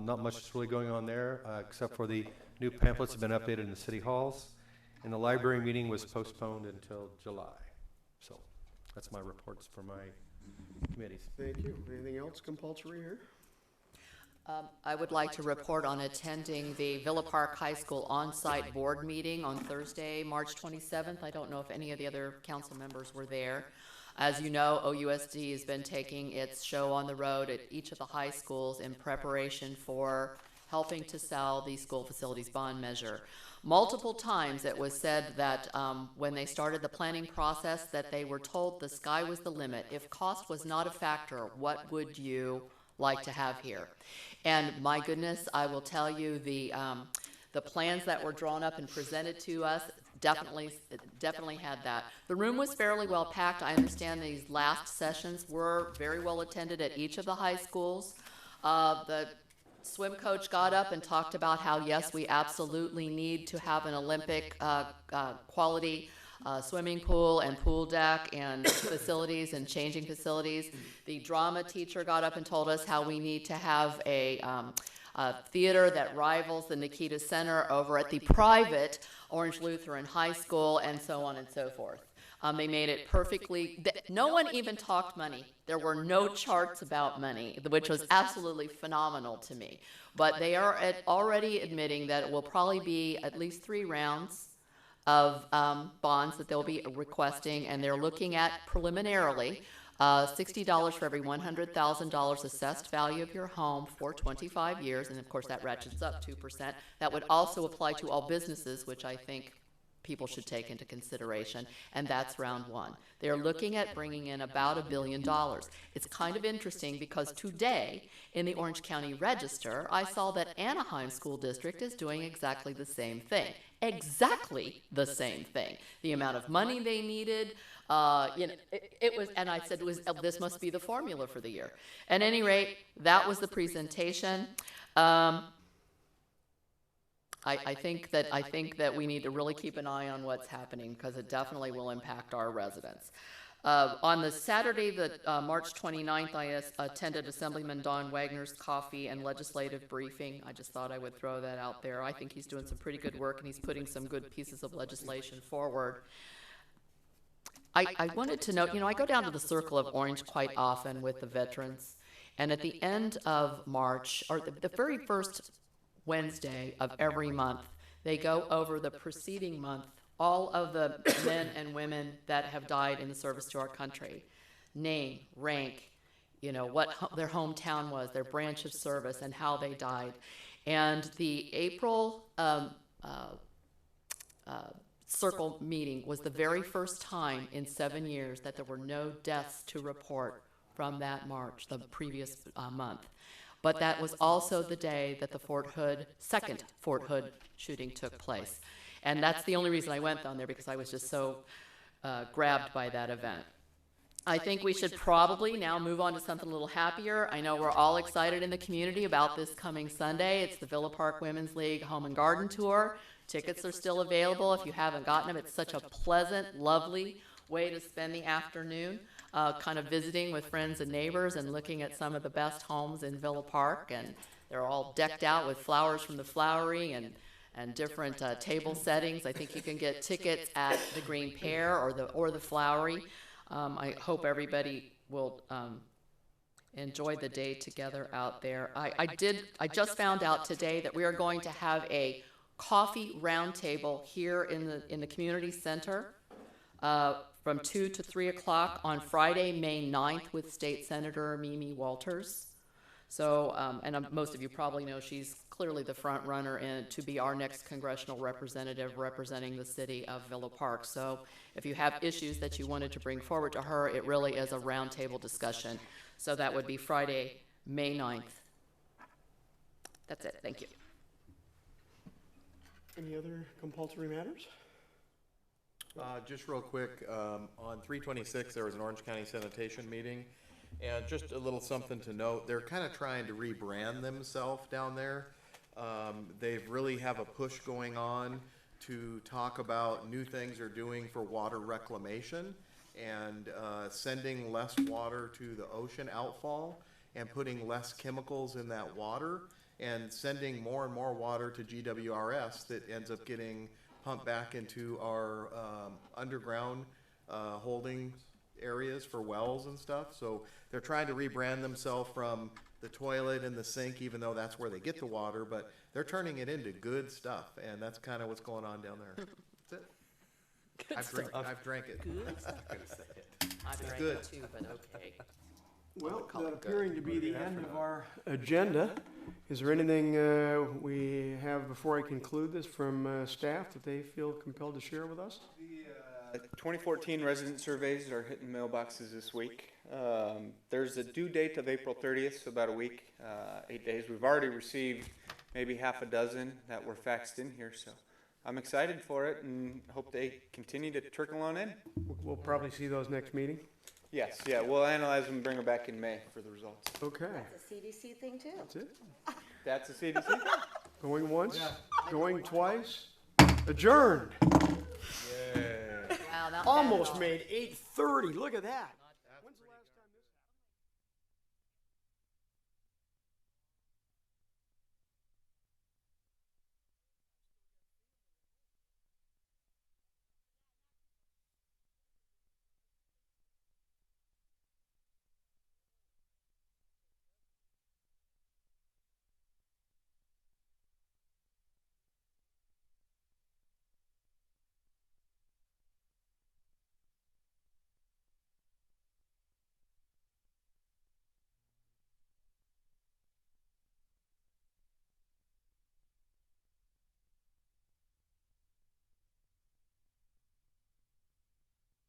Speaker 4: not much is really going on there, except for the new pamphlets have been updated in the city halls. And the library meeting was postponed until July. So that's my reports for my committees.
Speaker 1: Thank you. Anything else compulsory here?
Speaker 16: I would like to report on attending the Villa Park High School on-site board meeting on Thursday, March 27th. I don't know if any of the other council members were there. As you know, OUSD has been taking its show on the road at each of the high schools in preparation for helping to sell the school facilities bond measure. Multiple times it was said that when they started the planning process that they were told the sky was the limit. If cost was not a factor, what would you like to have here? And my goodness, I will tell you the plans that were drawn up and presented to us definitely had that. The room was fairly well packed. I understand these last sessions were very well attended at each of the high schools. The swim coach got up and talked about how, yes, we absolutely need to have an Olympic quality swimming pool and pool deck and facilities and changing facilities. The drama teacher got up and told us how we need to have a theater that rivals the Nikita Center over at the private Orange Lutheran High School, and so on and so forth. They made it perfectly, no one even talked money. There were no charts about money, which was absolutely phenomenal to me. But they are already admitting that it will probably be at least 3 rounds of bonds that they'll be requesting, and they're looking at preliminarily $60 for every $100,000 assessed value of your home for 25 years, and of course that ratchets up 2%. That would also apply to all businesses, which I think people should take into consideration, and that's round 1. They're looking at bringing in about $1 billion. It's kind of interesting because today in the Orange County Register, I saw that Anaheim School District is doing exactly the same thing. Exactly the same thing. The amount of money they needed, it was, and I said, this must be the formula for the year. At any rate, that was the presentation. I think that we need to really keep an eye on what's happening because it definitely will impact our residents. On the Saturday, March 29th, I attended Assemblyman Don Wagner's coffee and legislative briefing. I just thought I would throw that out there. I think he's doing some pretty good work and he's putting some good pieces of legislation forward. I wanted to note, I go down to the Circle of Orange quite often with the veterans, and at the end of March, or the very first Wednesday of every month, they go over the preceding month, all of the men and women that have died in the service to our country. Name, rank, what their hometown was, their branch of service, and how they died. And the April Circle meeting was the very first time in 7 years that there were no deaths to report from that March, the previous month. But that was also the day that the second Fort Hood shooting took place. And that's the only reason I went down there, because I was just so grabbed by that event. I think we should probably now move on to something a little happier. I know we're all excited in the community about this coming Sunday. It's the Villa Park Women's League Home and Garden Tour. Tickets are still available if you haven't gotten them. It's such a pleasant, lovely way to spend the afternoon, kind of visiting with friends and neighbors and looking at some of the best homes in Villa Park. And they're all decked out with flowers from the Flowery and different table settings. I think you can get tickets at the Green Pear or the Flowery. I hope everybody will enjoy the day together out there. I just found out today that we are going to have a coffee roundtable here in the community center from 2 to 3 o'clock on Friday, May 9th with State Senator Mimi Walters. So, and most of you probably know she's clearly the front runner to be our next congressional representative representing the city of Villa Park. So if you have issues that you wanted to bring forward to her, it really is a roundtable discussion. So that would be Friday, May 9th. That's it. Thank you.
Speaker 1: Any other compulsory matters?
Speaker 14: Just real quick, on 326, there was an Orange County sanitation meeting. And just a little something to note, they're kind of trying to rebrand themselves down there. They really have a push going on to talk about new things they're doing for water reclamation and sending less water to the ocean outfall and putting less chemicals in that water and sending more and more water to GWRS that ends up getting pumped back into our underground holding areas for wells and stuff. So they're trying to rebrand themselves from the toilet and the sink, even though that's where they get the water, but they're turning it into good stuff, and that's kind of what's going on down there. That's it. I've drank it.
Speaker 16: Good stuff. I drank
Speaker 14: good.
Speaker 16: it too, but okay.
Speaker 1: Well, that appearing to be the end of our agenda. Is there anything we have before I conclude this from staff that they feel compelled to share with us?
Speaker 2: The 2014 resident surveys are hitting mailboxes this week. There's a due date of April 30th, so about a week, 8 days. We've already received maybe half a dozen that were faxed in here, so I'm excited for it and hope they continue to trickle on in.
Speaker 1: We'll probably see those next meeting.
Speaker 2: Yes, yeah, we'll analyze them and bring them back in May for the results.
Speaker 1: Okay.
Speaker 11: That's a CDC thing too.
Speaker 1: That's it.
Speaker 2: That's a CDC.
Speaker 1: Going once, going twice, adjourned.
Speaker 16: Wow,
Speaker 1: Almost made 8:30. Look at that.